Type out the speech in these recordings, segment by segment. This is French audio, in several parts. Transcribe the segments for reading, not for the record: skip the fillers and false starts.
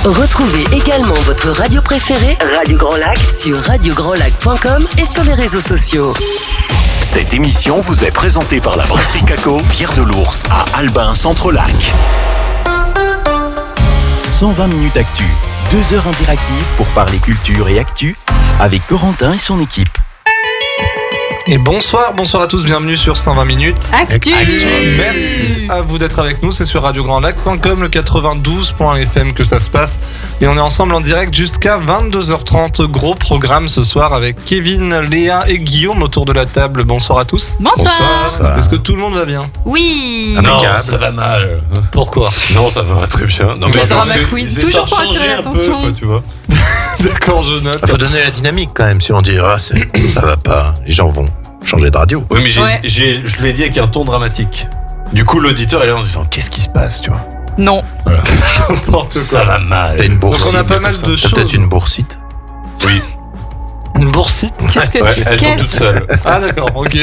Retrouvez également votre radio préférée, Radio Grand Lac, sur radiograndlac.com et sur les réseaux sociaux. Cette émission vous est présentée par la brasserie Caco, Pierre de l'Ours, à Albin, Centre-Lac. 120 minutes actu, 2 heures interactives pour parler culture et actu avec Corentin et son équipe. Et bonsoir à tous, bienvenue sur 120 minutes Actu. Merci à vous d'être avec nous, c'est sur radiograndlac.com, le 92.fm que ça se passe. Et on est ensemble en direct jusqu'à 22h30. Gros programme ce soir avec Kevin, Léa et Guillaume autour de la table. Bonsoir à tous. Bonsoir. Est-ce que tout le monde va bien? Oui. Non, ça va mal. Pourquoi? Non, ça va très bien. Non, mais drama queen, toujours pour attirer l'attention. Peu, tu vois. D'accord, je note. Il faut donner la dynamique quand même. Si on dit ça va pas, les gens vont changer de radio. Oui, mais je l'ai dit avec un ton dramatique. Du coup, l'auditeur est là en disant qu'est-ce qui se passe, tu vois. Non. Voilà. Ça va mal. T'as une boursite. Donc on a pas mal de choses. Peut-être une boursite. Oui. Une boursite? Qu'est-ce que elle tombe toute seule. Ah d'accord, ok.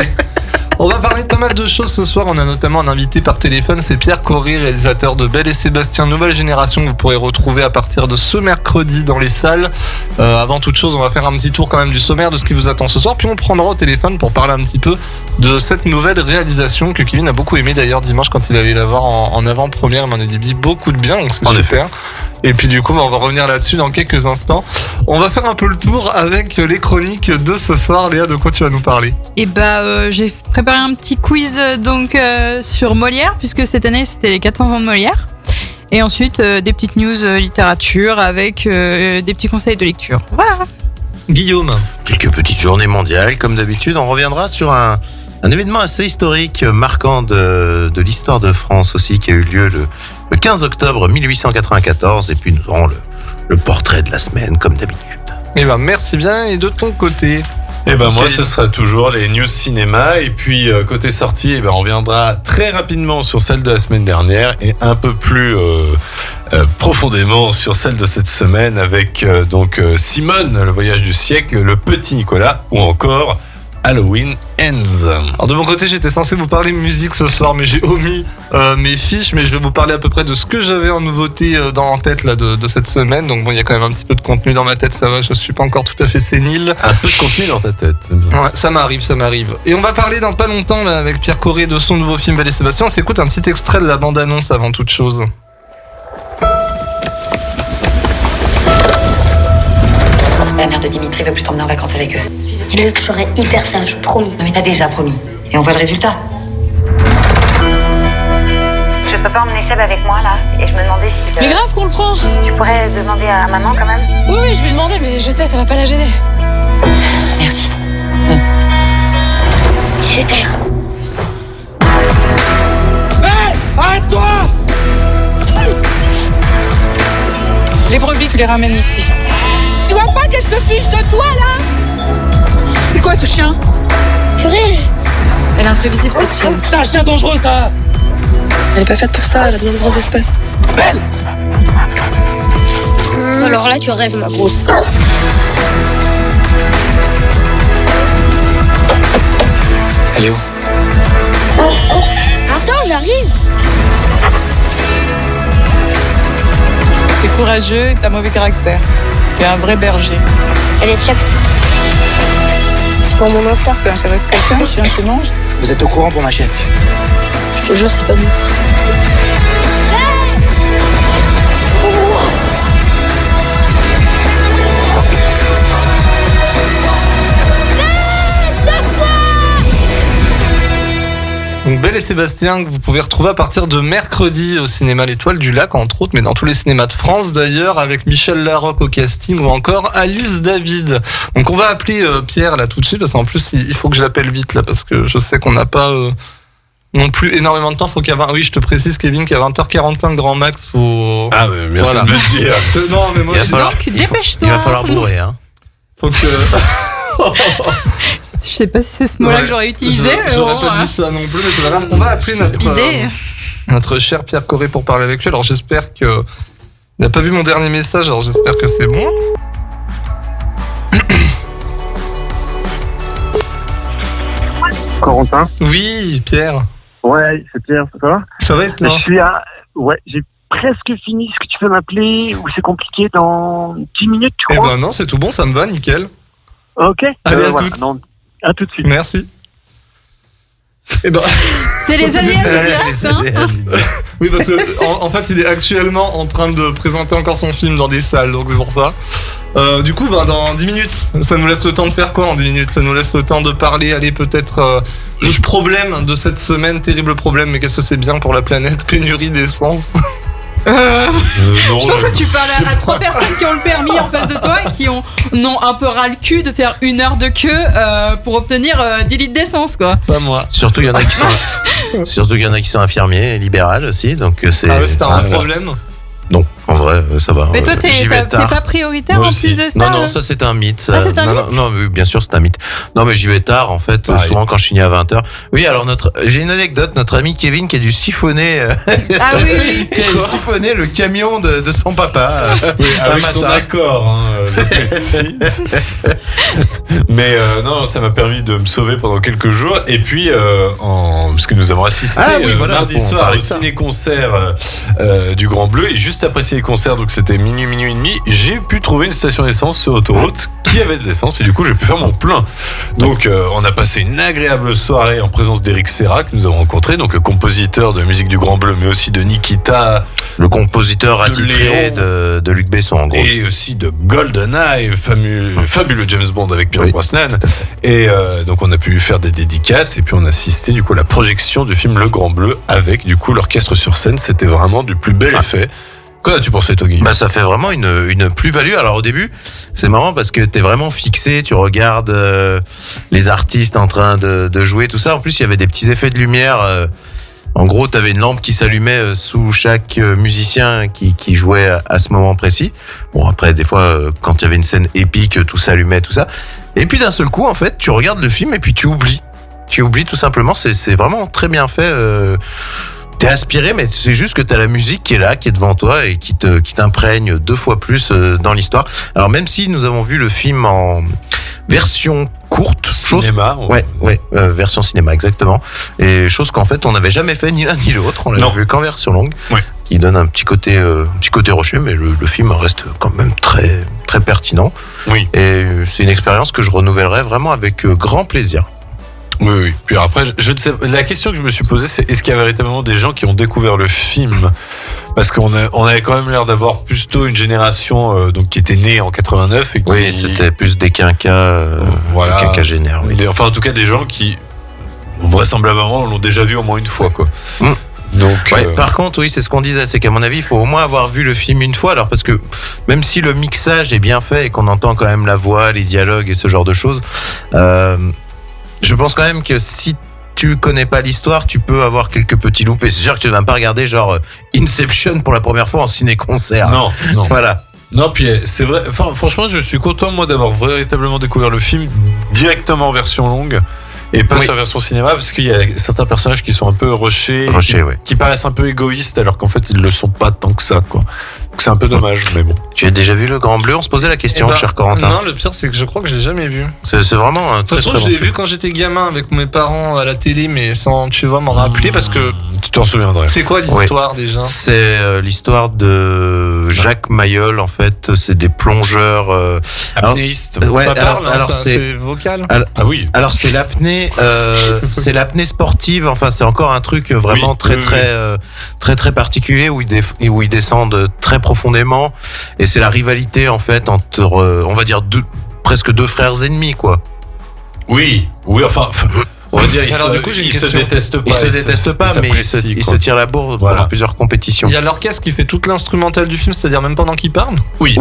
On va parler de pas mal de choses ce soir. On a notamment un invité par téléphone, c'est Pierre Corré, réalisateur de Belle et Sébastien, nouvelle génération que vous pourrez retrouver à partir de ce mercredi dans les salles. Avant toute chose, on va faire un petit tour quand même du sommaire de ce qui vous attend ce soir, puis on prendra au téléphone pour parler un petit peu de cette nouvelle réalisation que Kevin a beaucoup aimé d'ailleurs dimanche quand il allait la voir en avant-première. Il m'en a dit beaucoup de bien, donc c'est super. Et puis du coup, on va revenir là-dessus dans quelques instants. On va faire un peu le tour avec les chroniques de ce soir. Léa, de quoi tu vas nous parler? Et j'ai préparé un petit quiz sur Molière, puisque cette année c'était les 400 ans de Molière. Et ensuite des petites news littérature avec des petits conseils de lecture. Voilà. Guillaume. Quelques petites journées mondiales, comme d'habitude. On reviendra sur un événement assez historique, marquant de l'histoire de France aussi, qui a eu lieu le 15 octobre 1894. Et puis nous aurons le portrait de la semaine, comme d'habitude. Eh ben merci bien. Et de ton côté? Moi, ce sera toujours les news cinéma. Et puis, côté sortie, on reviendra très rapidement sur celle de la semaine dernière et un peu plus profondément sur celle de cette semaine avec Simone, le voyage du siècle, le petit Nicolas ou encore Halloween Ends. Alors de mon côté, j'étais censé vous parler musique ce soir, mais j'ai omis mes fiches, mais je vais vous parler à peu près de ce que j'avais en nouveauté en tête là de cette semaine. Donc bon, il y a quand même un petit peu de contenu dans ma tête, ça va, je suis pas encore tout à fait sénile. Un peu de contenu dans ta tête, c'est bien. Ouais, ça m'arrive. Et on va parler dans pas longtemps là avec Pierre Corré de son nouveau film Belle et Sébastien. On s'écoute un petit extrait de la bande-annonce avant toute chose. La mère de Dimitri veut plus t'emmener en vacances avec eux. Dis-le que je serai hyper sage, promis. Non mais t'as déjà promis. Et on voit le résultat. Je peux pas emmener Seb avec moi là. Et je me demandais si... Mais grave qu'on le prend. Tu pourrais demander à maman quand même. Oui, je vais lui demander, mais je sais, ça va pas la gêner. Merci. Super. Hé, arrête-toi. Les brebis, tu les ramènes ici. Tu vois pas qu'elle se fiche de toi, là? C'est quoi, ce chien? Purée. Elle est imprévisible, cette chienne. C'est un chien dangereux, ça. Elle est pas faite pour ça, elle a besoin de grands espaces. Belle. Alors là, tu rêves, ma grosse. Elle est où? Attends, j'arrive. T'es courageux et t'as mauvais caractère. T'es un vrai berger. Elle est tchèque. C'est pour mon instar. Ça intéresse quelqu'un, le chien qui mange? Vous êtes au courant pour ma chaîne? Je te jure, c'est pas nous. Donc Belle et Sébastien que vous pouvez retrouver à partir de mercredi au cinéma L'Étoile du Lac entre autres, mais dans tous les cinémas de France d'ailleurs, avec Michel Larocque au casting ou encore Alice David. Donc on va appeler Pierre là tout de suite parce qu'en plus il faut que je l'appelle vite là parce que je sais qu'on n'a pas non plus énormément de temps. Faut qu'à 20... Oui, je te précise Kevin qu'à 20h45 grand max faut... Ah mais merci de me le dire. Non mais moi dépêche-toi. Il va falloir bourrer, hein. Faut que... Je sais pas si c'est ce mot-là que j'aurais utilisé. J'aurais pas dit ça non plus, mais c'est pas grave. On va appeler notre cher Pierre Corré pour parler avec lui. Alors j'espère que... Il n'a pas vu mon dernier message, alors j'espère que c'est bon. Corentin. Oui, Pierre. Ouais, c'est Pierre, ça va? Ça va et toi? J'ai presque fini. Est-ce que tu peux m'appeler ou c'est compliqué dans 10 minutes, tu Eh crois? ben non, c'est tout bon, ça me va, nickel. Ok. Allez, à voilà, toutes. non, à tout de suite. Merci. Eh ben, C'est les aléas du direct, hein. oui, parce que en fait, il est actuellement en train de présenter encore son film dans des salles, donc c'est pour ça. Du coup, dans 10 minutes, ça nous laisse le temps de faire quoi en 10 minutes? Ça nous laisse le temps de parler, allez, peut-être du problème de cette semaine, terrible problème, mais qu'est-ce que c'est bien pour la planète, pénurie d'essence. Non, Je pense que tu parles à 3 personnes qui ont le permis en face de toi et qui ont un peu ras le cul de faire 1 heure de queue pour obtenir 10 litres d'essence, quoi. Pas moi. Surtout il y en a qui sont infirmiers et libérales aussi, donc c'est. Ah ouais, c'est un problème. Non, en vrai, ça va. Mais toi, J'y vais t'es tard. pas prioritaire Moi en aussi. plus de ça? Non, ça c'est un mythe. Ça. Ah, c'est un mythe? Non, oui, bien sûr, c'est un mythe. Non, mais j'y vais tard, en fait, souvent quand je finis à 20h. Oui, alors j'ai une anecdote, notre ami Kevin qui a dû siphonner, Ah oui. qui a siphonné le camion de son papa. Oui, un avec son matin. accord, je précise. Mais non, ça m'a permis de me sauver pendant quelques jours. Et puis, parce que nous avons assisté mardi soir au ciné-concert du Grand Bleu. Et juste après ces concerts, donc c'était minuit et demi, j'ai pu trouver une station d'essence sur autoroute qui avait de l'essence. Et du coup, j'ai pu faire mon plein. Donc, on a passé une agréable soirée en présence d'Eric Serra, que nous avons rencontré, donc le compositeur de musique du Grand Bleu, mais aussi de Nikita, le compositeur attitré de Luc Besson, en gros. et aussi de GoldenEye, fabuleux James Bond avec Pierce Brosnan. Et donc on a pu faire des dédicaces et puis on a assisté du coup à la projection du film Le Grand Bleu avec du coup l'orchestre sur scène. C'était vraiment du plus bel effet. Qu'en as-tu pensé, toi, Guy? Bah, ça fait vraiment une plus-value. Alors, au début, c'est marrant parce que t'es vraiment fixé, tu regardes les artistes en train de jouer, tout ça. En plus, il y avait des petits effets de lumière. En gros, t'avais une lampe qui s'allumait sous chaque musicien qui jouait à ce moment précis. Bon, après, des fois, quand il y avait une scène épique, tout s'allumait, tout ça. Et puis, d'un seul coup, en fait, tu regardes le film et puis tu oublies. Tu oublies tout simplement. C'est vraiment très bien fait. T'es aspiré, mais c'est juste que t'as la musique qui est là, qui est devant toi et qui t'imprègne 2 fois plus dans l'histoire. Alors même si nous avons vu le film en version courte, cinéma, version cinéma exactement, et chose qu'en fait on n'avait jamais fait ni l'un ni l'autre, on l'a vu qu'en version longue, qui donne un petit côté rocher, mais le film reste quand même très très pertinent. Oui. Et c'est une expérience que je renouvellerai vraiment avec grand plaisir. Oui. Puis après, je ne sais. La question que je me suis posée, c'est est-ce qu'il y a véritablement des gens qui ont découvert le film? Parce qu'on avait quand même l'air d'avoir plutôt une génération donc qui était née en 89 et qui... Oui, c'était plus des quinquas, voilà, des quinquagénaires. Oui. Enfin, en tout cas, des gens qui vraisemblablement l'ont déjà vu au moins une fois, quoi. Donc, Par contre, oui, c'est ce qu'on disait, c'est qu'à mon avis, il faut au moins avoir vu le film une fois. Alors parce que même si le mixage est bien fait et qu'on entend quand même la voix, les dialogues et ce genre de choses, je pense quand même que si tu connais pas l'histoire, tu peux avoir quelques petits loupés. C'est sûr que tu ne vas pas regarder genre Inception pour la première fois en ciné-concert. Non. Voilà. Non, puis c'est vrai. Enfin, franchement, je suis content moi d'avoir véritablement découvert le film directement en version longue et pas sur la version cinéma, parce qu'il y a certains personnages qui sont un peu rushés, qui paraissent un peu égoïstes, alors qu'en fait ils le sont pas tant que ça, quoi. Donc c'est un peu dommage, mais bon. Tu as déjà vu Le Grand Bleu? On se posait la question, cher Corentin. Non, le pire c'est que je crois que je l'ai jamais vu. C'est vraiment un très, de toute façon, je l'ai vu quand j'étais gamin avec mes parents à la télé, mais sans, tu vois, m'en rappeler, parce que tu t'en souviendrais. C'est quoi l'histoire déjà? C'est l'histoire de Jacques Mayol, en fait. C'est des plongeurs apnéistes. Ça parle, alors c'est vocal. Ah oui. Alors c'est l'apnée, c'est l'apnée sportive. Enfin, c'est encore un truc vraiment très particulier où ils descendent très profondément, et c'est la rivalité en fait entre, on va dire presque 2 frères ennemis, quoi. Oui, enfin. On va dire, ils se détestent pas. Ils se détestent pas, mais ils se tirent la bourre pendant plusieurs compétitions. Il y a l'orchestre qui fait toute l'instrumentale du film, c'est-à-dire même pendant qu'il parle? Oui.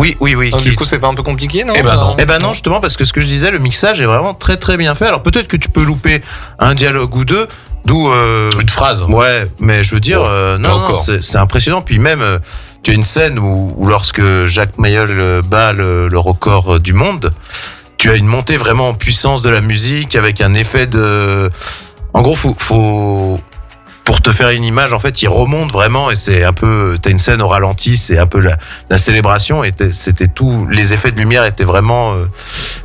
Donc, du coup, c'est pas un peu compliqué, non? Eh ben non, justement, parce que ce que je disais, le mixage est vraiment très très bien fait. Alors peut-être que tu peux louper un dialogue ou deux, d'où une phrase. Ouais, mais je veux dire, non, c'est impressionnant. Puis même, tu as une scène où lorsque Jacques Mayol bat le record du monde, tu as une montée vraiment en puissance de la musique avec un effet de... En gros, faut pour te faire une image, en fait, il remonte vraiment, et c'est un peu... T'as une scène au ralenti, c'est un peu la célébration, et c'était tout... Les effets de lumière étaient vraiment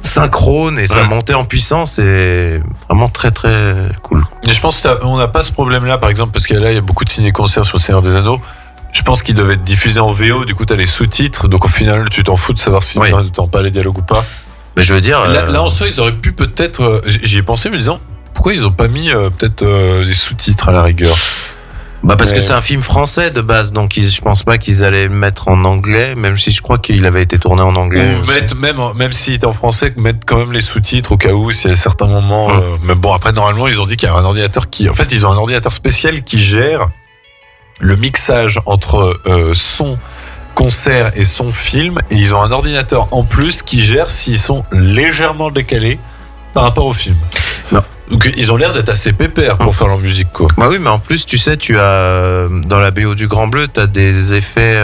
synchrones, et ça montait en puissance, et vraiment très très cool. Et je pense qu'on n'a pas ce problème-là, par exemple, parce que là, il y a beaucoup de ciné-concerts sur le Seigneur des Anneaux. Je pense qu'il devait être diffusé en VO, du coup t'as les sous-titres, donc au final tu t'en fous de savoir si tu n'entends pas les dialogues ou pas. Mais je veux dire... Là en soi ils auraient pu peut-être... J'y ai pensé me disant, pourquoi ils ont pas mis peut-être des sous-titres à la rigueur? Bah parce que c'est un film français de base, donc je pense pas qu'ils allaient le mettre en anglais, même si je crois qu'il avait été tourné en anglais. Ou mettre, même s'il était en français, mettre quand même les sous-titres au cas où, s'il y a certains moments... mais bon, après normalement ils ont dit qu'il y a un ordinateur qui... En fait ils ont un ordinateur spécial qui gère le mixage entre son concert et son film, et ils ont un ordinateur en plus qui gère s'ils sont légèrement décalés par rapport au film. Non. Donc ils ont l'air d'être assez pépères pour faire leur musique, quoi. Bah oui, mais en plus, tu sais, tu as dans la BO du Grand Bleu, t'as des effets,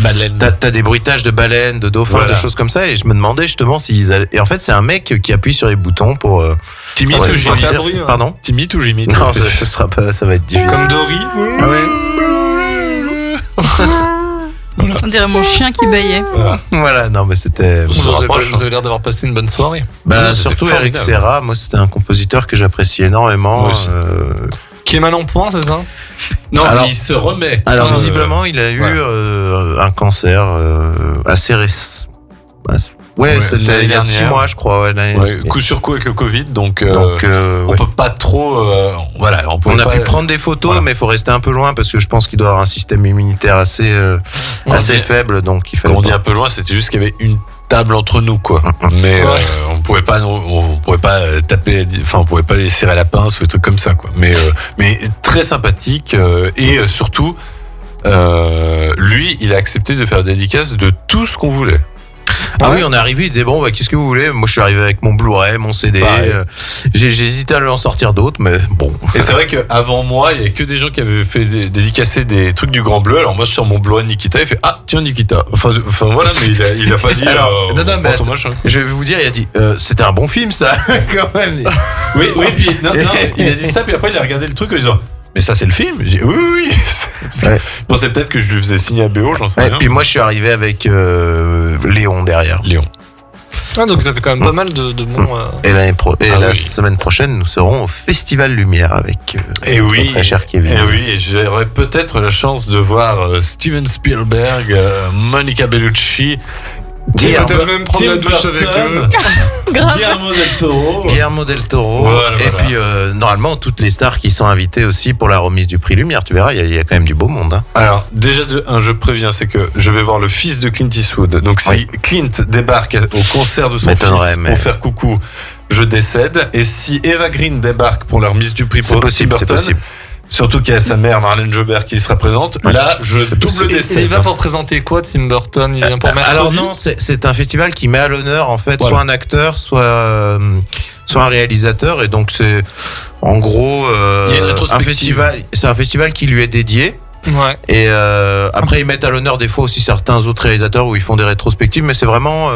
baleines. T'as des bruitages de baleines, de dauphins, Voilà. de choses comme ça. Et je me demandais justement s'ils allaient... Et en fait, c'est un mec qui appuie sur les boutons pour. T'imites ou j'imite? Pardon. T'imites ou j'imite? Non, ça sera pas, ça va être difficile. Comme Dory. Ah ouais. On dirait mon chien qui bâillait. Voilà, non, mais c'était. Vous avez l'air d'avoir passé une bonne soirée. Bah, surtout Eric Serra, moi c'était un compositeur que j'apprécie énormément. Qui est mal en point, c'est ça? Non, alors, il se remet. Alors visiblement, il a eu un cancer assez récent. Ouais, c'était il y a 6 mois, je crois. Coup sur coup avec le Covid, donc on peut pas trop. Voilà, on a pu prendre des photos, mais il faut rester un peu loin parce que je pense qu'il doit avoir un système immunitaire assez faible, donc il fallait. Quand on dit un peu loin, c'était juste qu'il y avait une table entre nous, quoi. Mais on pouvait pas taper, enfin on pouvait pas les serrer à la pince ou des trucs comme ça, quoi. Mais très sympathique et surtout, lui, il a accepté de faire dédicace de tout ce qu'on voulait. Ah oui, on est arrivé, il disait bon, bah, qu'est-ce que vous voulez? Moi, je suis arrivé avec mon Blu-ray, mon CD. J'ai hésité à lui en sortir d'autres, mais bon. Et c'est vrai qu'avant moi, il y a que des gens qui avaient fait dédicacer des trucs du Grand Bleu. Alors moi, sur mon Blu-ray Nikita, il fait ah tiens Nikita. Enfin voilà, mais il a pas dit. Alors, non, je vais vous dire, il a dit c'était un bon film ça, quand même. Oui, puis non, il a dit ça, puis après il a regardé le truc en disant. Mais ça c'est le film. J'ai dit oui. Il pensait peut-être que je lui faisais signer à BO, j'en sais rien. Et puis moi je suis arrivé avec Léon derrière. Léon. Ah donc t'as fait quand même pas mal de bons. Et la semaine prochaine nous serons au Festival Lumière avec notre très cher Kevin. Et oui, et j'aurai peut-être la chance de voir Steven Spielberg, Monica Bellucci. Peut-être même prendre la douche avec eux. Guillermo del Toro. Voilà. Et puis normalement toutes les stars qui sont invitées aussi pour la remise du prix Lumière. Tu verras, il y a quand même du beau monde. Hein. Alors déjà je préviens, c'est que je vais voir le fils de Clint Eastwood. Donc si Clint débarque au concert de son fils pour faire coucou, je décède. Et si Eva Green débarque pour la remise du prix pour Tim Burton, surtout qu'il y a sa mère Marlène Jobert qui sera présente. Là, je double décès. Il va pour présenter quoi, Tim Burton? Il vient pour mercredi? Alors non, c'est un festival qui met à l'honneur en fait soit un acteur, soit un réalisateur, et donc c'est en gros un festival. C'est un festival qui lui est dédié. Ouais. Et après ils mettent à l'honneur des fois aussi certains autres réalisateurs où ils font des rétrospectives, mais c'est vraiment.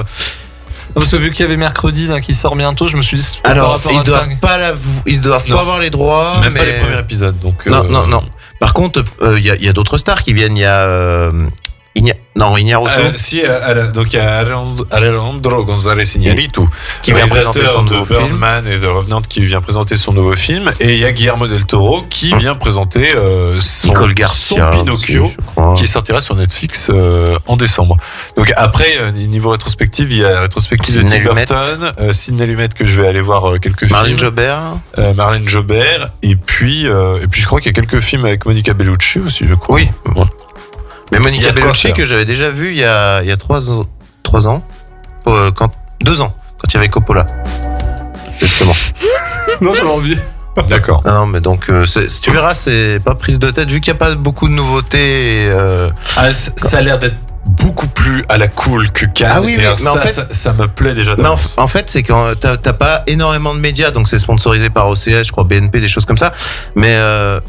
Parce que vu qu'il y avait mercredi là, qui sort bientôt, je me suis dit. Alors ils doivent pas avoir les droits, même pas les premiers épisodes. Donc non. Par contre, il y a d'autres stars qui viennent. Il y a Iñárritu. Donc il y a Alejandro González Iñárritu qui vient présenter son nouveau film. Birdman et The Revenant qui vient présenter son nouveau film, et il y a Guillermo del Toro qui vient présenter son Pinocchio qui sortira sur Netflix en décembre. Donc après niveau rétrospective, il y a la rétrospective de Tim Burton, Sidney Lumet que je vais aller voir quelques Marlène films. Marlène Jobert et puis je crois qu'il y a quelques films avec Monica Bellucci aussi, je crois. Oui. Mais Monica Bellucci que j'avais déjà vu il y a 3 ans, 2 ans, quand il y avait Coppola. Justement. Non, j'avais envie. D'accord. Non, mais donc tu verras, c'est pas prise de tête vu qu'il n'y a pas beaucoup de nouveautés. Ça a l'air d'être beaucoup plus à la cool que Cannes. Ah oui, mais en fait, ça me plaît déjà. Mais en fait, c'est quand t'as pas énormément de médias, donc c'est sponsorisé par OCS, je crois, BNP, des choses comme ça. Mais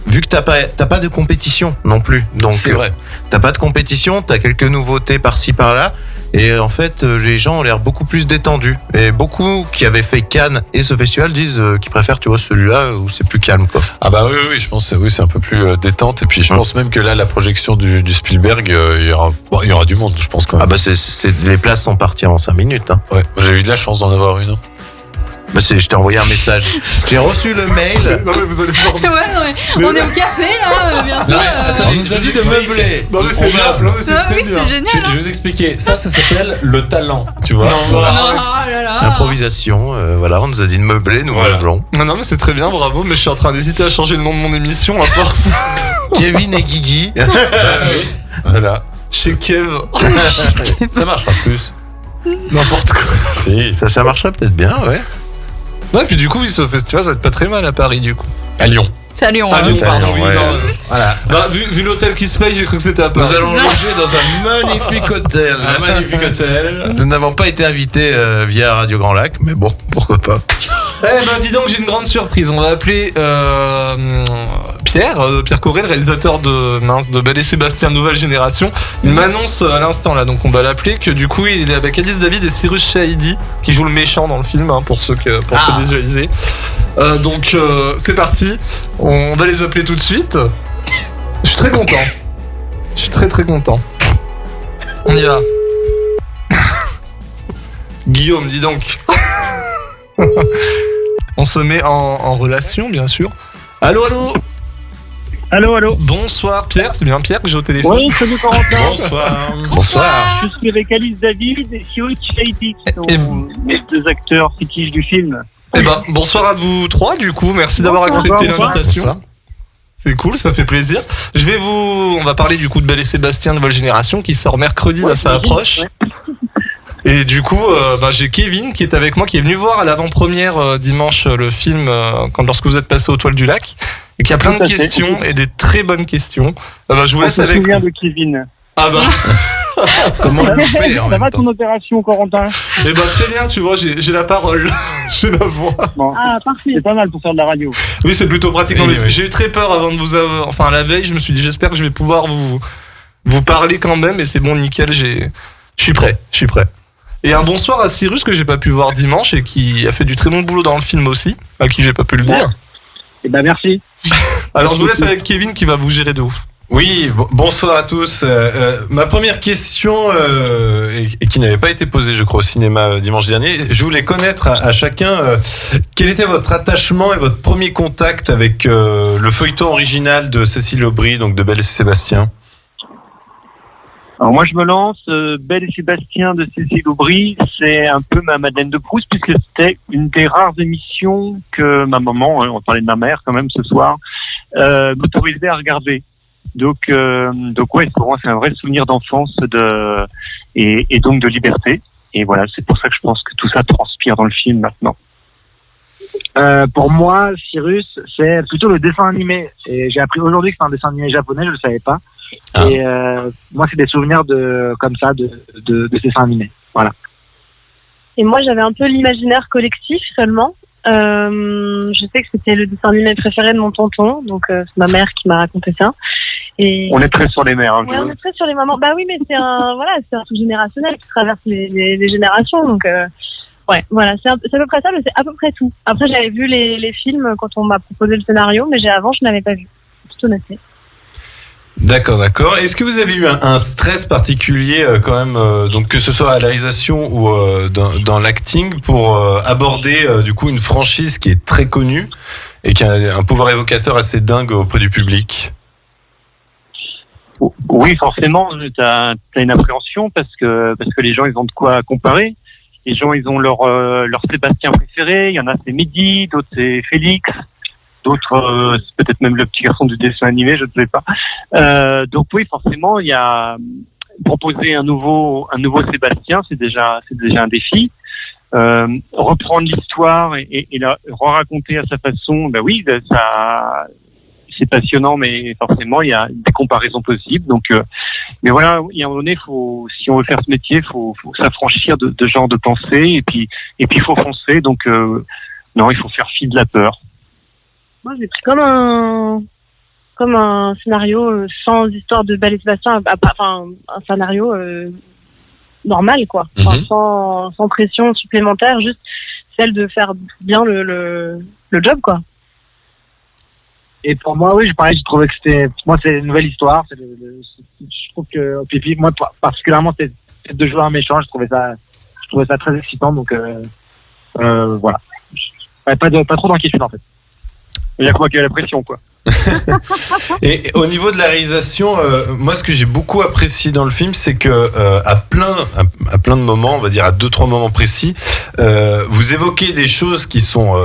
vu que t'as pas de compétition non plus, donc c'est vrai. T'as pas de compétition, t'as quelques nouveautés par-ci par-là. Et en fait, les gens ont l'air beaucoup plus détendus. Et beaucoup qui avaient fait Cannes et ce festival disent qu'ils préfèrent, tu vois, celui-là où c'est plus calme, quoi. Ah bah oui, je pense c'est un peu plus détente. Et puis je pense même que là, la projection du Spielberg, il y aura du monde, je pense quand même. Ah bah les places sont parties en 5 minutes. Hein. Ouais, j'ai eu de la chance d'en avoir une. Bah, je t'ai envoyé un message. J'ai reçu le mail. Non mais vous allez voir. Ouais, non, mais on est au café là, bientôt. Non, mais attends, On nous a dit de meubler. Non mais c'est bien. Non mais c'est Ah très oui, bien. c'est génial. Je vais vous expliquer. Ça s'appelle le talent. Tu vois. Non, Oh arrête. là là. Improvisation. Voilà, on nous a dit de meubler, nous Voilà. meublons. Non mais c'est très bien, bravo. Mais je suis en train d'hésiter à changer le nom de mon émission à force. Kevin et Guigui. Voilà. Chez Kev. Ça marchera plus. N'importe quoi. Si. Ça marchera peut-être bien, ouais. Ouais, et puis du coup, oui, ce festival, ça va être pas très mal à Paris, du coup. À Lyon. C'est à Lyon. Ah, hein. Lyon, à pardon, Lyon, oui, ouais. non. Voilà. Bah, vu l'hôtel qui se paye, j'ai cru que c'était à Paris. Nous allons loger dans un magnifique hôtel. Un magnifique hôtel. Nous n'avons pas été invités via Radio Grand Lac, mais bon, pourquoi pas. Eh ben, dis donc, j'ai une grande surprise. On va appeler Pierre Corré, le réalisateur de Belle et Sébastien Nouvelle Génération. Il m'annonce à l'instant là, donc on va l'appeler, que du coup il est avec Alice David et Cyrus Shahidi qui joue le méchant dans le film, hein, pour ceux se visualiser. Donc c'est parti, on va les appeler tout de suite. Je suis très content. Je suis très content. On y va. Guillaume, dis donc. On se met en relation, bien sûr. Allô. Allô. Bonsoir Pierre, c'est bien Pierre que j'ai au téléphone. Oui, salut Corentin. Bonsoir. Je suis avec Alice David et Cyrus Shahidi, qui sont Et- les deux acteurs fétiches du film. Eh ben, bonsoir à vous trois du coup, merci d'avoir accepté Bonsoir. l'invitation. Bonsoir. C'est cool, ça fait plaisir. On va parler du coup de Belle et Sébastien Nouvelle Génération qui sort mercredi, là ça approche. Ouais. Et du coup, j'ai Kevin qui est avec moi, qui est venu voir à l'avant-première dimanche le film lorsque vous êtes passé aux Toiles du Lac, et qui a plein Tout de à fait. questions et des très bonnes questions. Je vous On laisse se avec. souvient de Kevin. Ah bah, Comment le louper en Ça même va temps. ton opération, Corentin? eh ben très bien, tu vois, j'ai la parole, j'ai la voix. Bon. Ah, parfait. C'est pas mal pour faire de la radio. Oui, c'est plutôt pratique. Oui, Non, mais oui. j'ai eu très peur avant de vous avoir. Enfin, la veille, je me suis dit, j'espère que je vais pouvoir vous parler quand même. Et c'est bon, nickel. Je suis prêt. Et un bonsoir à Cyrus que j'ai pas pu voir dimanche et qui a fait du très bon boulot dans le film aussi, à qui j'ai pas pu le dire. Eh ben, merci. Alors, je vous laisse avec Kevin qui va vous gérer de ouf. Oui, bonsoir à tous. Ma première question, et qui n'avait pas été posée, je crois, au cinéma dimanche dernier, je voulais connaître à chacun quel était votre attachement et votre premier contact avec le feuilleton original de Cécile Aubry, donc de Belle et Sébastien. Alors moi je me lance, Belle et Sébastien de Cécile Aubry, c'est un peu ma Madeleine de Proust puisque c'était une des rares émissions que ma maman, on parlait de ma mère quand même ce soir, m'autorisait à regarder. Donc ouais, pour moi c'est un vrai souvenir d'enfance et donc de liberté. Et voilà, c'est pour ça que je pense que tout ça transpire dans le film maintenant. Pour moi, Cyrus, c'est plutôt le dessin animé. Et j'ai appris aujourd'hui que c'est un dessin animé japonais, je le savais pas. Ah. Et moi, c'est des souvenirs comme ça de dessins animés. Voilà. Et moi, j'avais un peu l'imaginaire collectif seulement. Je sais que c'était le dessin animé préféré de mon tonton, donc c'est ma mère qui m'a raconté ça. Et On est très sur les mers. Hein, ouais, on est très sur les mamans. Bah oui, mais c'est un truc générationnel qui traverse les générations, donc ouais, voilà, c'est à peu près ça, mais c'est à peu près tout. Après, j'avais vu les films quand on m'a proposé le scénario, mais avant, je n'avais pas vu. Toute honnêteté. D'accord. Est-ce que vous avez eu un stress particulier quand même, donc que ce soit à la réalisation ou dans l'acting, pour aborder du coup une franchise qui est très connue et qui a un pouvoir évocateur assez dingue auprès du public? Oui, forcément, t'as une appréhension parce que les gens ils ont de quoi comparer. Les gens ils ont leur Sébastien préféré. Il y en a c'est Mehdi, d'autres c'est Félix, d'autres c'est peut-être même le petit garçon du dessin animé, je ne sais pas. Donc oui, forcément, il y a proposer un nouveau Sébastien, c'est déjà un défi. Reprendre l'histoire et la raconter à sa façon, ben oui, ça. C'est passionnant, mais forcément, il y a des comparaisons possibles. Donc, mais voilà, il y a un moment donné, si on veut faire ce métier, faut s'affranchir de genre de pensée, et puis, il faut foncer. Donc, non, il faut faire fi de la peur. Moi, j'ai pris comme un scénario sans histoire de Belle et Sébastien, enfin, un scénario normal, quoi. Enfin, sans pression supplémentaire, juste celle de faire bien le job, quoi. Et pour moi, oui, je trouvais que c'est une nouvelle histoire. Je trouve que, puis moi, particulièrement, c'est de jouer un méchant. Je trouvais ça très excitant. Donc, voilà. pas trop d'inquiétude en fait. Il y a que moi qui ai la pression, quoi. Et au niveau de la réalisation, moi ce que j'ai beaucoup apprécié dans le film, c'est que à plein de moments, on va dire à 2-3 moments précis, vous évoquez des choses qui sont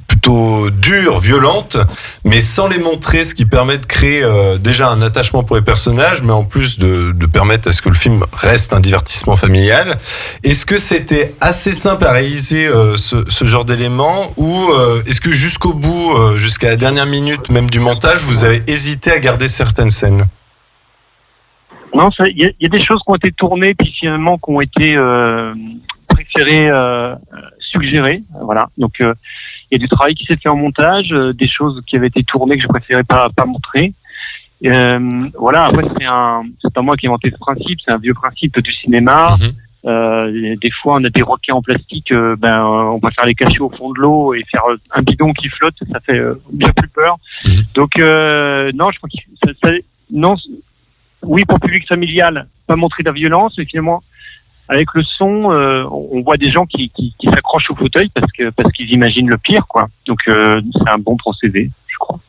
plutôt dures, violentes, mais sans les montrer, ce qui permet de créer déjà un attachement pour les personnages, mais en plus de permettre à ce que le film reste un divertissement familial. Est-ce que c'était assez simple à réaliser ce genre d'éléments, ou est-ce que jusqu'au bout, jusqu'à la dernière minute même du montage, vous avez hésité à garder certaines scènes? Non, il y a des choses qui ont été tournées, puis finalement qui ont été préférées, suggérées. Voilà. Donc il y a du travail qui s'est fait en montage, des choses qui avaient été tournées que je préférais pas montrer. Voilà. Après c'est pas moi qui ai inventé ce principe, c'est un vieux principe du cinéma. Des fois on a des requins en plastique, on préfère les cacher au fond de l'eau et faire un bidon qui flotte, ça fait bien plus peur. Donc non, je crois que non. Oui, pour le public familial, pas montrer de la violence, mais finalement, avec le son, on voit des gens qui s'accrochent au fauteuil parce qu'ils imaginent le pire, quoi. Donc c'est un bon procédé, je crois.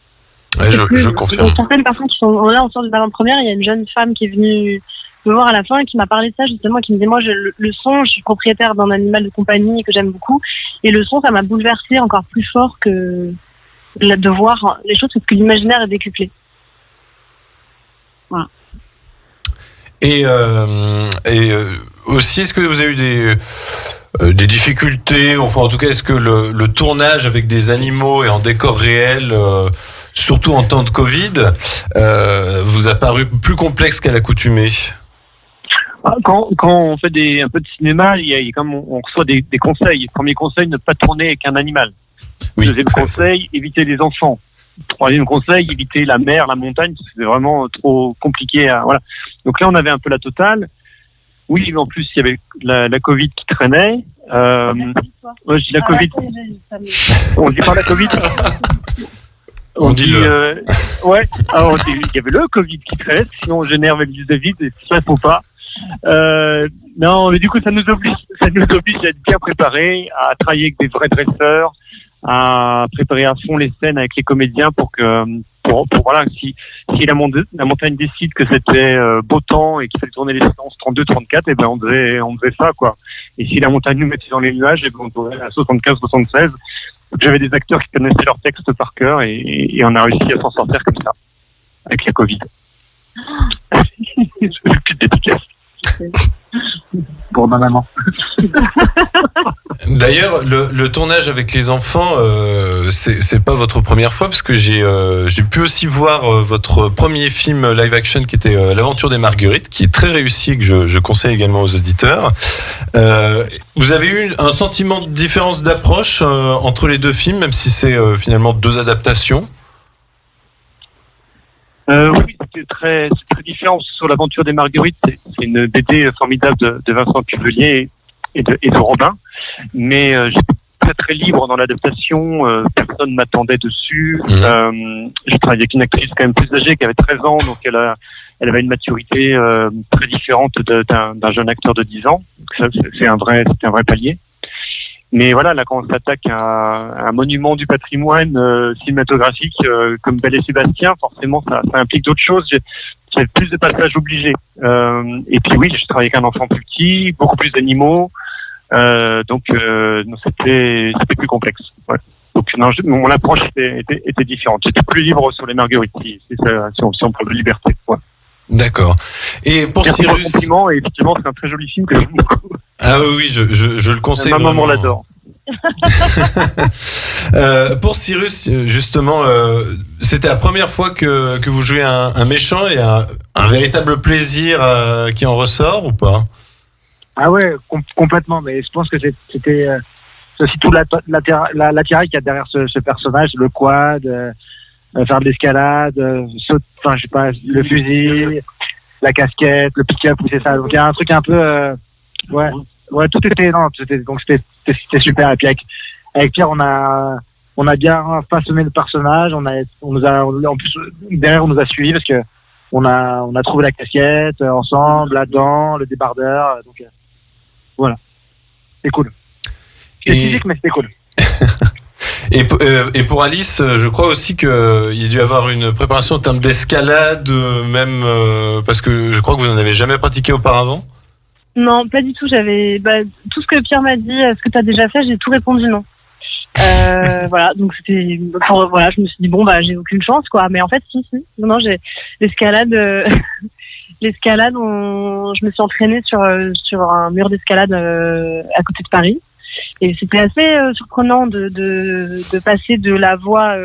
Ouais, je confirme. Il y a certaines personnes qui sont là, on sort du avant-première, il y a une jeune femme qui est venue me voir à la fin et qui m'a parlé de ça justement, qui me disait moi le son, je suis propriétaire d'un animal de compagnie que j'aime beaucoup, et le son, ça m'a bouleversée encore plus fort que de voir les choses, parce que l'imaginaire est décuplé. Voilà. Et aussi, est-ce que vous avez eu des difficultés, enfin en tout cas, est-ce que le tournage avec des animaux et en décor réel, surtout en temps de Covid, vous a paru plus complexe qu'à l'accoutumée? Quand on fait un peu de cinéma, il y a comme on reçoit des conseils. Premier conseil, ne pas tourner avec un animal. Oui. Deuxième conseil, éviter les enfants. Troisième conseil, éviter la mer, la montagne, parce que c'est vraiment trop compliqué. Voilà. Donc là, on avait un peu la totale. Oui, mais en plus, il y avait la Covid qui traînait. Moi, je dis la Covid. On dit pas la Covid. On dit ouais. Alors, il y avait le Covid qui traînait, sinon on génère le vis de vide, et ça, faut pas. Non, mais du coup, ça nous oblige à être bien préparés, à travailler avec des vrais dresseurs, à préparer à fond les scènes avec les comédiens pour voilà, si la montagne décide que c'était beau temps et qu'il fallait tourner les séquences 32-34, et ben on devait ça, quoi. Et si la montagne nous mettait dans les nuages, et ben on tournait à 75-76. J'avais des acteurs qui connaissaient leur texte par cœur, et on a réussi à s'en sortir comme ça avec la Covid. Petite dédicace pour ma maman. D'ailleurs, le tournage avec les enfants, c'est pas votre première fois, parce que j'ai pu aussi voir votre premier film live action qui était L'Aventure des Marguerites, qui est très réussi et que je conseille également aux auditeurs. Vous avez eu un sentiment de différence d'approche entre les deux films, même si c'est finalement deux adaptations? Oui, c'est très différent. Sur l'Aventure des Marguerites, c'est une BD formidable de Vincent Cuvelier et de Robin. Mais j'étais très libre dans l'adaptation. Personne ne m'attendait dessus. Je travaillais avec une actrice quand même plus âgée qui avait 13 ans, donc elle avait une maturité très différente d'un jeune acteur de 10 ans. Donc ça, c'était un vrai palier. Mais voilà, là, quand on s'attaque à un monument du patrimoine cinématographique comme Belle et Sébastien, forcément, ça implique d'autres choses. J'ai plus de passages obligés. Et puis oui, je travaillais avec un enfant plus petit, beaucoup plus d'animaux. Donc c'était plus complexe. Ouais. Donc non, mon approche était différente. J'étais plus libre sur les Marguerites, si on parle de liberté. Ouais. D'accord. Et pour merci Cyrus, pour le compliment, et effectivement, c'est un très joli film que j'aime beaucoup. Ah oui, je le conseille. Ma maman vraiment. l'adore. Pour Cyrus, justement, c'était la première fois que vous jouez un méchant, et un véritable plaisir qui en ressort, ou pas? Ah ouais, complètement. Mais je pense que c'était aussi tout l'attirail qu'il y a derrière ce personnage, le quad, faire de l'escalade, enfin je sais pas, le fusil, la casquette, le pick-up, c'est ça. Donc il y a un truc un peu, ouais, tout était, non, c'était super. Et puis avec Pierre, on a bien façonné le personnage. En plus derrière on nous a suivis parce que on a trouvé la casquette ensemble là-dedans, le débardeur. Donc voilà, c'est cool. C'était physique, mais c'était cool. Et pour Alice, je crois aussi qu'il y a dû avoir une préparation en termes d'escalade, même parce que je crois que vous n'en avez jamais pratiqué auparavant. Non, pas du tout. J'avais tout ce que Pierre m'a dit, ce que tu as déjà fait, j'ai tout répondu non. Voilà, donc c'était voilà, je me suis dit bon j'ai aucune chance quoi, mais en fait si. Non, j'ai l'escalade l'escalade, je me suis entraînée sur un mur d'escalade à côté de Paris. Et c'était assez surprenant de passer de la voie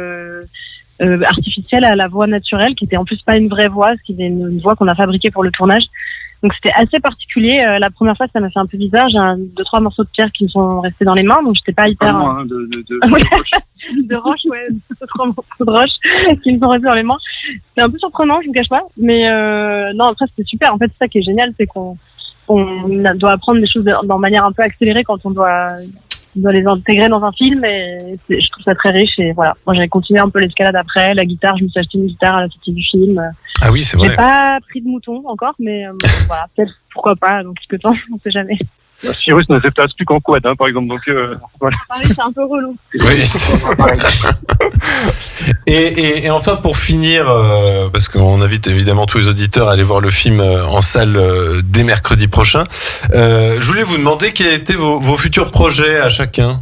artificielle à la voie naturelle, qui était en plus pas une vraie voie, ce qui était une voie qu'on a fabriquée pour le tournage. Donc c'était assez particulier. La première fois, ça m'a fait un peu bizarre. J'ai 2-3 morceaux de pierre qui me sont restés dans les mains, donc j'étais pas hyper... de roche, ouais. 2-3 morceaux de roche qui me sont restés dans les mains. C'était un peu surprenant, je vous cache pas. Mais non, après c'était super. En fait, c'est ça qui est génial, c'est qu'on doit apprendre des choses de manière un peu accélérée quand on doit les intégrer dans un film, et je trouve ça très riche. Et voilà, moi j'ai continué un peu l'escalade après, la guitare, je me suis acheté une guitare à la sortie du film. Ah oui, c'est vrai. J'ai pas pris de mouton encore, mais voilà, peut-être pourquoi pas dans quelques temps, on sait jamais. Cyrus ne se place plus qu'en quad, par exemple, donc voilà. Paris, c'est un peu relou. Oui. Et enfin, pour finir, parce qu'on invite évidemment tous les auditeurs à aller voir le film en salle dès mercredi prochain, je voulais vous demander quels étaient vos futurs projets à chacun.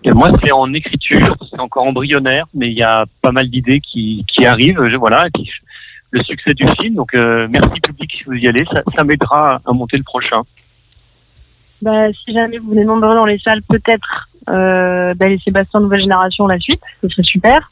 Et moi, c'est en écriture, c'est encore embryonnaire, mais il y a pas mal d'idées qui arrivent, voilà, et puis le succès du film, donc merci public si vous y allez, ça m'aidera à monter le prochain. Si jamais vous venez nombreux dans les salles, peut-être Belle et Sébastien Nouvelle Génération, la suite, ce serait super.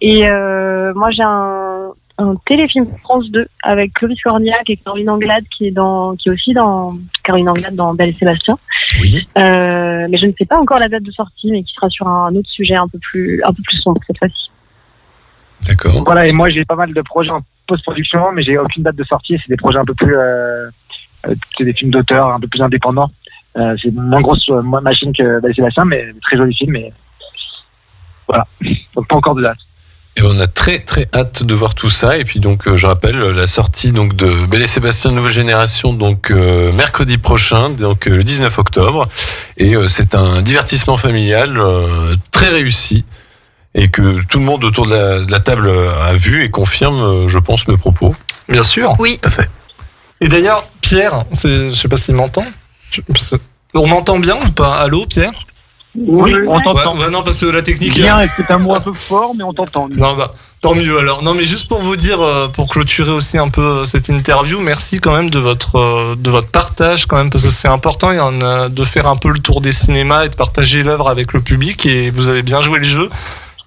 Et moi j'ai un téléfilm France 2 avec Clovis Cornillac et Caroline Anglade qui est aussi dans Caroline Anglade dans Belle et Sébastien. Oui. Mais je ne sais pas encore la date de sortie, mais qui sera sur un autre sujet un peu plus sombre cette fois-ci. D'accord. Voilà, et moi j'ai pas mal de projets en post-production, mais j'ai aucune date de sortie. C'est des projets un peu plus, c'est des films d'auteur un peu plus indépendants. C'est moins grosse machine que Belle et Sébastien, mais très joli film. Et voilà, donc pas encore de date. Et on a très très hâte de voir tout ça. Et puis donc je rappelle la sortie donc de Belle et Sébastien Nouvelle Génération donc mercredi prochain, donc le 19 octobre. Et c'est un divertissement familial très réussi et que tout le monde autour de la table a vu et confirme, je pense, mes propos. Bien sûr. Oui. Tout à fait. Et d'ailleurs, Pierre, je sais pas s'il m'entend. On m'entend bien ou pas? Allô, Pierre? Oui, on t'entend. Ouais, non, parce que la technique... Bien, c'est un mot un peu fort, mais on t'entend. Non, tant mieux alors. Non, mais juste pour vous dire, pour clôturer aussi un peu cette interview, merci quand même de votre partage quand même, parce que c'est important de faire un peu le tour des cinémas et de partager l'œuvre avec le public, et vous avez bien joué le jeu.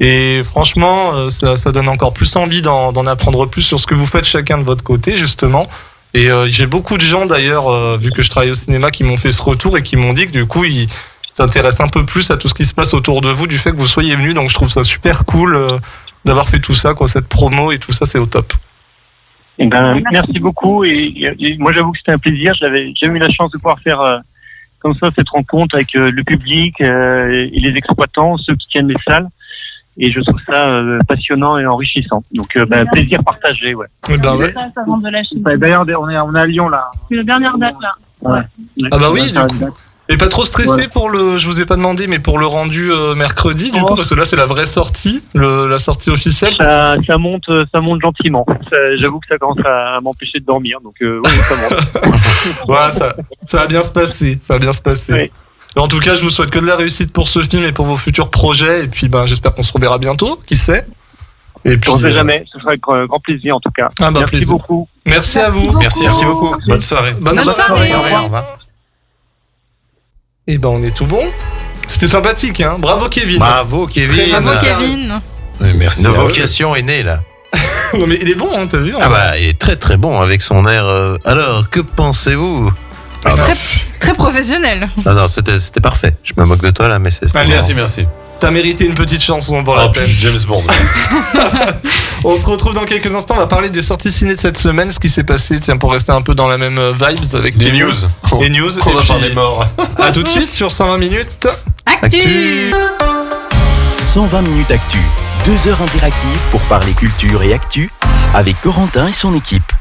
Et franchement, ça donne encore plus envie d'en apprendre plus sur ce que vous faites chacun de votre côté, justement. Et j'ai beaucoup de gens d'ailleurs, vu que je travaille au cinéma, qui m'ont fait ce retour et qui m'ont dit que du coup, ils s'intéressent un peu plus à tout ce qui se passe autour de vous, du fait que vous soyez venus. Donc je trouve ça super cool d'avoir fait tout ça, quoi, cette promo et tout ça, c'est au top. Eh ben, merci beaucoup. Et moi, j'avoue que c'était un plaisir. J'avais jamais eu la chance de pouvoir faire comme ça cette rencontre avec le public et les exploitants, ceux qui tiennent les salles. Et je trouve ça passionnant et enrichissant. Donc, plaisir partagé, ouais. Ouais. Ça rentre de la Chine. D'ailleurs, on est à Lyon, là. C'est la dernière date, là. Ouais. Ah bah oui, du coup. Et pas trop stressé pour je vous ai pas demandé, mais pour le rendu mercredi, du coup, parce que là, c'est la vraie sortie, la sortie officielle. Ça monte gentiment. J'avoue que ça commence à m'empêcher de dormir, donc oui, ça monte. Ouais, ça va bien se passer, Oui. En tout cas, je vous souhaite que de la réussite pour ce film et pour vos futurs projets. Et puis, j'espère qu'on se reverra bientôt. Qui sait? Et puis, on sait jamais. Ce sera avec grand plaisir, en tout cas. Merci plaisir. beaucoup. Merci à vous. Merci beaucoup. Bonne soirée. Bonne soirée. Au revoir. Et on est tout bon. C'était sympathique, hein. Bravo, Kevin. Bravo, Kevin. Bravo, Kevin. Merci. Une vocation est née, là. Non, mais il est bon, hein, t'as vu? Il est très très bon avec son air. Alors, que pensez-vous? Très professionnel. Non, c'était parfait. Je me moque de toi là, mais c'est. Merci. T'as mérité une petite chanson pour la peine. James Bond. On se retrouve dans quelques instants. On va parler des sorties ciné de cette semaine, ce qui s'est passé, pour rester un peu dans la même vibes avec des news. Les news. On va parler morts. À tout de suite sur 120 minutes. Actu. 120 minutes actu. 2 heures interactives pour parler culture et actu avec Corentin et son équipe.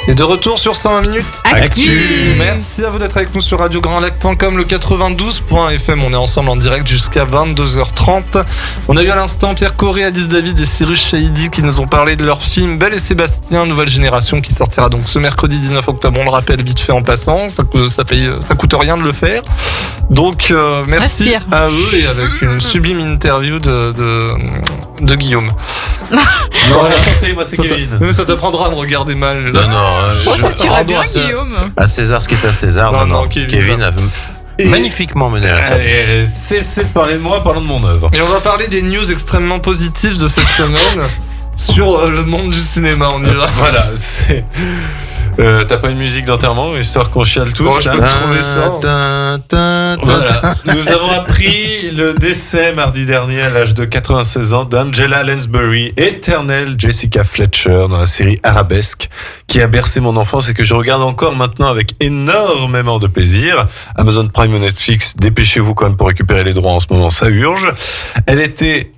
Et de retour sur 120 minutes Actu. Merci à vous d'être avec nous sur radiograndlac.com, le 92.fm. On est ensemble en direct jusqu'à 22h30. On a eu à l'instant Pierre Corré, Alice David et Cyrus Chahidi qui nous ont parlé de leur film Belle et Sébastien, nouvelle génération, qui sortira donc ce mercredi 19 octobre. On le rappelle vite fait en passant, ça coûte rien de le faire. Donc merci Respire. à eux et avec une sublime interview de Guillaume. Non, la santé, moi c'est Kevin. Mais ça t'apprendra à me regarder mal. Non, Oh, ça t'irait bien, Guillaume. À César ce qui est à César. Non, Kevin a magnifiquement mené la table. Allez, cessez de parler de moi, parlons de mon œuvre. Et on va parler des news extrêmement positives de cette semaine sur le monde du cinéma. On y va. Voilà, c'est... t'as pas une musique d'enterrement, histoire qu'on chiale tous? Je peux trouver ça. Voilà. Nous avons appris le décès mardi dernier à l'âge de 96 ans d'Angela Lansbury, éternelle Jessica Fletcher dans la série Arabesque, qui a bercé mon enfance et que je regarde encore maintenant avec énormément de plaisir. Amazon Prime ou Netflix, dépêchez-vous quand même pour récupérer les droits en ce moment, ça urge. Elle était,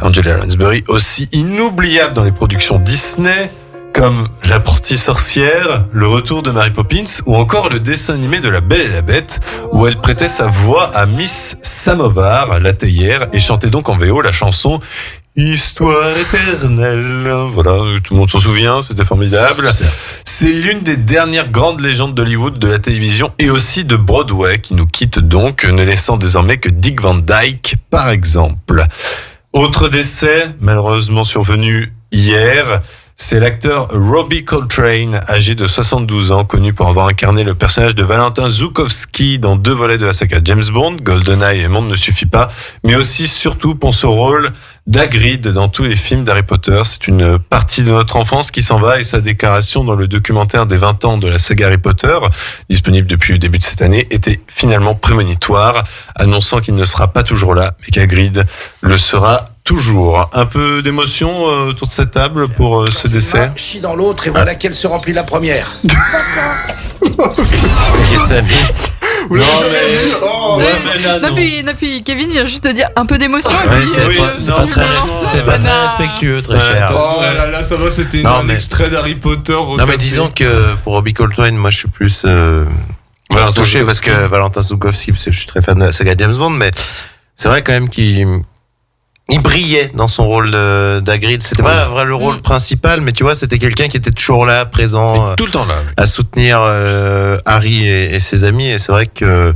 Angela Lansbury, aussi inoubliable dans les productions Disney, comme L'apprentie sorcière, Le retour de Mary Poppins ou encore le dessin animé de La Belle et la Bête, où elle prêtait sa voix à Miss Samovar, la théière, et chantait donc en VO la chanson Histoire éternelle. Voilà, tout le monde s'en souvient, c'était formidable. C'est l'une des dernières grandes légendes d'Hollywood, de la télévision et aussi de Broadway, qui nous quitte donc, ne laissant désormais que Dick Van Dyke, par exemple. Autre décès, malheureusement survenu hier, c'est l'acteur Robbie Coltrane, âgé de 72 ans, connu pour avoir incarné le personnage de Valentin Zukovsky dans 2 volets de la saga James Bond, GoldenEye et Monde ne suffit pas, mais aussi surtout pour son rôle d'Hagrid dans tous les films d'Harry Potter. C'est une partie de notre enfance qui s'en va, et sa déclaration dans le documentaire des 20 ans de la saga Harry Potter, disponible depuis le début de cette année, était finalement prémonitoire, annonçant qu'il ne sera pas toujours là, mais qu'Hagrid le sera toujours. Un peu d'émotion autour de cette table pour ce décès. Chie dans l'autre et voilà qu'elle se remplit la première. Non, puis Kevin vient juste de dire un peu d'émotion. C'est pas très respectueux, très cher. Oh là, ça va, c'était un extrait d'Harry Potter. Non, mais disons que pour Robbie Coltrane, moi je suis plus touché parce que Valentin Zukovsky, parce que je suis très fan de la saga James Bond, mais c'est vrai quand même qu'il brillait dans son rôle d'Hagrid. C'était pas vrai le rôle principal, mais tu vois, c'était quelqu'un qui était toujours là, présent, tout le temps là, à soutenir Harry et ses amis. Et c'est vrai que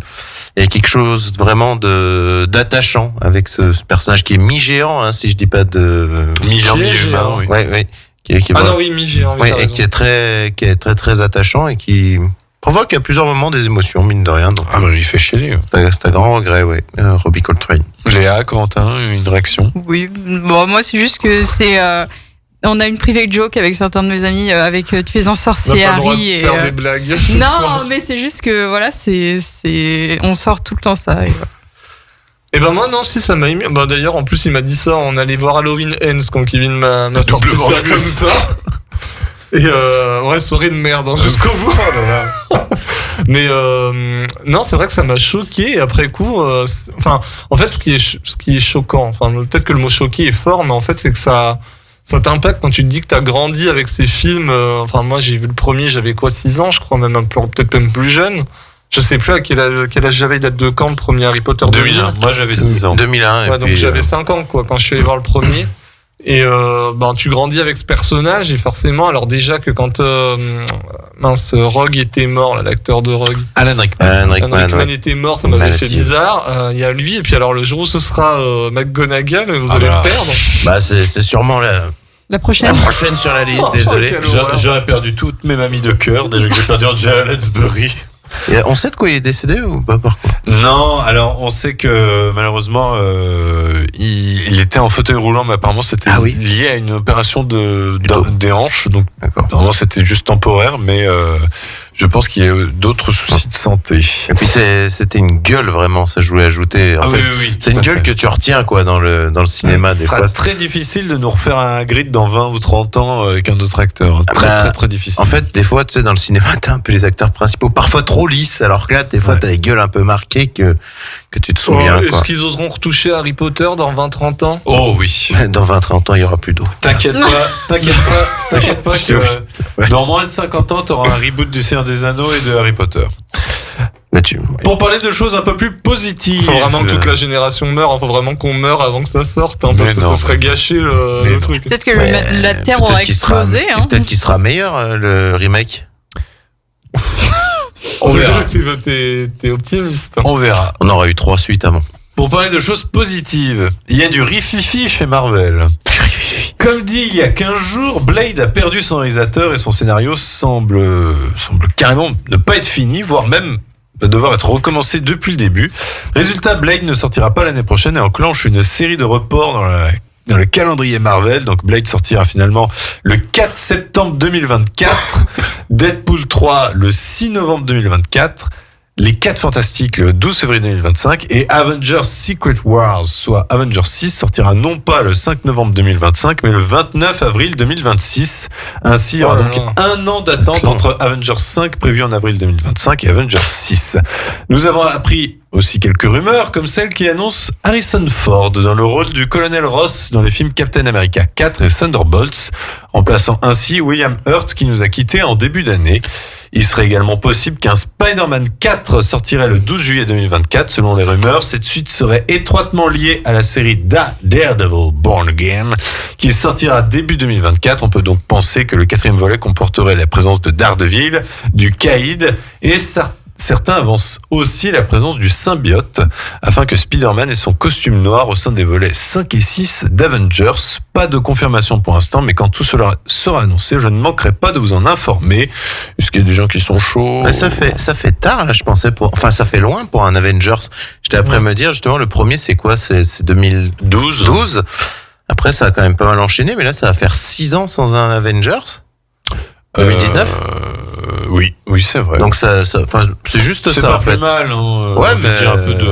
il y a quelque chose vraiment d'attachant avec ce personnage qui est mi-géant, si je dis pas de mi-géant, mi-humain. Oui. Oui. Mi-géant. Oui, et qui est très très attachant et qui provoque à plusieurs moments des émotions, mine de rien. Donc, il fait chier, lui. C'est un grand regret, Robbie Coltrane. Léa, Quentin, une réaction? Oui, bon, moi c'est juste que c'est... on a une private joke avec certains de mes amis avec Tu es un sorcier, Harry. Et faire des blagues. Non, mais c'est juste que voilà, on sort tout le temps ça. Et voilà. Et ben moi non, si ça m'a ému. Bah d'ailleurs en plus il m'a dit ça, on allait voir Halloween Ends quand Kevin m'a sorti ça comme ça. Et soirée de merde jusqu'au bout. Mais non, c'est vrai que ça m'a choqué. Et après coup, en fait, ce qui est choquant, peut-être que le mot choqué est fort, mais en fait, c'est que ça t'impacte quand tu te dis que t'as grandi avec ces films. Moi, j'ai vu le premier, j'avais 6 ans, je crois, peut-être même plus jeune. Je sais plus à quel âge j'avais, il date de quand le premier Harry Potter? 2001. Moi, j'avais 6 ans. 2001. Ouais, donc j'avais 5 ans, quand je suis allé voir le premier. Et tu grandis avec ce personnage, et forcément, alors déjà que quand Rogue était mort, là, l'acteur de Rogue, Alan Rickman était mort, ça m'avait fait bizarre. Il y a lui, et puis alors le jour où ce sera McGonagall, vous allez le perdre. C'est sûrement la prochaine sur la liste. Désolé, j'aurais perdu toutes mes mamies de cœur déjà que j'ai perdu Angela Lansbury. Et on sait de quoi il est décédé ou pas, par contre? Non, alors on sait que malheureusement il était en fauteuil roulant, mais apparemment c'était lié à une opération des hanches, donc normalement c'était juste temporaire, mais je pense qu'il y a d'autres soucis de santé. Et puis c'était une gueule vraiment, ça je voulais ajouter. En fait, oui, c'est une gueule que tu retiens dans le cinéma des fois. Ce sera très difficile de nous refaire un Hagrid dans 20 ou 30 ans avec un autre acteur. Très difficile. En fait, des fois, tu sais, dans le cinéma, t'as un peu les acteurs principaux, parfois trop lisses, alors que là, des fois, t'as des gueules un peu marquées que tu te souviens. Est-ce qu'ils oseront retoucher Harry Potter dans 20-30 ans? Oh oui. Dans 20-30 ans, il y aura plus d'eau. T'inquiète pas que dans moins de 50 ans, t'auras un reboot du Seigneur des Anneaux et de Harry Potter. Pour parler de choses un peu plus positives. Faut vraiment que toute la génération meure, faut vraiment qu'on meure avant que ça sorte, parce que ça serait gâché le truc. Peut-être que la Terre aura explosé. Peut-être qu'il sera meilleur, le remake. On verra. T'es optimiste. On verra. On aura eu 3 suites avant. Pour parler de choses positives, il y a du rififi chez Marvel. Comme dit il y a 15 jours, Blade a perdu son réalisateur et son scénario semble carrément ne pas être fini, voire même devoir être recommencé depuis le début. Résultat, Blade ne sortira pas l'année prochaine et enclenche une série de reports dans le calendrier Marvel. Donc Blade sortira finalement le 4 septembre 2024, Deadpool 3 le 6 novembre 2024, Les 4 Fantastiques le 12 février 2025 et Avengers Secret Wars, soit Avengers 6, sortira non pas le 5 novembre 2025 mais le 29 avril 2026. Ainsi, il y aura donc un an d'attente entre Avengers 5 prévu en avril 2025 et Avengers 6. Nous avons appris aussi quelques rumeurs, comme celle qui annonce Harrison Ford dans le rôle du colonel Ross dans les films Captain America 4 et Thunderbolts, remplaçant ainsi William Hurt qui nous a quittés en début d'année. Il serait également possible qu'un Spider-Man 4 sortirait le 12 juillet 2024. Selon les rumeurs, cette suite serait étroitement liée à la série Daredevil Born Again, qui sortira début 2024. On peut donc penser que le 4e volet comporterait la présence de Daredevil, du Caïd et certains avancent aussi la présence du symbiote, afin que Spider-Man ait son costume noir au sein des volets 5 et 6 d'Avengers. Pas de confirmation pour l'instant, mais quand tout cela sera annoncé, je ne manquerai pas de vous en informer. Est-ce qu'il y a des gens qui sont chauds? Ça fait tard, là, je pensais. Ça fait loin pour un Avengers. J'étais après me dire, justement, le premier, c'est quoi? C'est 2012. Après, ça a quand même pas mal enchaîné, mais là, ça va faire 6 ans sans un Avengers. 2019 Oui, c'est vrai. Donc c'est juste c'est ça, pas en fait. plus mal, hein. Ouais, mais un peu de...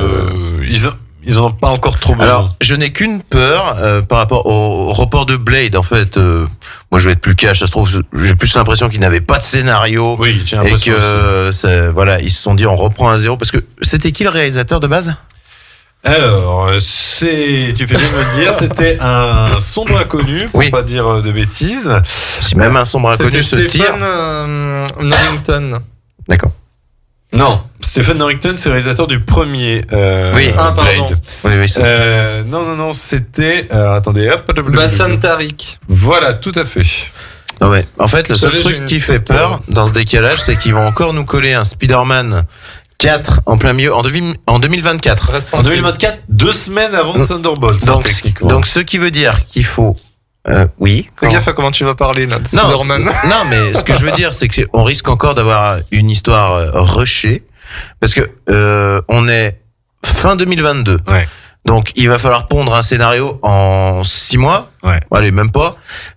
Ils en ont pas encore trop besoin. Alors, je n'ai qu'une peur par rapport au report de Blade. En fait, moi, je vais être plus cash. Ça se trouve, j'ai plus l'impression qu'ils n'avaient pas de scénario. Oui, j'ai l'impression et que voilà, ils se sont dit, on reprend à zéro. Parce que c'était qui le réalisateur de base? Alors, tu fais bien de me le dire, c'était un sombre inconnu, pour pas dire de bêtises. Si même un sombre inconnu se tire. Stephen Norrington. D'accord. Non, Stephen Norrington, c'est le réalisateur du premier oui. Blade. Oui, c'est non, c'était... attendez, hop. Bassam Tariq. Voilà, tout à fait. Non, mais en fait, le seul truc qui fait peur dans ce décalage, c'est qu'ils vont encore nous coller un Spider-Man 4 en plein milieu en 2024. En 2024, 2 semaines avant Thunderbolts. Donc ce qui veut dire qu'il faut oui. Fais gaffe à comment tu vas parler là de Spider-Man. Non, mais ce que je veux dire, c'est qu'on risque encore d'avoir une histoire rushée parce que on est fin 2022. Ouais. Donc il va falloir pondre un scénario en 6 mois. Ouais. Allez, même pas.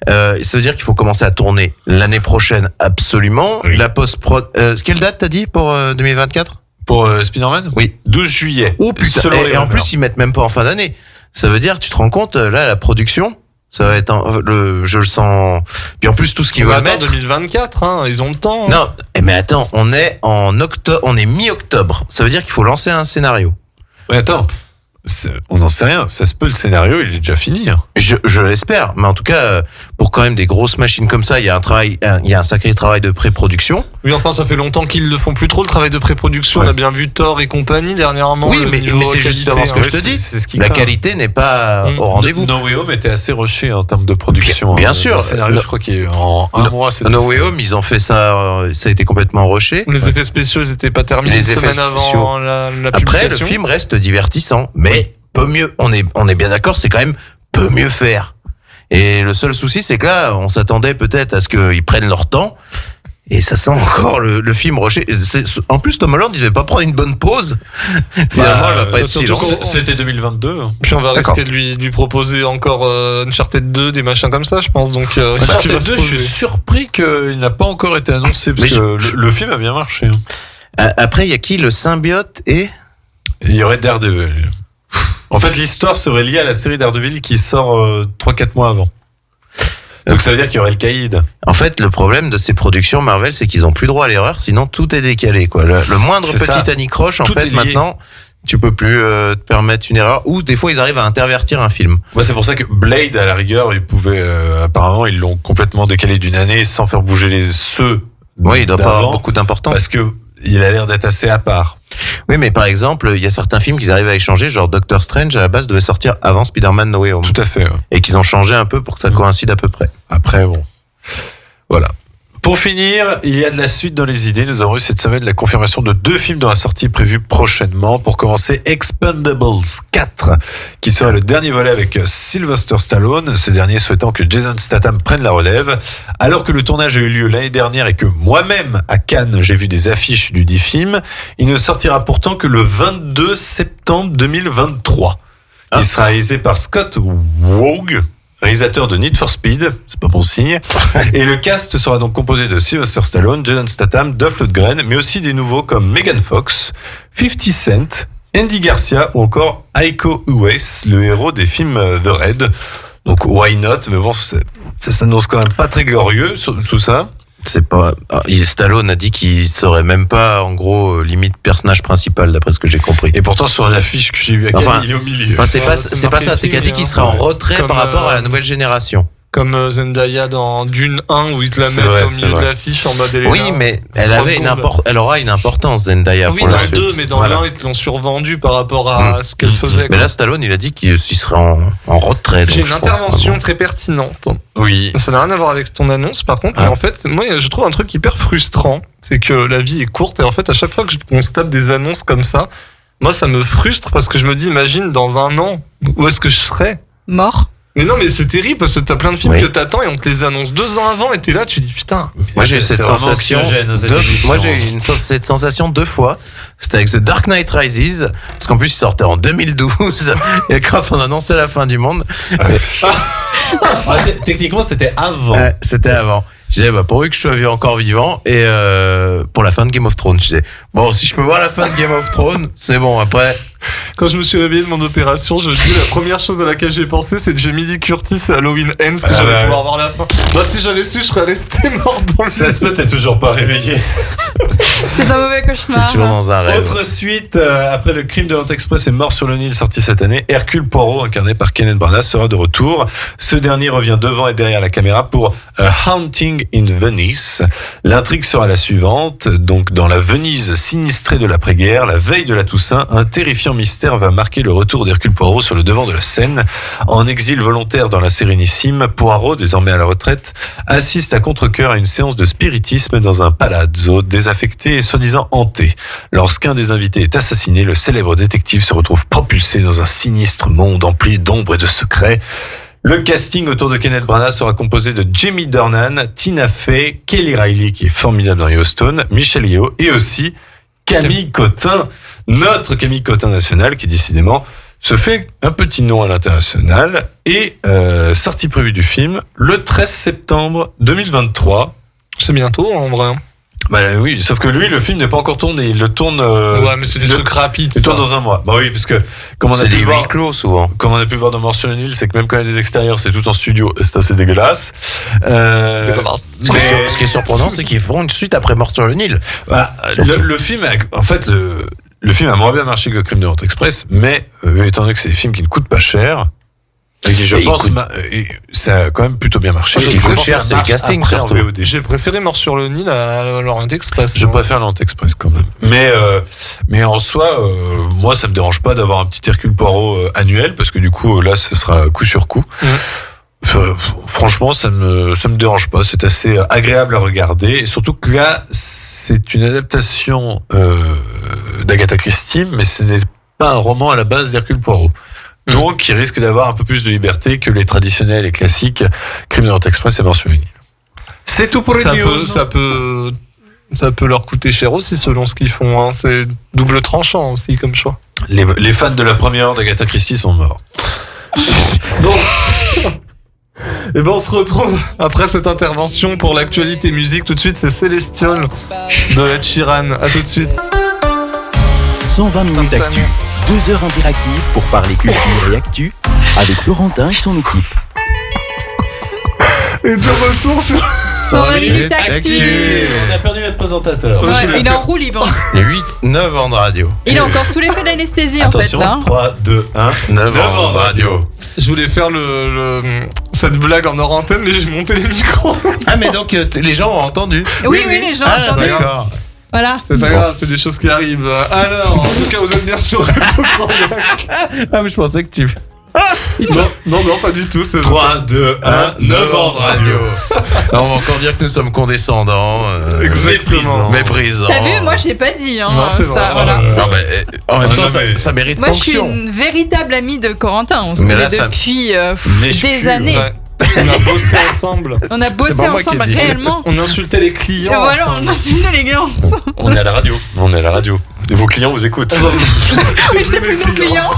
Ça veut dire qu'il faut commencer à tourner l'année prochaine absolument. Oui. La post-prod. Quelle date t'as dit pour 2024? Pour Spider-Man? Oui. 12 juillet. Oh putain. Et en plus, ils mettent même pas en fin d'année. Ça veut dire, tu te rends compte, là, la production, ça va être je le sens. Puis en plus, tout ce qu'ils veulent mettre. 2024, hein, ils ont le temps. Non, mais attends, on est en octobre, on est mi-octobre. Ça veut dire qu'il faut lancer un scénario. Mais attends. On n'en sait rien. Ça se peut, le scénario, il est déjà fini. Hein. Je l'espère. Mais en tout cas, pour quand même des grosses machines comme ça, il y a un sacré travail de pré-production. Oui, enfin, ça fait longtemps qu'ils ne font plus trop, le travail de pré-production. Ouais. On a bien vu Thor et compagnie dernièrement. Oui, mais c'est justement ce que je te dis. C'est ce la qualité n'est pas au rendez-vous. No Way Home était assez rushé en termes de production. Bien sûr. Le scénario, je crois qu'en un mois, c'était... No Way Home, ils ont fait ça a été complètement rushé. Les effets spéciaux, ils n'étaient pas terminés une semaine avant la publication. Après, le film reste divertissant. Mais peu mieux, on est bien d'accord, c'est quand même peu mieux faire. Et le seul souci, c'est que là, on s'attendait peut-être à ce qu'ils prennent leur temps. Et ça sent encore le film rushé. En plus, Tom Holland, il devait pas prendre une bonne pause. Finalement, il va pas être si long. C'était 2022. Puis on va risquer de lui proposer encore Uncharted 2, des machins comme ça, je pense. Donc, Uncharted 2, je suis surpris qu'il n'a pas encore été annoncé, parce que le film a bien marché. Après, il y a qui? Le symbiote et... Il y aurait Daredevil. En fait, l'histoire serait liée à la série Daredevil qui sort 3-4 mois avant. Donc ça veut dire qu'il y aurait le caïd. En fait, le problème de ces productions Marvel, c'est qu'ils ont plus droit à l'erreur, sinon tout est décalé, quoi. Le moindre petit anicroche, en fait, maintenant, Tu peux plus te permettre une erreur. Ou des fois, ils arrivent à intervertir un film. Moi, c'est pour ça que Blade, à la rigueur, ils pouvaient, apparemment, ils l'ont complètement décalé d'une année sans faire bouger ceux. Oui, il doit pas avoir beaucoup d'importance. Parce que il a l'air d'être assez à part. Oui, mais par exemple, il y a certains films qu'ils arrivent à échanger, genre Doctor Strange, à la base, devait sortir avant Spider-Man No Way Home. Tout à fait. Ouais. Et qu'ils ont changé un peu pour que ça coïncide à peu près. Après, bon. Voilà. Pour finir, il y a de la suite dans les idées. Nous avons eu cette semaine la confirmation de 2 films dont la sortie est prévue prochainement. Pour commencer, Expendables 4, qui sera le dernier volet avec Sylvester Stallone, ce dernier souhaitant que Jason Statham prenne la relève. Alors que le tournage a eu lieu l'année dernière et que moi-même, à Cannes, j'ai vu des affiches du dit film, il ne sortira pourtant que le 22 septembre 2023. Il sera réalisé par Scott Waugh, réalisateur de Need for Speed, c'est pas bon signe. Et le cast sera donc composé de Sylvester Stallone, Jason Statham, Dolph Lundgren, mais aussi des nouveaux comme Megan Fox, 50 Cent, Andy Garcia ou encore Iko Uwais, le héros des films The Raid. Donc why not, mais bon, ça s'annonce quand même pas très glorieux, tout ça. C'est pas. Stallone a dit qu'il serait même pas, en gros, limite personnage principal, d'après ce que j'ai compris. Et pourtant, sur l'affiche que j'ai vue, il est au milieu. Enfin, c'est pas ça. C'est qu'il a dit qu'il serait en retrait par rapport à la nouvelle génération. Comme Zendaya dans Dune 1 où ils te la mettent au milieu de l'affiche en mode Elena. Oui, mais elle aura une importance, Zendaya. Oui, dans le 2, mais dans le 1, ils te l'ont survendu par rapport à ce qu'elle faisait. Mais là, Stallone, il a dit qu'il serait en retrait. J'ai une intervention très pertinente. Oui. Ça n'a rien à voir avec ton annonce, par contre. Mais en fait, moi, je trouve un truc hyper frustrant. C'est que la vie est courte et en fait, à chaque fois qu'on se tape des annonces comme ça, moi, ça me frustre parce que je me dis, imagine, dans un an, où est-ce que je serais? Mort. Mais non, mais c'est terrible parce que t'as plein de films que t'attends et on te les annonce 2 ans avant et t'es là, tu dis putain. Moi j'ai eu cette sensation. Moi j'ai eu cette sensation 2 fois. C'était avec The Dark Knight Rises, parce qu'en plus il sortait en 2012 et quand on annonçait la fin du monde. Techniquement c'était avant. C'était avant. Je disais, pourvu que je sois encore vivant et pour la fin de Game of Thrones. Je disais, bon, si je peux voir la fin de Game of Thrones, c'est bon, après. Quand je me suis réveillé de mon opération, je dis la première chose à laquelle j'ai pensé, c'est Jamie Lee Curtis et Halloween Ends que j'allais pouvoir voir la fin. Bah, si j'avais su, je serais resté mort dans le Ça se peut, t'es toujours pas réveillé. C'est un mauvais cauchemar. T'es toujours dans un rêve. Autre suite, après le crime de l'Orient Express et Mort sur le Nil sorti cette année, Hercule Poirot, incarné par Kenneth Branagh, sera de retour. Ce dernier revient devant et derrière la caméra pour A Haunting in Venice. L'intrigue sera la suivante. Donc, dans la Venise sinistrée de l'après-guerre, la veille de la Toussaint, un terrifiant mystère va marquer le retour d'Hercule Poirot sur le devant de la scène. En exil volontaire dans la Sérénissime, Poirot, désormais à la retraite, assiste à contre-cœur à une séance de spiritisme dans un palazzo désaffecté et soi-disant hanté. Lorsqu'un des invités est assassiné, le célèbre détective se retrouve propulsé dans un sinistre monde empli d'ombres et de secrets. Le casting autour de Kenneth Branagh sera composé de Jamie Dornan, Tina Fey, Kelly Reilly, qui est formidable dans Yellowstone, Michelle Yeoh et aussi Camille Cotin, notre Camille Cotin nationale, qui décidément se fait un petit nom à l'international. Et sortie prévue du film le 13 septembre 2023. C'est bientôt en vrai. Bah oui, sauf que lui, le film n'est pas encore tourné. Il le tourne. Ouais, mais c'est des trucs rapides. Il tourne dans un mois. Bah oui, parce que comme on a pu pu voir, huis clos souvent. Comme on a pu voir dans Mort sur le Nil, c'est que même quand il y a des extérieurs, c'est tout en studio. Et c'est assez dégueulasse. Ce qui est surprenant, c'est qu'ils feront une suite après Mort sur le Nil. Bah, le film, en fait, le film a moins bien marché que le crime de l'Orient Express, mais étant donné que c'est des films qui ne coûtent pas cher. Et qui, je pense, ça a quand même plutôt bien marché. Ce qui coûte cher, c'est le casting, surtout. J'ai préféré Mort sur le Nil à l'Orient Express. Je préfère l'Orient Express quand même. Mais en soi, moi, ça me dérange pas d'avoir un petit Hercule Poirot annuel, parce que du coup, là, ce sera coup sur coup. Franchement, ça me dérange pas. C'est assez agréable à regarder. Et surtout que là, c'est une adaptation d'Agatha Christie, mais ce n'est pas un roman à la base d'Hercule Poirot. Donc, il risque d'avoir un peu plus de liberté que les traditionnels et classiques Crime de l'Orient Express et Mort sur le Nil. C'est tout pour les news. Ça peut leur coûter cher aussi selon ce qu'ils font. Hein. C'est double tranchant aussi comme choix. Les fans de la première heure d'Agatha Christie sont morts. Bon. Et ben on se retrouve après cette intervention pour l'actualité musique. Tout de suite, c'est Celestial de Ed Sheeran. À tout de suite. 120 minutes d'actu. 2 heures interactives pour parler culture et actu avec Corentin et son équipe. Et de retour sur 120 minutes actu. On a perdu notre présentateur. Ouais, il est en roue libre. 9 ans de radio. Il est encore sous l'effet d'anesthésie Attention, en fait là. 3, 2, 1. 9 ans de radio. Je voulais faire cette blague en hors antenne, mais j'ai monté les micros. Ah, mais donc les gens ont entendu. Oui, les gens ont entendu. D'accord. Voilà. C'est pas grave, c'est des choses qui arrivent. Alors, en tout cas, vous êtes bien sur Radio Grand Lac. Ah, mais je pensais que tu... Non, pas du tout. 3, 2, 1, 9 ans de radio. Là, on va encore dire que nous sommes condescendants. Méprisants. T'as vu, moi j'ai pas dit. Hein, non, c'est ça, vrai. Voilà. Non, mais, en même temps, ça mérite moi, sanction. Moi je suis une véritable amie de Corentin. On se connaît depuis des années. Ouais. On a bossé ensemble. On a bossé ensemble réellement. On insultait les clients. Voilà, on insultait les clients. On est à la radio. Et vos clients vous écoutent. Mais c'est plus nos clients.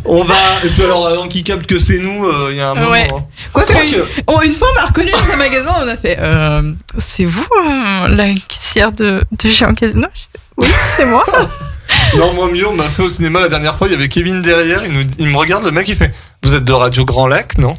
On va. Et puis alors, avant qu'ils captent que c'est nous, il y a un moment. Ouais. Une fois, on m'a reconnu dans un magasin, on a fait c'est vous la caissière de Géant Casino? Oui, c'est moi. Non, moi mieux, on m'a fait au cinéma la dernière fois, il y avait Kevin derrière, il me regarde, le mec il fait vous êtes de Radio Grand Lac, non?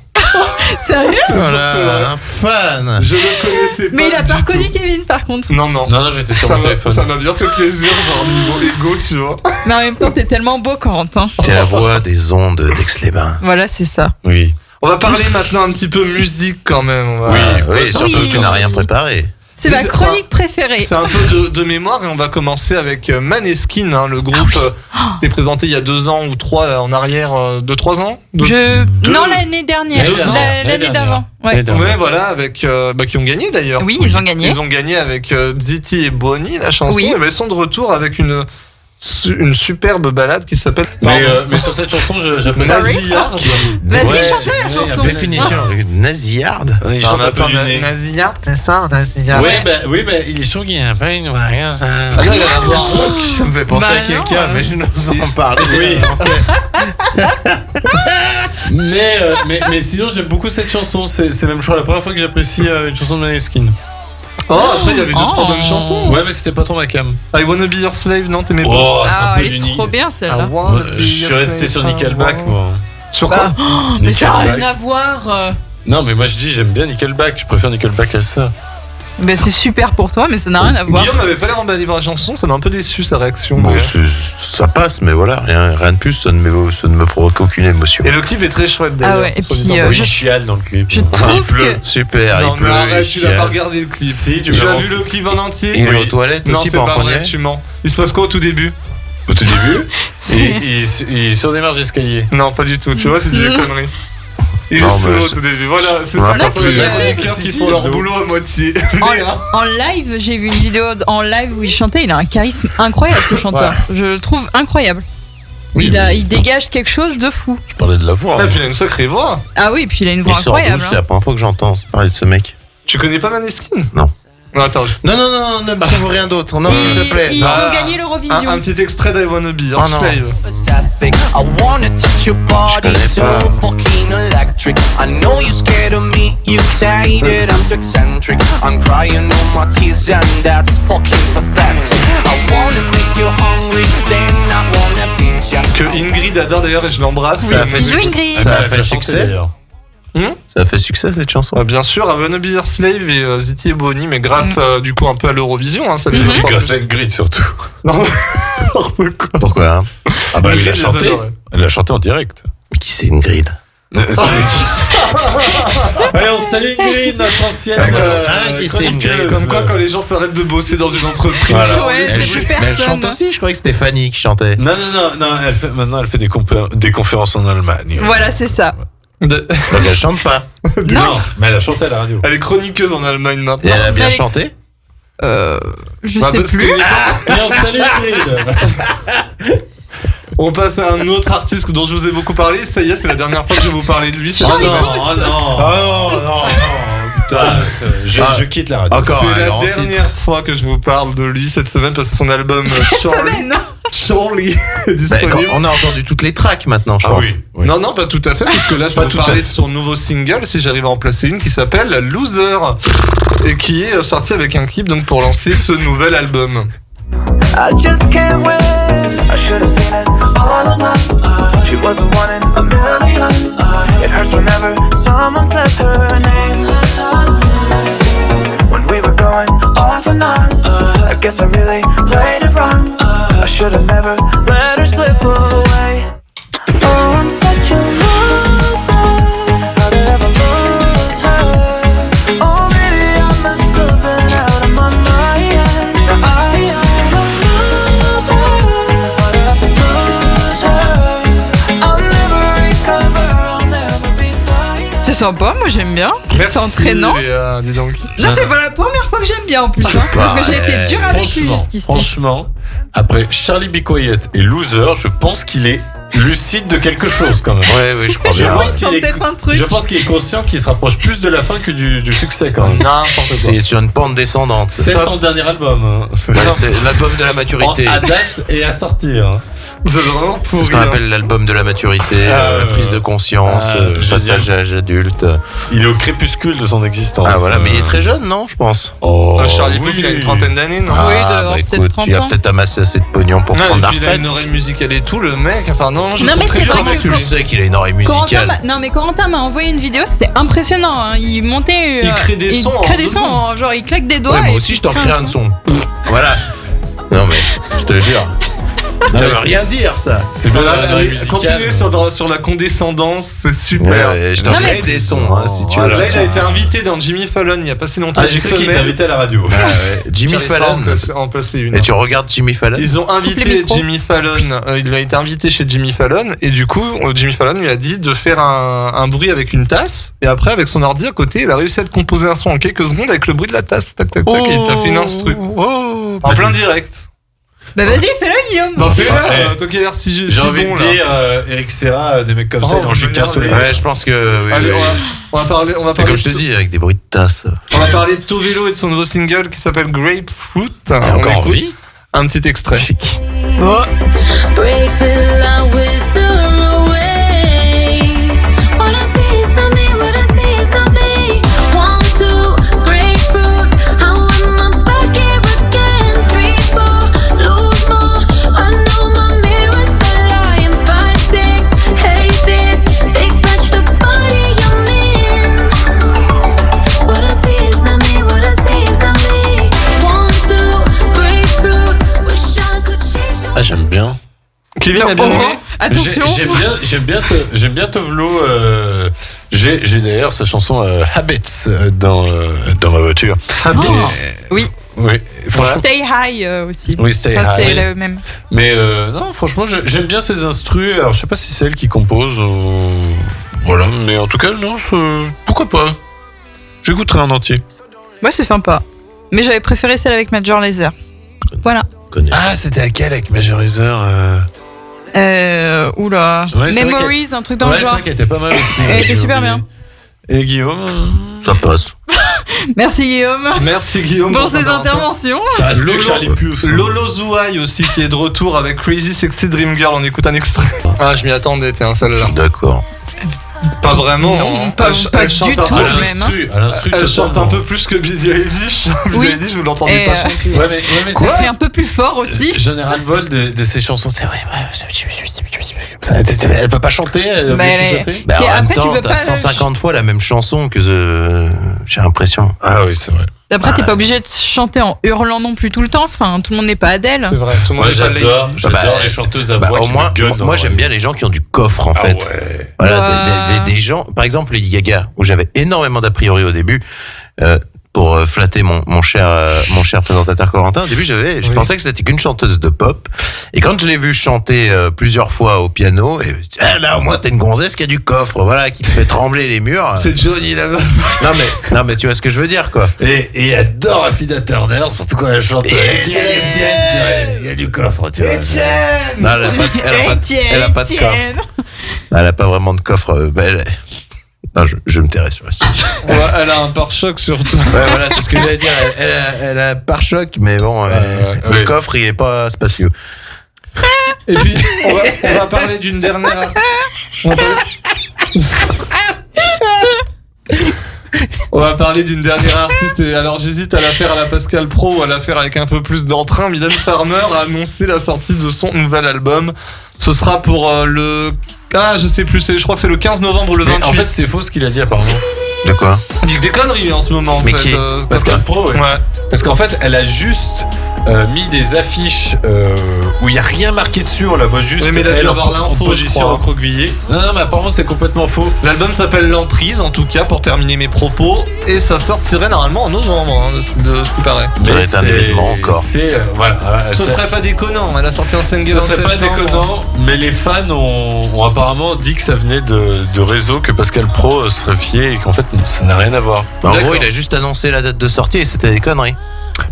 Sérieux? Voilà, un fan. Je le connaissais pas. Mais il a pas reconnu tout. Kevin par contre. Non, j'étais sur mon téléphone. Ça m'a bien fait plaisir, genre niveau égo, tu vois. Mais en même temps, t'es tellement beau, Corentin. T'es la voix des ondes d'Aix-les-Bains. Voilà, c'est ça. Oui. On va parler maintenant un petit peu musique quand même. Oui, surtout que tu n'as rien préparé. C'est ma chronique préférée. C'est un peu de mémoire et on va commencer avec Maneskin, hein, le groupe. C'était présenté il y a 2 ans ou 3 en arrière, 2-3 ans. Non, l'année dernière. L'année d'avant. Ouais, voilà, avec qui ont gagné d'ailleurs. Oui, ils ont gagné. Ils ont gagné avec Ziti et Bonnie, la chanson. Oui. Et elles sont de retour avec une superbe balade qui s'appelle. Mais sur cette chanson, j'appelle Nazillard. Vas-y, chante la chanson. Définition. Nazillard. Il chante un peu du nez. Nazillard, c'est ça, Nazillard. Oui, il est sûr qu'il y a un peu une rien, ça. Ah non, il va avoir rock. Ça me fait penser à quelqu'un, mais je n'ose en parler. Oui. mais sinon, j'aime beaucoup cette chanson. C'est même, je crois, la première fois que j'apprécie une chanson de Maneskin. Oh, après il y avait 2-3 bonnes chansons. Ouais, mais c'était pas trop ma cam. I Wanna Be Your Slave, non, t'aimais pas? Oh, c'est un peu elle est trop bien celle-là. Je suis resté sur Nickelback, moi. Sur quoi? Mais ça n'a rien à voir. Non, mais moi je dis j'aime bien Nickelback. Je préfère Nickelback à ça. Ben c'est super pour toi, mais ça n'a rien à voir. Guillaume n'avait pas l'air emballé par la chanson, ça m'a un peu déçu sa réaction. Bon, ça passe, mais voilà, rien de plus, ça ne me provoque aucune émotion. Et le clip est très chouette d'ailleurs. Ah ouais, et puis il chiale dans le clip. Je trouve que super, non, il pleut. Non, mais arrête, tu l'as pas regardé le clip. Si, tu as vu le clip en entier? Il est aux toilettes aussi pour en prendre. Non, c'est pas vrai, tu mens. Il se passe quoi au tout début? Au tout début il sur des marches d'escalier. Non, pas du tout, tu vois, c'est des conneries. Il est solo au tout début. Voilà, c'est ça quand on a des chroniqueurs qui font leur boulot à moitié. En live, j'ai vu une vidéo en live où il chantait. Il a un charisme incroyable, ce chanteur. Ouais. Je le trouve incroyable. Oui, il dégage quelque chose de fou. Je parlais de la voix. Ah, puis il a une sacrée voix. Ah oui, puis il a une voix incroyable. C'est la première fois que j'entends parler de ce mec. Tu connais pas Maneskin? Non. Non, attends. Non, ne me trouve rien d'autre. Non, s'il te plaît. Ils ont gagné l'Eurovision. Un petit extrait d'I Wanna Be Your Slave. Je que Ingrid adore d'ailleurs et je l'embrasse. Ça a fait succès. Ça a fait succès d'ailleurs. Ça a fait succès cette chanson. Bien sûr, I Wanna Be Your Slave et Ziti et Bonnie, mais grâce du coup un peu à l'Eurovision. Hein, ça les et grâce à Ingrid surtout. Non, n'importe quoi. Pourquoi? Ah bah elle l'a chanté. Elle l'a chanté en direct. Mais qui c'est Ingrid? Allez, on salue Ingrid, notre ancienne. Qui c'est Ingrid? Comme quoi, quand les gens s'arrêtent de bosser dans une entreprise. Voilà. Ouais, c'est plus personne. Mais elle chante aussi, je croyais que c'était Fanny qui chantait. Non, maintenant elle fait des conférences en Allemagne. Voilà, c'est ça. Donc elle chante pas. Non, mais elle a chanté à la radio. Elle est chroniqueuse en Allemagne maintenant. Et elle a bien chanté? Je sais plus. Et on salue Ingrid. On passe à un autre artiste dont je vous ai beaucoup parlé. Ça y est, c'est la dernière fois que je vais vous parler de lui. Oh non. Putain, je quitte la radio. C'est la dernière fois que je vous parle de lui cette semaine parce que son album Charlie est disponible. On a entendu toutes les tracks maintenant, je pense. Oui. Non, pas tout à fait, puisque là je vais vous parler de son nouveau single, si j'arrive à en placer une, qui s'appelle Loser et qui est sorti avec un clip donc pour lancer ce nouvel album. I just can't win. I should've seen it all along. She was the one in a million. It hurts whenever someone says her name. When we were going off and on, I guess I really played it wrong. I should've never let her slip away. Oh, I'm such a loser. How'd I ever lose her? Oh, maybe I must have been out of my mind. Now I am a loser. Why'd I have to lose her? I'll never recover, I'll never be fine. C'est sympa, moi j'aime bien. Merci, C'est entraînant. dis donc. Là, c'est pas la première fois que j'aime bien en plus. Hein, parce que j'ai été dur avec lui jusqu'ici. Franchement, après Charlie Be Quiet et Loser, je pense qu'il est lucide de quelque chose quand même. Ouais, je crois J'ai bien. envie de tenter peut-être un truc. Je pense qu'il est conscient qu'il se rapproche plus de la fin que du succès quand même. N'importe quoi. C'est sur une pente descendante. C'est son dernier album. Ouais, c'est l'album de la maturité. À date et à sortir. C'est vraiment C'est pourri. ce qu'on appelle l'album de la maturité, la prise de conscience, passage à l'âge adulte. Il est au crépuscule de son existence. Ah voilà, mais il est très jeune, non, je pense. Oh, Charlie Puth, il a une trentaine d'années, non? Oui, il doit avoir peut-être écoute, 30 il a ans. peut-être amassé assez de pognon pour Non, prendre et la puis il a retraite. une oreille musicale et tout, le mec. Enfin, non, je Non, mais trouve c'est très vrai bien. que Tu le sais qu'il a une oreille musicale. Corentin m'a envoyé une vidéo, c'était impressionnant. Hein. Il montait. Il crée des sons Il crée en des deux sons, secondes. genre il claque des doigts. Ouais, moi et aussi puis je t'en il crée un son. Voilà. Non mais, je te jure. Ça mais veut c'est- rien dire ça. C'est bien Voilà, la allez, musicale. continuez sur la condescendance, c'est super. Ouais, je t'en Non, mais- crée des sons, hein, si tu veux. Là, il a été invité dans Jimmy Fallon il y a pas si longtemps. Ah, j'ai cru qu'il était invité à la radio. Ah ouais. Jimmy J'arrive pas Fallon. à en placer une. Et tu regardes Jimmy Fallon? Ils ont Coupe les invité micros. Jimmy Fallon, il a été invité chez Jimmy Fallon et du coup Jimmy Fallon lui a dit de faire un bruit avec une tasse et après avec son ordi à côté il a réussi à te composer un son en quelques secondes avec le bruit de la tasse, tac tac tac, et il t'a fait une instru en plein direct. Bah vas-y, fais-le Guillaume. Bah fais-le, toi qui as l'air si J'ai envie bon de là. dire, Eric Serra, des mecs comme ça, Oh, il en chicasse tous les Ouais, je pense que. Oui, Allez, oui. on va parler Mais comme je te dis, avec des bruits de tasse. on va parler de Tovelo et de son nouveau single qui s'appelle Grapefruit. Il est encore en écoute vie. un petit extrait. Break till I wither away. What I see is not me, what I see is not me. 1, 2, grapefruit. How am I back here again? 3, 4, lose more. I know my mirror said I am 5, 6. Hate this, take back the body I'm in. What I see is not me, what I see is not me. 1, 2, grapefruit. Wish I could change. Ah, j'aime bien. Kevin a bien Oh, aimé. attention. J'aime bien Tovelo. J'ai d'ailleurs sa chanson Habits dans ma voiture. Habits. Oui. Oui. Franchement, Stay High aussi. Oui, Stay Enfin, c'est High. le même. mais non, franchement, j'aime bien ses instrus. Alors, je sais pas si c'est elle qui compose. Voilà, mais en tout cas, non, pourquoi pas. J'écouterai en entier. Ouais, c'est sympa. Mais j'avais préféré celle avec Major Lazer. Voilà. Ah, c'était laquelle avec Majorizer Oula. Ouais, c'est vrai Memories, un truc dans le c'est genre. vrai qu'elle était pas mal aussi. Elle était super bien. Et Guillaume Ça passe. Merci Guillaume. Merci Guillaume Pour cette ces interventions. Ça reste mieux que Charlie Puth. Lolo Zouaï aussi qui est de retour avec Crazy Sexy Dream Girl. On écoute un extrait. Ah, je m'y attendais, t'es un celle-là. D'accord. Pas vraiment. Non, hein. pas Elle du chante tout, un peu- même, hein. À l'instru, Elle chante un totalement. peu plus que Billie Eilish. Oui. Billie Eilish, vous l'entendez Et, pas chanter. Ouais, mais tu sais, C'est un peu plus fort aussi. j'en ai ras le bol de ces chansons. Tu sais, elle peut pas chanter, elle est Bah, obligée de elle est- chuchoter. Bah, en Et même après, tu temps, veux t'as pas- 150 fois la même chanson que j'ai l'impression. Ah oui, c'est vrai. Après, t'es pas obligé de chanter en hurlant non plus tout le temps. Enfin, tout le monde n'est pas Adèle. C'est vrai, tout le monde Moi, est pas j'adore Lady. les chanteuses à Bah, voix au qui moins, me gueulent dans moi leur j'aime vie. bien les gens qui ont du coffre en fait. Ouais. Voilà, des gens, par exemple Lady Gaga, où j'avais énormément d'a priori au début, pour flatter mon cher présentateur Corentin. Au début, je pensais que c'était qu'une chanteuse de pop. Et quand je l'ai vue chanter plusieurs fois au piano, et là au moins t'as une gonzesse qui a du coffre, voilà, qui te fait trembler les murs. C'est Johnny la meuf. Non mais tu vois ce que je veux dire quoi. Et il adore Affida Turner, surtout quand elle chante Etienne, il y a du coffre, tu vois. Non, elle a pas de coffre. Elle a pas vraiment de coffre. Non, je me tairai sur ça. Ouais, elle a un pare-choc surtout. Ouais, voilà, c'est ce que j'allais dire. Elle a un pare-choc, mais bon, le oui. coffre, il est pas spacieux. Et puis, on va parler d'une dernière. On va parler d'une dernière artiste. Et alors, j'hésite à la faire à la Pascal Pro ou à la faire avec un peu plus d'entrain. Mylène Farmer a annoncé la sortie de son nouvel album. Ce sera pour je sais plus. Je crois que c'est le 15 novembre ou le 28. Mais en fait, c'est faux ce qu'il a dit apparemment. De quoi? Il dit que des conneries en ce moment. Mais en fait. qui Pascal Pro, ouais. Parce qu'en fait, elle a juste mis des affiches où il n'y a rien marqué dessus, on la voit juste mais elle en en position recroquevillée. Non, mais apparemment c'est complètement faux. L'album s'appelle L'Emprise, en tout cas, pour terminer mes propos, et ça sortirait normalement en novembre, de ce qui paraît. Mais c'est un événement encore. Ce serait pas déconnant, elle a sorti un single en septembre. Ce serait pas déconnant, mais les fans ont apparemment dit que ça venait de réseaux, que Pascal Pro serait fié et qu'en fait ça n'a rien à voir. En gros, il a juste annoncé la date de sortie et c'était des conneries.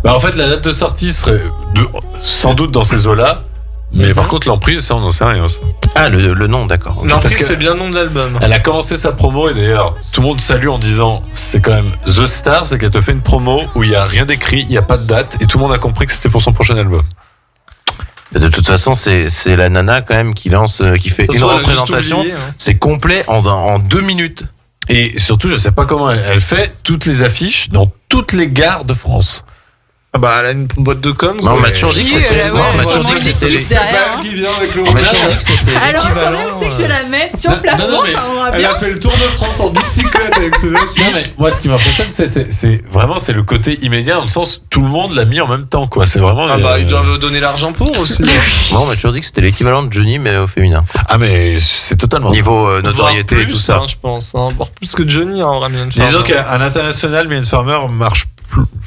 En fait, la date de sortie serait sans doute dans ces eaux-là, mais par contre, l'emprise, ça, on n'en sait rien. Ça. Ah, le nom, d'accord. L'emprise, c'est bien le nom de l'album. Elle a commencé sa promo et d'ailleurs, tout le monde salue en disant c'est quand même The Star, c'est qu'elle te fait une promo où il n'y a rien d'écrit, il n'y a pas de date et tout le monde a compris que c'était pour son prochain album. De toute façon, c'est la nana quand même qui fait une représentation. Oublié, hein. C'est complet en 2 minutes. Et surtout, je sais pas comment elle fait toutes les affiches dans toutes les gares de France. Elle a une boîte de com. Non, on m'a toujours dit que c'était. On m'a toujours dit que c'était qui vient avec le alors, quand même, c'est que je la mette sur le plafond, ça rendra bien. Elle a fait le tour de France en bicyclette avec ses affiches. Non, mais moi, ce qui m'impressionne, c'est vraiment le côté immédiat, dans le sens tout le monde l'a mis en même temps, quoi. C'est vraiment. Ils doivent donner l'argent pour aussi. Moi, on m'a toujours dit que c'était l'équivalent de Johnny, mais au féminin. Ah, mais c'est totalement. Niveau notoriété et tout ça. Je pense, voire plus que Johnny, en Mylène Farmer. Disons qu'à l'international, Mylène Farmer marche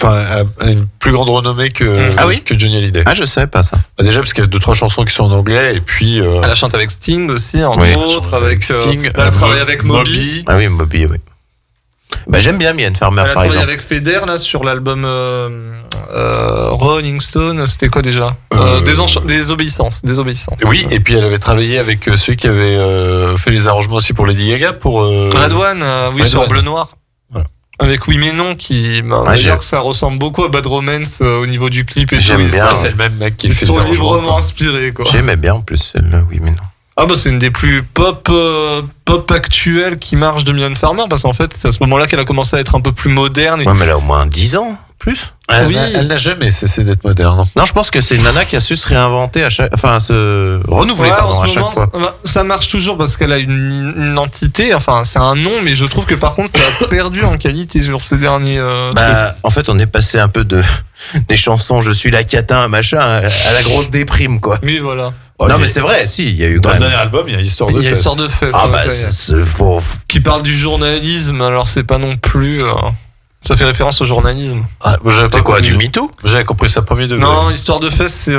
a une plus grande renommée que Johnny Hallyday. Ah, je savais pas ça. Déjà parce qu'il y a 2-3 chansons qui sont en anglais et puis elle a chanté avec Sting aussi, entre autres, avec Sting. Elle a travaillé avec Moby. Ah oui, Moby, oui. J'aime bien Mylène Farmer, par exemple. Elle a travaillé avec Feder là sur l'album Rolling Stone. C'était quoi déjà Désobéissance. Oui, et puis elle avait travaillé avec celui qui avait fait les arrangements aussi pour Lady Gaga pour Red One, sur Bleu Noir. Voilà. Avec Oui mais non, qui d'ailleurs ça ressemble beaucoup à Bad Romance au niveau du clip et j'aime bien. C'est le même mec qui fait les arrangements. Ils sont librement inspirés, quoi. J'aimais bien en plus celle-là, Oui mais non. C'est une des plus pop actuelles qui marche de Mylène Farmer, parce qu'en fait c'est à ce moment-là qu'elle a commencé à être un peu plus moderne. Ouais, mais elle a au moins 10 ans plus. Elle n'a jamais cessé d'être moderne. Non, je pense que c'est une nana qui a su se réinventer se renouveler à chaque fois. Ça marche toujours parce qu'elle a une entité, c'est un nom, mais je trouve que par contre ça a perdu en qualité sur ces derniers en fait, on est passé un peu des chansons Je suis la catin, machin, à la grosse déprime, quoi. Oui, voilà. Non, mais c'est vrai, si, il y a eu dans le dernier album, il y a Histoire de Fest. Qui parle du journalisme, alors c'est pas non plus. Ça fait référence au journalisme. C'est quoi, du MeToo? J'avais compris ça premier degré. Non, Histoire de Fest,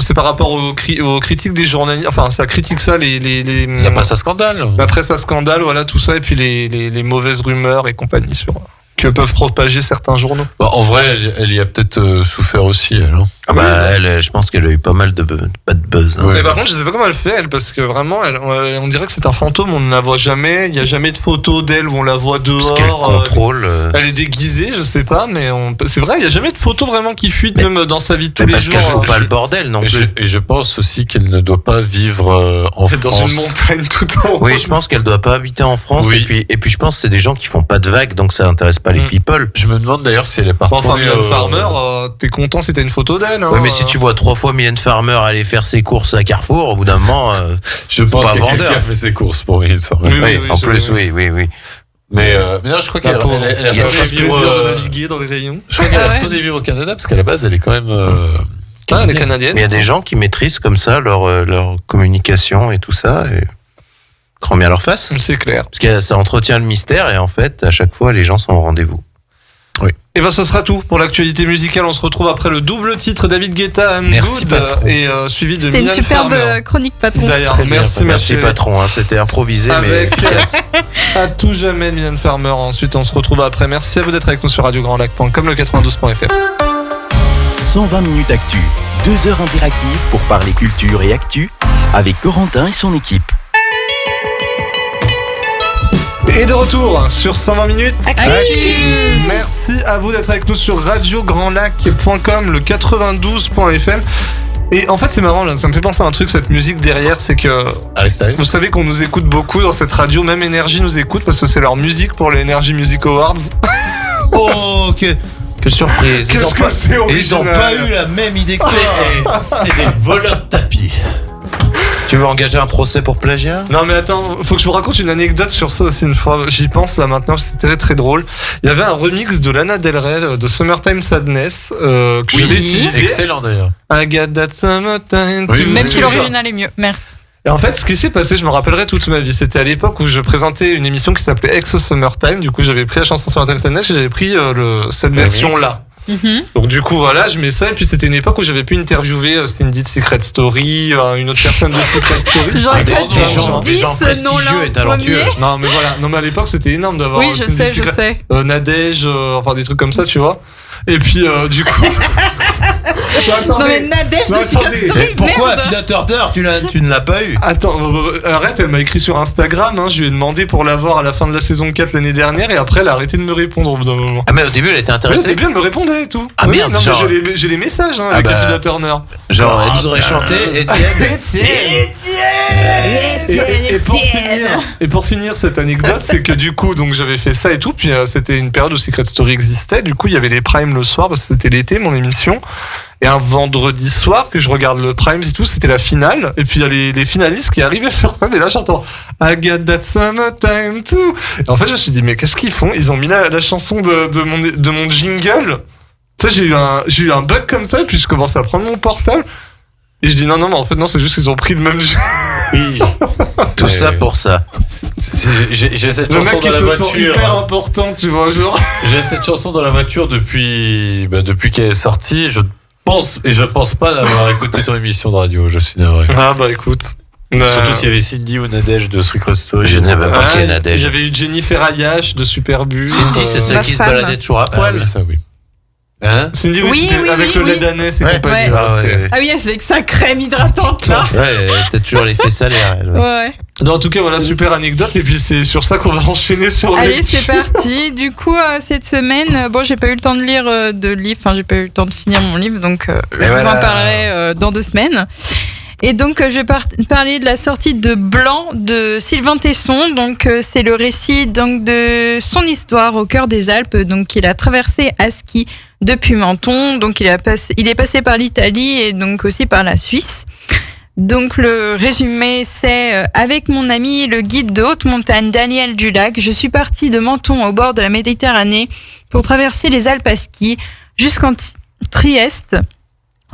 c'est par rapport aux critiques des journalistes. Ça critique ça, la presse à scandale. La presse à scandale, voilà, tout ça, et puis les mauvaises rumeurs et compagnie que peuvent propager certains journaux. En vrai, elle y a peut-être souffert aussi, elle. Je pense qu'elle a eu pas mal de buzz. Hein. Mais par contre, je sais pas comment elle fait, elle, parce que vraiment, on dirait que c'est un fantôme, on ne la voit jamais. Il y a jamais de photo d'elle où on la voit dehors. Parce qu'elle contrôle. Elle est déguisée, je sais pas, mais c'est vrai, il y a jamais de photo vraiment qui fuite, même dans sa vie de tous les jours. Parce qu'elle fout pas le bordel non plus. Et je pense aussi qu'elle ne doit pas vivre en France. Dans une montagne tout en haut. Oui, je pense qu'elle doit pas habiter en France. Oui. Et puis je pense que c'est des gens qui font pas de vagues, donc ça intéresse pas les people. Je me demande d'ailleurs si elle est partie. Mylène Farmer, t'es content si t'as une photo d'elle. Oui, mais si tu vois 3 fois Mylène Farmer aller faire ses courses à Carrefour, au bout d'un moment, je pense qu'il y a quelqu'un qui a fait ses courses pour Mylène Farmer. Oui, en plus, oui. Mais non, je crois qu'elle a le plaisir de naviguer dans les rayons. Je crois qu'elle a retourné vivre au Canada parce qu'à la base, elle est quand même. Elle est canadienne. Mais il y a des gens qui maîtrisent comme ça leur communication et tout ça. Et grand bien leur face. C'est clair. Parce que ça entretient le mystère et en fait, à chaque fois, les gens sont au rendez-vous. Oui. Et ce sera tout pour l'actualité musicale. On se retrouve après le double titre David Guetta and Merci, Good patron. Et suivi de C'était Mylène une superbe Farmer. chronique, patron. D'ailleurs, merci patron. C'était improvisé, avec mais à tout jamais Mylène Farmer. Ensuite, on se retrouve après. Merci à vous d'être avec nous sur radiograndlac.com, le 92.fr. 120 minutes actu, 2 heures interactives pour parler culture et actu avec Corentin et son équipe. Et de retour sur 120 minutes Actu. Merci à vous d'être avec nous sur radiograndlac.com, le 92.fm. Et en fait, c'est marrant, là, ça me fait penser à un truc, cette musique derrière, c'est que vous savez qu'on nous écoute beaucoup dans cette radio, même Énergie nous écoute parce que c'est leur musique pour les Energy Music Awards. Oh, que surprise. Qu'est-ce que c'est Ils ont original. pas eu la même idée que toi. C'est des voleurs de tapis. Tu veux engager un procès pour plagiat? Non mais attends, faut que je vous raconte une anecdote sur ça aussi une fois. J'y pense là maintenant, c'était très très drôle. Il y avait un remix de Lana Del Rey de Summertime Sadness que j'avais utilisé. Excellent d'ailleurs. I got that summertime. Oui, Même si l'original est mieux. Merci. Et en fait, ce qui s'est passé, je me rappellerai toute ma vie. C'était à l'époque où je présentais une émission qui s'appelait Ex Summertime. Du coup, j'avais pris la chanson Summertime Sadness et j'avais pris cette version-là. Donc du coup voilà, je mets ça et puis c'était une époque où j'avais pu interviewer Cindy de Secret Story, une autre personne de Secret Story. J'aurais des gens dit ce prestigieux nom-là et talentueux. Non mais voilà, non mais à l'époque c'était énorme d'avoir Oui, je Cindy sais, de Secret, je sais. Nadège, enfin des trucs comme ça, tu vois. Et puis du coup Non mais Nadège de Secret Story, Pourquoi merde. Afina Turner, tu ne l'as pas eu? Attends, arrête, elle m'a écrit sur Instagram, hein, je lui ai demandé pour l'avoir à la fin de la saison 4 l'année dernière et après elle a arrêté de me répondre au bout d'un moment. Ah mais au début elle était Ouais, au intéressée. début elle me répondait et tout. Ah, Oui, merde, non, mais genre- j'ai les messages Ah avec bah, Afina Turner. Genre elle nous aurait chanté Étienne. Et pour finir cette anecdote, c'est que du coup, donc j'avais fait ça et tout, puis c'était une période où Secret Story existait. Du coup, il y avait les primes le soir parce que c'était l'été, mon émission. Et un vendredi soir que je regarde le prime et tout, c'était la finale. Et puis il y a les finalistes qui arrivaient sur scène et là j'entends I got that summertime too. Et en fait, je me suis dit mais qu'est-ce qu'ils font? Ils ont mis la chanson de mon jingle. Tu sais, j'ai eu un bug comme ça et puis je commence à prendre mon portable. Et je dis non, mais en fait, non, c'est juste qu'ils ont pris le même jeu. Oui. Tout ça pour ça. J'ai cette Le chanson mec qui dans la se sent voiture. hyper important, tu vois, genre. J'ai cette chanson dans la voiture depuis qu'elle est sortie. Je pense pas d'avoir écouté ton émission de radio. Je suis navré. Ah bah écoute. Surtout s'il y avait Cindy ou Nadège de Secret Story. Je ne savais pas qui est Nadège. J'avais eu Jenny Ferraillage de Superbus. Cindy, c'est celle Ma qui se femme. baladait toujours à Ah poil. oui, ça oui. Hein? Cindy, Oui, c'était oui, avec oui, le oui. lait d'anès et Ouais. compagnie. Ouais. Voilà, Ah c'était- ouais, Ah oui, c'est avec sa crème hydratante là. ouais, t'as toujours l'effet salaire. Elle, ouais. Ouais. Non, en tout cas, voilà, super anecdote. Et puis c'est sur ça qu'on va enchaîner sur Allez, lecture. c'est parti. Du coup, cette semaine, bon, j'ai pas eu le temps de lire de livre, enfin, j'ai pas eu le temps de finir mon livre, donc je vous voilà. en parlerai dans 2 semaines. Et donc, je vais parler de la sortie de Blanc de Sylvain Tesson. Donc, c'est le récit donc de son histoire au cœur des Alpes. Donc, il a traversé à ski depuis Menton. Donc, il est passé par l'Italie et donc aussi par la Suisse. Donc le résumé c'est avec mon ami le guide de haute montagne Daniel Dulac, je suis parti de Menton au bord de la Méditerranée pour traverser les Alpes à ski jusqu'en Trieste,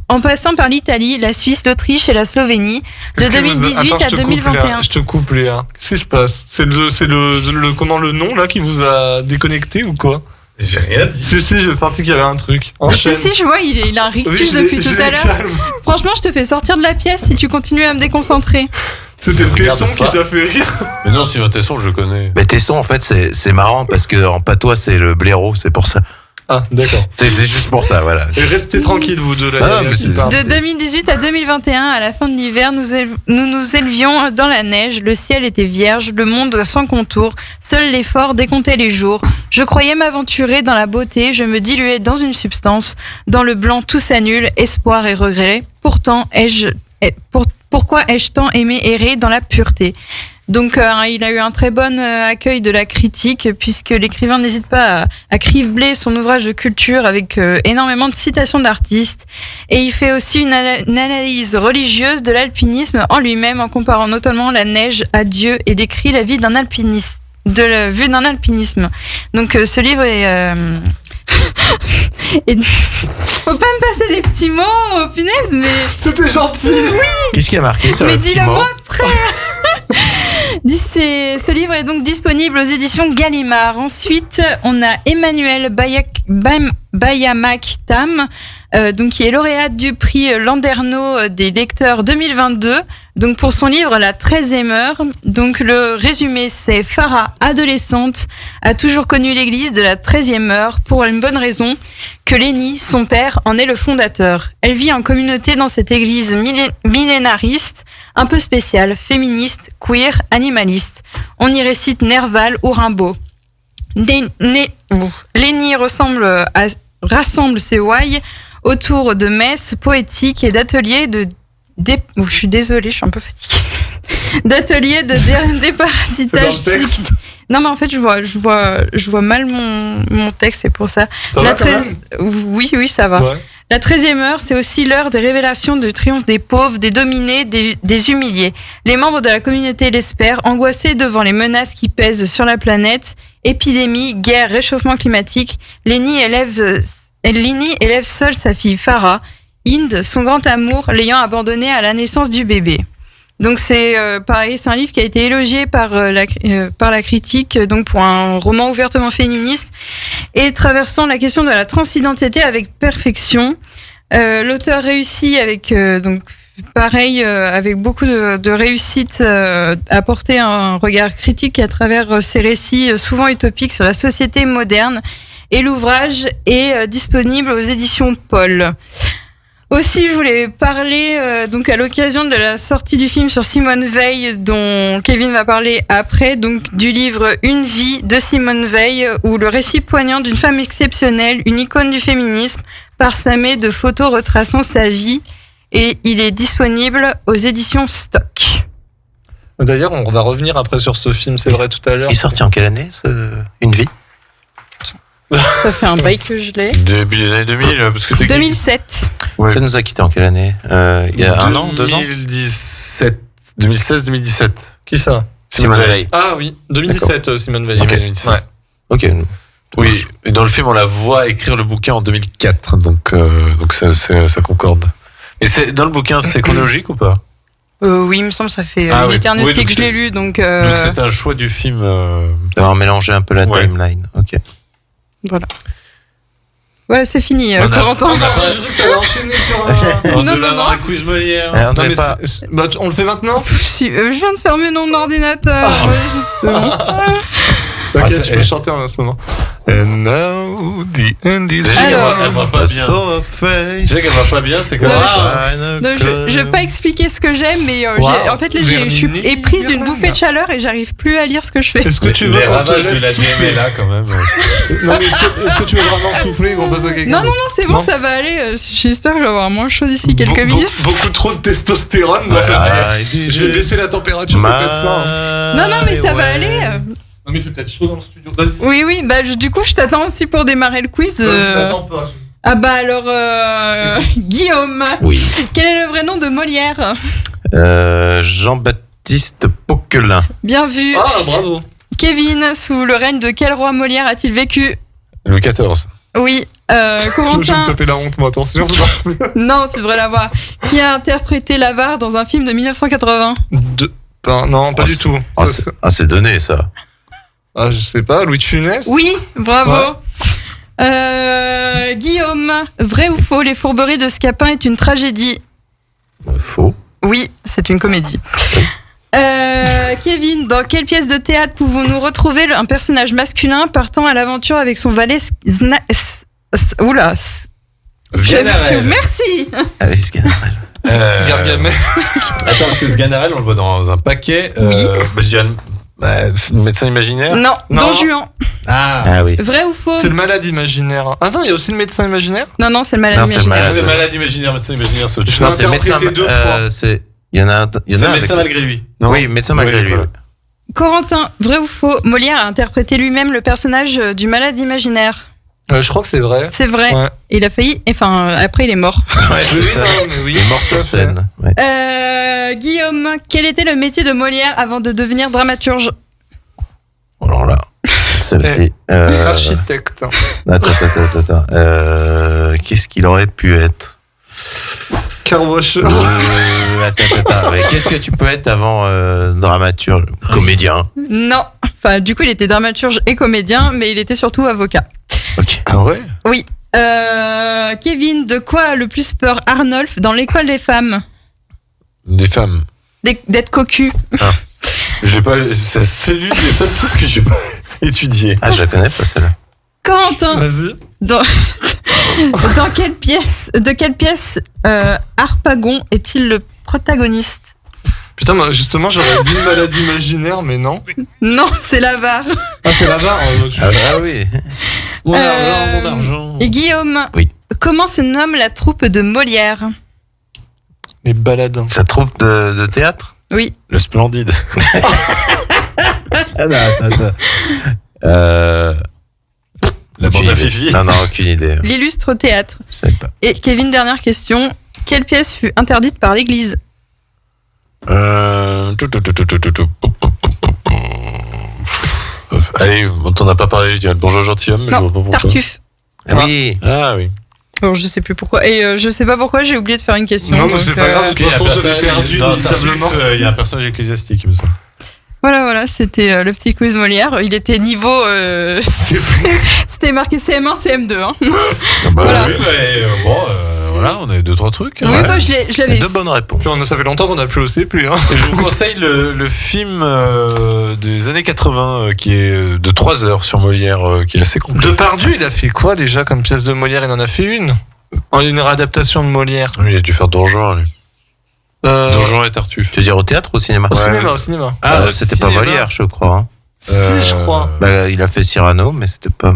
en passant par l'Italie, la Suisse, l'Autriche et la Slovénie de Est-ce que vous- 2018 Attends, à je te coupe, 2021. Léa. Je te coupe, Léa. Qu'est-ce qui se passe? C'est le nom là qui vous a déconnecté ou quoi? J'ai rien dit. Si, j'ai senti qu'il y avait un truc. Enchaîne. Si, je vois, il a un rictus Oui, je l'ai- depuis je tout l'ai à l'heure. calme. Franchement, je te fais sortir de la pièce si tu continues à me déconcentrer. C'était le Regarde Tesson qui pas. t'a fait rire. Mais non, Sylvain Tesson, je le connais. Mais Tesson, en fait, c'est marrant parce que en patois, c'est le blaireau, c'est pour ça. Ah, d'accord. C'est juste pour ça, voilà. Et restez tranquille, vous deux, là. Ah, Léa, mais qui c'est- parle. De 2018 à 2021, à la fin de l'hiver, nous nous élevions dans la neige, le ciel était vierge, le monde sans contour, seul l'effort décomptait les jours. Je croyais m'aventurer dans la beauté, je me diluais dans une substance, dans le blanc tout s'annule, espoir et regret. Pourtant, pourquoi ai-je tant aimé errer dans la pureté ? Donc il a eu un très bon accueil de la critique puisque l'écrivain n'hésite pas à cribler son ouvrage de culture avec énormément de citations d'artistes et il fait aussi une analyse religieuse de l'alpinisme en lui-même en comparant notamment la neige à Dieu et décrit la vie d'un alpiniste, de la vue d'un alpinisme. Donc ce livre est et... Faut pas me passer des petits mots, punaise, mais C'était gentil. Qu'est-ce qui a marqué sur mais le petit dis-le mot? moi après. Ce livre est donc disponible aux éditions Gallimard. Ensuite, on a Emmanuel Bayamak Tam, donc qui est lauréate du prix Landerneau des lecteurs 2022. Donc pour son livre La 13e heure. Donc le résumé c'est Farah, adolescente, a toujours connu l'église de la 13e heure pour une bonne raison, que Lenny, son père, en est le fondateur. Elle vit en communauté dans cette église millénariste, un peu spéciale, féministe, queer, animaliste. On y récite Nerval ou Rimbaud. Lenny rassemble ses ouailles autour de messes poétiques et d'ateliers je suis désolée, je suis un peu fatiguée. D'ateliers de déparasitage Non, mais en fait, je vois mal mon texte, c'est pour ça. Ça va, quand même Oui, ça va. Ouais. La 13e heure, c'est aussi l'heure des révélations du triomphe des pauvres, des dominés, des humiliés. Les membres de la communauté l'espèrent, angoissés devant les menaces qui pèsent sur la planète. Épidémie, guerre, réchauffement climatique. Lenny élève seule sa fille Farah. Hind, son grand amour, l'ayant abandonnée à la naissance du bébé. Donc c'est pareil, c'est un livre qui a été élogié par la critique, donc pour un roman ouvertement féministe et traversant la question de la transidentité avec perfection. L'auteur réussit avec donc pareil avec beaucoup de réussite à porter un regard critique à travers ses récits souvent utopiques sur la société moderne, et l'ouvrage est disponible aux éditions Paul. Aussi, je voulais parler donc à l'occasion de la sortie du film sur Simone Veil, dont Kevin va parler après, donc du livre Une vie de Simone Veil, où le récit poignant d'une femme exceptionnelle, une icône du féminisme, parsemé de photos retraçant sa vie, et il est disponible aux éditions Stock. D'ailleurs, on va revenir après sur ce film, c'est vrai, tout à l'heure. Il est sorti en quelle année, Une vie? Ça fait un bail que je l'ai. Début des années 2000, parce que 2007. Ouais. Ça nous a quitté en quelle année? Il y a 1 an, 2 ans? 2016-2017. Qui ça? Simone Veil. Ah oui, 2017, Simone Veil. Ok. 2017. Ouais. Ok. Oui, et dans le film, on la voit écrire le bouquin en 2004, donc ça concorde. Et dans le bouquin, c'est chronologique ou pas? Oui, il me semble que ça fait Ah une oui. éternité Oui, donc que je l'ai lu, donc Donc c'est un choix du film. D'avoir mélangé un peu la timeline. Ok. Voilà, c'est fini, Corentin. J'ai cru que t'allais enchaîner sur un... On Non, devait non, avoir non. un quiz Molière. on Non, devait mais pas- on le fait maintenant? Si, je viens de fermer mon ordinateur. C'est bon. Ok, Ah, je peux chanter en ce moment. And now the end is... Déjà Alors, qu'elle va pas bien. Déjà qu'elle va pas bien, c'est comme Non, ça. Non, je vais pas expliquer ce que j'aime, mais en fait, là, je suis éprise d'une bouffée de chaleur et j'arrive plus à lire ce que je fais. Est-ce que tu veux Les qu'on te ravages de laisse la souffler? là quand même. Non, mais est-ce que tu veux vraiment souffler qu'on passe à quelqu'un Non, c'est bon, Non. ça va aller. J'espère que je vais avoir moins chaud d'ici quelques minutes. Beaucoup trop de testostérone. Moi, ça va aller. Je vais baisser la température, ça peut être ça. Hein. Non, mais ça va aller. Non, mais il fait peut-être chaud dans le studio. Vas-y. Oui, bah du coup, je t'attends aussi pour démarrer le quiz. Attends pas. Ah bah alors, Guillaume. Oui. Quel est le vrai nom de Molière? Jean-Baptiste Poquelin. Bien vu. Ah, bravo. Kevin, sous le règne de quel roi Molière a-t-il vécu? Louis XIV. Oui. Je vais me Corentin. taper la honte, moi, attention, c'est parti. Non, tu devrais l'avoir. Qui a interprété l'avare dans un film de 1980? Non, pas du tout. C'est donné, ça. Ah, je sais pas, Louis de Funès? Oui, bravo. Guillaume, vrai ou faux, Les Fourberies de Scapin est une tragédie? Faux. Oui, c'est une comédie. Kevin, dans quelle pièce de théâtre pouvons-nous retrouver un personnage masculin partant à l'aventure avec son valet Sganarelle. Merci. Ah oui, Sganarelle. Gargamel. Attends, parce que Sganarelle, on le voit dans un paquet. Oui. Je dirais médecin imaginaire. Non, Don Juan. Ah oui. Vrai ou faux? C'est le malade imaginaire. Attends, il y a aussi le médecin imaginaire? Non, c'est le malade Non, c'est le imaginaire. malade. C'est malade imaginaire, médecin imaginaire, c'est autre chose. Non, c'est interprété médecin. deux fois. Il y en a un. il y en C'est a un médecin avec- malgré lui. Oui, médecin malgré lui. voilà. ouais. Corentin, vrai ou faux, Molière a interprété lui-même le personnage du malade imaginaire? Je crois que c'est vrai. C'est vrai. Ouais. Il a failli. Enfin, après, il est mort. Ouais, c'est Oui, ça. non, mais oui. Il est mort sur Tout à fait. scène. Ouais. Guillaume, quel était le métier de Molière avant de devenir dramaturge? Alors là, celle-ci. Architecte. Attends. Qu'est-ce qu'il aurait pu être? Carwasher. Attends. Mais qu'est-ce que tu peux être avant dramaturge? Comédien. Non. Enfin, du coup, il était dramaturge et comédien, mais il était surtout avocat. Ok. Ah ouais? Oui. Kevin, de quoi a le plus peur Arnolphe dans l'école des femmes? Des femmes. D'être cocu. J'ai pas. Ça c'est l'une des seules pistes que j'ai pas étudiées. Ah, je la connais pas celle-là. Corentin, Vas-y. dans quelle pièce, de quelle pièce Harpagon est-il le protagoniste? Putain, moi, justement, j'aurais dit une maladie imaginaire, mais non. Non, c'est l'avare. Ah, c'est là-bas. Ah oui. Mon argent. Et Guillaume, Oui. comment se nomme la troupe de Molière? Les baladins. Sa troupe de théâtre? Oui. Le splendide. Attends. La bande à Fifi. Non, aucune idée. L'illustre théâtre. Je savais pas. Et Kevin, dernière question. Quelle pièce fut interdite par l'Église? Allez, on t'en a pas parlé, je dirais le Bonjour gentilhomme, mais je vois pas Non, pourquoi. Tartuffe. Oui. Ah oui. Alors, je sais plus pourquoi. Et je sais pas pourquoi, j'ai oublié de faire une question. Non, mais donc, c'est pas grave, parce que de toute façon, j'avais perdu Dans inévitablement. Tartuffe, il y a un personnage ecclésiastique, il me semble. Voilà, c'était le petit quiz Molière. Il était niveau. C'était marqué CM1, CM2. Hein. Voilà. Oui, mais voilà, on a 2-3 trucs. Oui, bah, je l'avais. Deux bonnes réponses. Ça fait longtemps qu'on n'a plus osé plus. Hein. Et je vous conseille le film des années 80 qui est de 3 heures sur Molière, qui est assez complet. Depardieu, il a fait quoi déjà comme pièce de Molière? Il en a fait une. Une réadaptation de Molière. Oui, il a dû faire Don Juan, lui. Don Juan et Tartuffe. Tu veux dire au théâtre ou au cinéma? Au cinéma. Ah, c'était pas Molière, je crois. Hein. Si, je crois. Bah, il a fait Cyrano, mais c'était pas.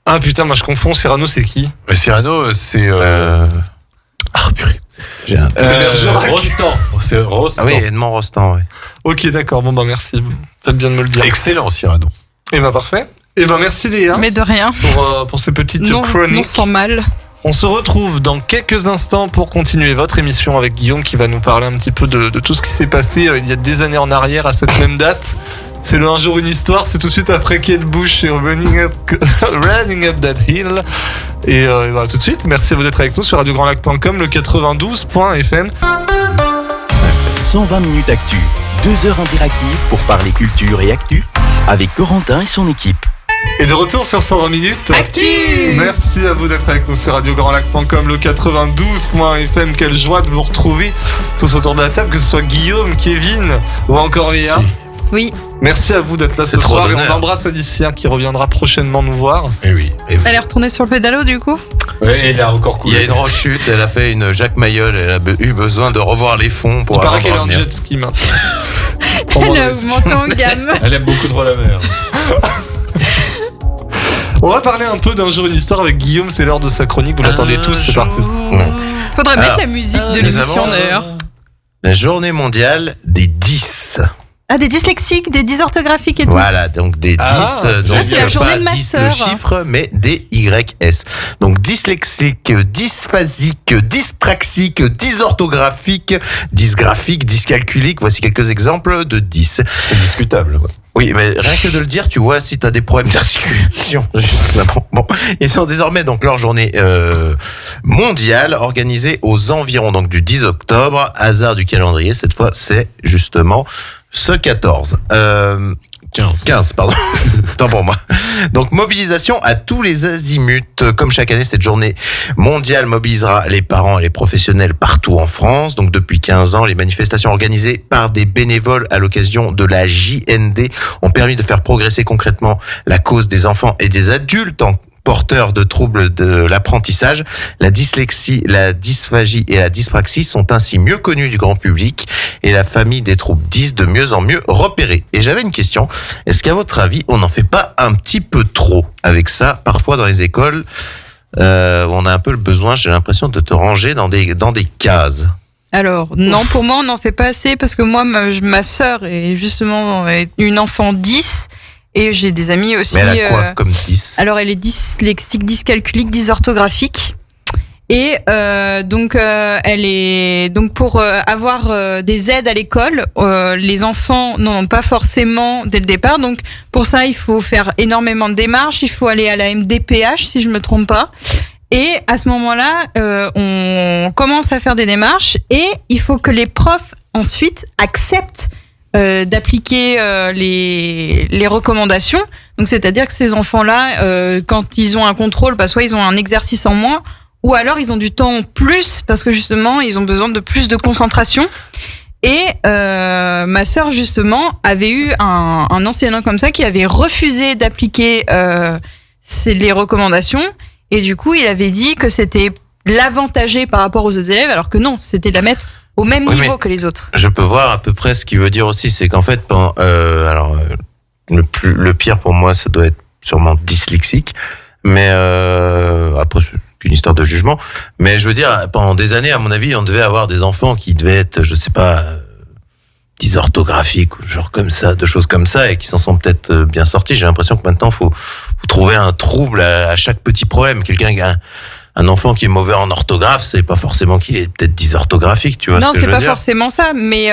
Ah putain, moi je confonds. Cyrano, c'est qui? Cyrano, c'est. Ah, purée. C'est Bergerac. Rostand. C'est Rostand. Ah oui, Edmond Rostand, oui. Ok, d'accord. Bon, bah merci. Faites bien de me le dire. Excellent, Cyrano. Et bah parfait. Et bah merci Léa. Mais de rien. Pour ces petites Non, chroniques. non sans mal. On se retrouve dans quelques instants pour continuer votre émission avec Guillaume qui va nous parler un petit peu de tout ce qui s'est passé il y a des années en arrière à cette même date. C'est le Un jour une histoire, c'est tout de suite après Kate Bush et Running Up That Hill. Et voilà, tout de suite, merci à vous d'être avec nous sur radiograndlac.com, le 92.fm. 120 minutes actu, 2 heures interactives pour parler culture et actu avec Corentin et son équipe. Et de retour sur 120 minutes Actu. Merci à vous d'être avec nous sur radiograndlac.com, le 92.fm. Quelle joie de vous retrouver tous autour de la table, que ce soit Guillaume, Kevin ou encore Léa. Oui. Merci à vous d'être là ce trop soir et d'honneur. on embrasse Alicia qui reviendra prochainement nous voir. Et oui. Elle est retournée sur le pédalo du coup? Ouais, il a encore Il y coulé. a une rechute, elle a fait une Jacques Mayol, elle a eu besoin de revoir les fonds pour Il paraît avoir qu'elle est en revenir. jet ski maintenant. Elle a augmenté en gamme. Elle aime beaucoup trop la mer. On va parler un peu d'un jour une histoire avec Guillaume, c'est l'heure de sa chronique, vous l'attendez tous, c'est parti. Faudrait Alors, mettre la musique de nous l'émission avons- d'ailleurs. La journée mondiale des 10. Ah, des dyslexiques, des dysorthographiques et tout. Voilà, donc des 10, donc c'est la journée pas de ma 10 sœur. le chiffre, mais des YS. Donc dyslexique, dysphasique, dyspraxique, dysorthographique, dysgraphique, dyscalculique, voici quelques exemples de 10. C'est discutable. Ouais. Oui, mais rien que de le dire, tu vois si tu as des problèmes d'articulation. Bon, ils sont désormais donc leur journée mondiale organisée aux environs donc du 10 octobre. Hasard du calendrier, cette fois, c'est justement ce 14. 15, pardon. Tant pour moi. Donc, mobilisation à tous les azimuts. Comme chaque année, cette journée mondiale mobilisera les parents et les professionnels partout en France. Donc, depuis 15 ans, les manifestations organisées par des bénévoles à l'occasion de la JND ont permis de faire progresser concrètement la cause des enfants et des adultes en porteurs de troubles de l'apprentissage. La dyslexie, la dysphagie et la dyspraxie sont ainsi mieux connues du grand public et la famille des troubles 10 de mieux en mieux repérée. Et j'avais une question. Est-ce qu'à votre avis, on n'en fait pas un petit peu trop avec ça? Parfois dans les écoles, on a un peu le besoin, j'ai l'impression, de te ranger dans des cases. Alors, non, pour moi, on n'en fait pas assez parce que moi, ma sœur est justement une enfant 10 et j'ai des amis aussi. Mais elle a quoi comme 10? Alors, elle est dyslexique, dyscalculique, dysorthographique. Et donc, elle est donc pour avoir des aides à l'école, les enfants n'en ont pas forcément dès le départ. Donc, pour ça, il faut faire énormément de démarches. Il faut aller à la MDPH, si je me trompe pas. Et à ce moment-là, on commence à faire des démarches et il faut que les profs ensuite acceptent d'appliquer les recommandations. Donc, c'est-à-dire que ces enfants-là, quand ils ont un contrôle, soit ils ont un exercice en moins, ou alors ils ont du temps en plus parce que justement, ils ont besoin de plus de concentration. Et ma sœur, justement, avait eu un enseignant comme ça qui avait refusé d'appliquer les recommandations. Et du coup, il avait dit que c'était l'avantager par rapport aux autres élèves, alors que non, c'était de la mettre au même niveau que les autres. Je peux voir à peu près ce qu'il veut dire aussi, c'est qu'en fait, le pire pour moi, ça doit être sûrement dyslexique, mais après c'est une histoire de jugement. Mais je veux dire, pendant des années, à mon avis, on devait avoir des enfants qui devaient être, je sais pas, dysorthographiques ou genre comme ça, de choses comme ça, et qui s'en sont peut-être bien sortis. J'ai l'impression que maintenant, faut trouver un trouble à chaque petit problème. Quelqu'un qui a un enfant qui est mauvais en orthographe, c'est pas forcément qu'il est peut-être dysorthographique, tu vois Non, ce que c'est je veux pas dire. forcément ça, mais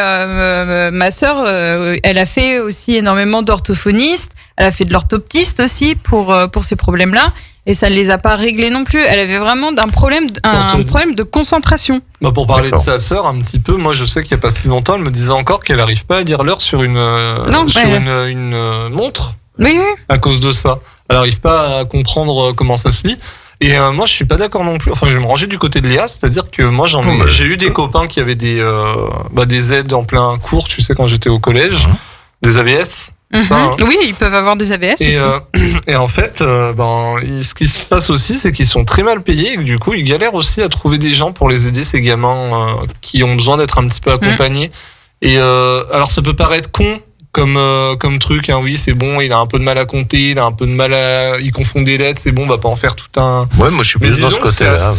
ma sœur, elle a fait aussi énormément d'orthophonistes, elle a fait de l'orthoptiste aussi pour ces problèmes-là, et ça ne les a pas réglés non plus. Elle avait vraiment un problème de concentration. Bah pour parler D'accord. de sa sœur un petit peu, moi je sais qu'il n'y a pas si longtemps, elle me disait encore qu'elle n'arrive pas à lire l'heure sur une montre Oui, oui. à cause de ça. Elle n'arrive pas à comprendre comment ça se lit. Et moi je suis pas d'accord non plus. Enfin je vais me ranger du côté de Léa, c'est-à-dire que moi j'ai eu des copains qui avaient des aides en plein cours, tu sais, quand j'étais au collège, des AVS. Ça, hein. Oui, ils peuvent avoir des AVS aussi. Et en fait, ce qui se passe aussi, c'est qu'ils sont très mal payés et que du coup, ils galèrent aussi à trouver des gens pour les aider, ces gamins qui ont besoin d'être un petit peu accompagnés. Et alors, ça peut paraître con comme truc, hein, oui, c'est bon, il a un peu de mal à compter, il a un peu de mal il confond des lettres, c'est bon, on va pas en faire tout un... Ouais, moi je suis plus dans ce côté-là.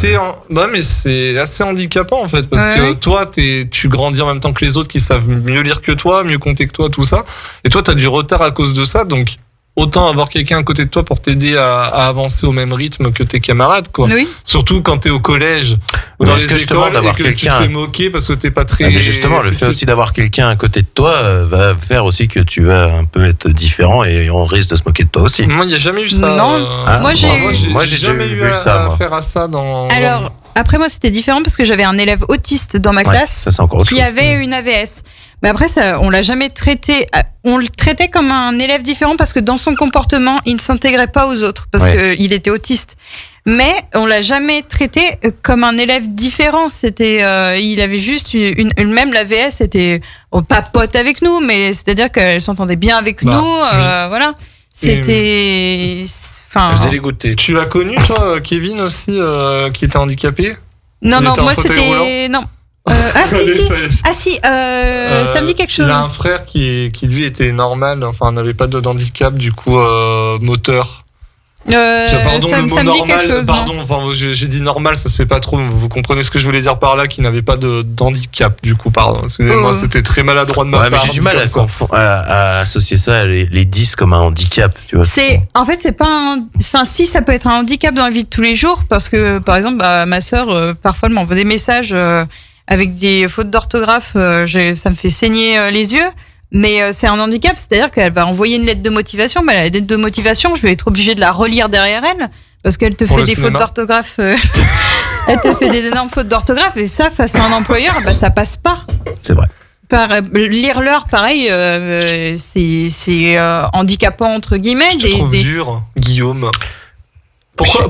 Mais c'est assez handicapant en fait, parce que toi, tu grandis en même temps que les autres qui savent mieux lire que toi, mieux compter que toi, tout ça, et toi, t'as du retard à cause de ça, donc autant avoir quelqu'un à côté de toi pour t'aider à avancer au même rythme que tes camarades, quoi. Oui. Surtout quand t'es au collège ou dans les écoles et que tu te fais moquer parce que t'es pas très... Ah, mais justement, le fait aussi d'avoir quelqu'un à côté de toi va faire aussi que tu vas un peu être différent et on risque de se moquer de toi aussi. Moi, il n'y a jamais eu ça. Non. Moi, j'ai jamais eu affaire à ça dans... Alors, après, moi, c'était différent parce que j'avais un élève autiste dans ma classe ça, c'est encore autre qui chose. avait une AVS. Mais après, ça, on l'a jamais traité. On le traitait comme un élève différent parce que dans son comportement, il ne s'intégrait pas aux autres parce qu'il était autiste. Mais on l'a jamais traité comme un élève différent. C'était, il avait juste même l'AVS était pas pote avec nous, mais c'est-à-dire qu'elle s'entendait bien avec nous. Voilà. C'était, enfin. Elle faisait les goûter. Tu l'as connu, toi, Kevin aussi, qui était handicapé? Non, moi c'était non. Ça me dit quelque chose. Il a un frère qui lui était normal, enfin n'avait pas de handicap du coup moteur. Pardon, ça le mot me dit quelque chose. pardon, enfin j'ai dit normal, ça se fait pas trop. Vous comprenez ce que je voulais dire par là, qui n'avait pas d'handicap du coup, pardon. Excusez-moi, c'était très maladroit de ma part. Mais j'ai du mal à associer ça les 10 comme un handicap, tu vois. En fait, c'est pas enfin si, ça peut être un handicap dans la vie de tous les jours parce que par exemple ma sœur parfois elle m'envoie des messages avec des fautes d'orthographe, ça me fait saigner les yeux. Mais c'est un handicap, c'est-à-dire qu'elle va envoyer une lettre de motivation. La lettre de motivation, je vais être obligée de la relire derrière elle parce qu'elle te fait des fautes d'orthographe. Elle te fait des énormes fautes d'orthographe et ça, face à un employeur, ça passe pas. C'est vrai. Lire l'heure, pareil, c'est handicapant entre guillemets. Je te trouve dur, Guillaume.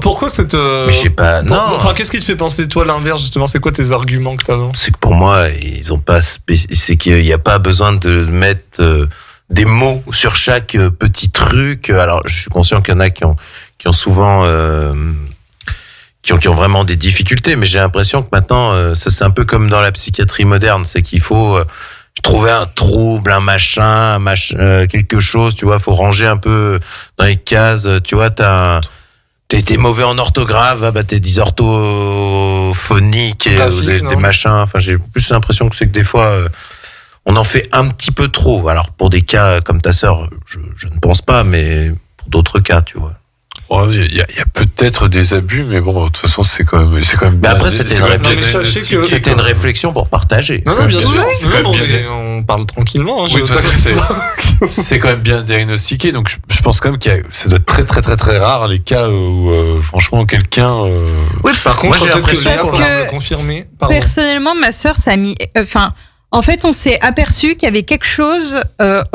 Pourquoi cette... Mais je sais pas, non. Enfin, qu'est-ce qui te fait penser, toi, l'inverse, justement? C'est quoi tes arguments que t'as? C'est que pour moi, ils ont pas c'est qu'il n'y a pas besoin de mettre des mots sur chaque petit truc. Alors, je suis conscient qu'il y en a qui ont souvent... qui ont vraiment des difficultés, mais j'ai l'impression que maintenant, ça c'est un peu comme dans la psychiatrie moderne, c'est qu'il faut... trouver un trouble, un machin, quelque chose, tu vois, faut ranger un peu dans les cases, tu vois, t'es mauvais en orthographe, t'es dysorthophonique et des machins. Enfin, j'ai plus l'impression que c'est que des fois, on en fait un petit peu trop. Alors, pour des cas comme ta sœur, je ne pense pas, mais pour d'autres cas, tu vois. Il y a peut-être des abus, mais bon, de toute façon, c'est quand même. Mais après, c'était une réflexion pour partager. Non, bien sûr. On parle tranquillement. Oui, c'est quand même bien diagnostiqué. Donc, je pense quand même ça doit être très, très, très, très rare les cas où, franchement, quelqu'un. Oui, par contre, moi, j'ai l'impression qu'on l'a confirmé. Personnellement, ma sœur, ça a mis. En fait, on s'est aperçu qu'il y avait quelque chose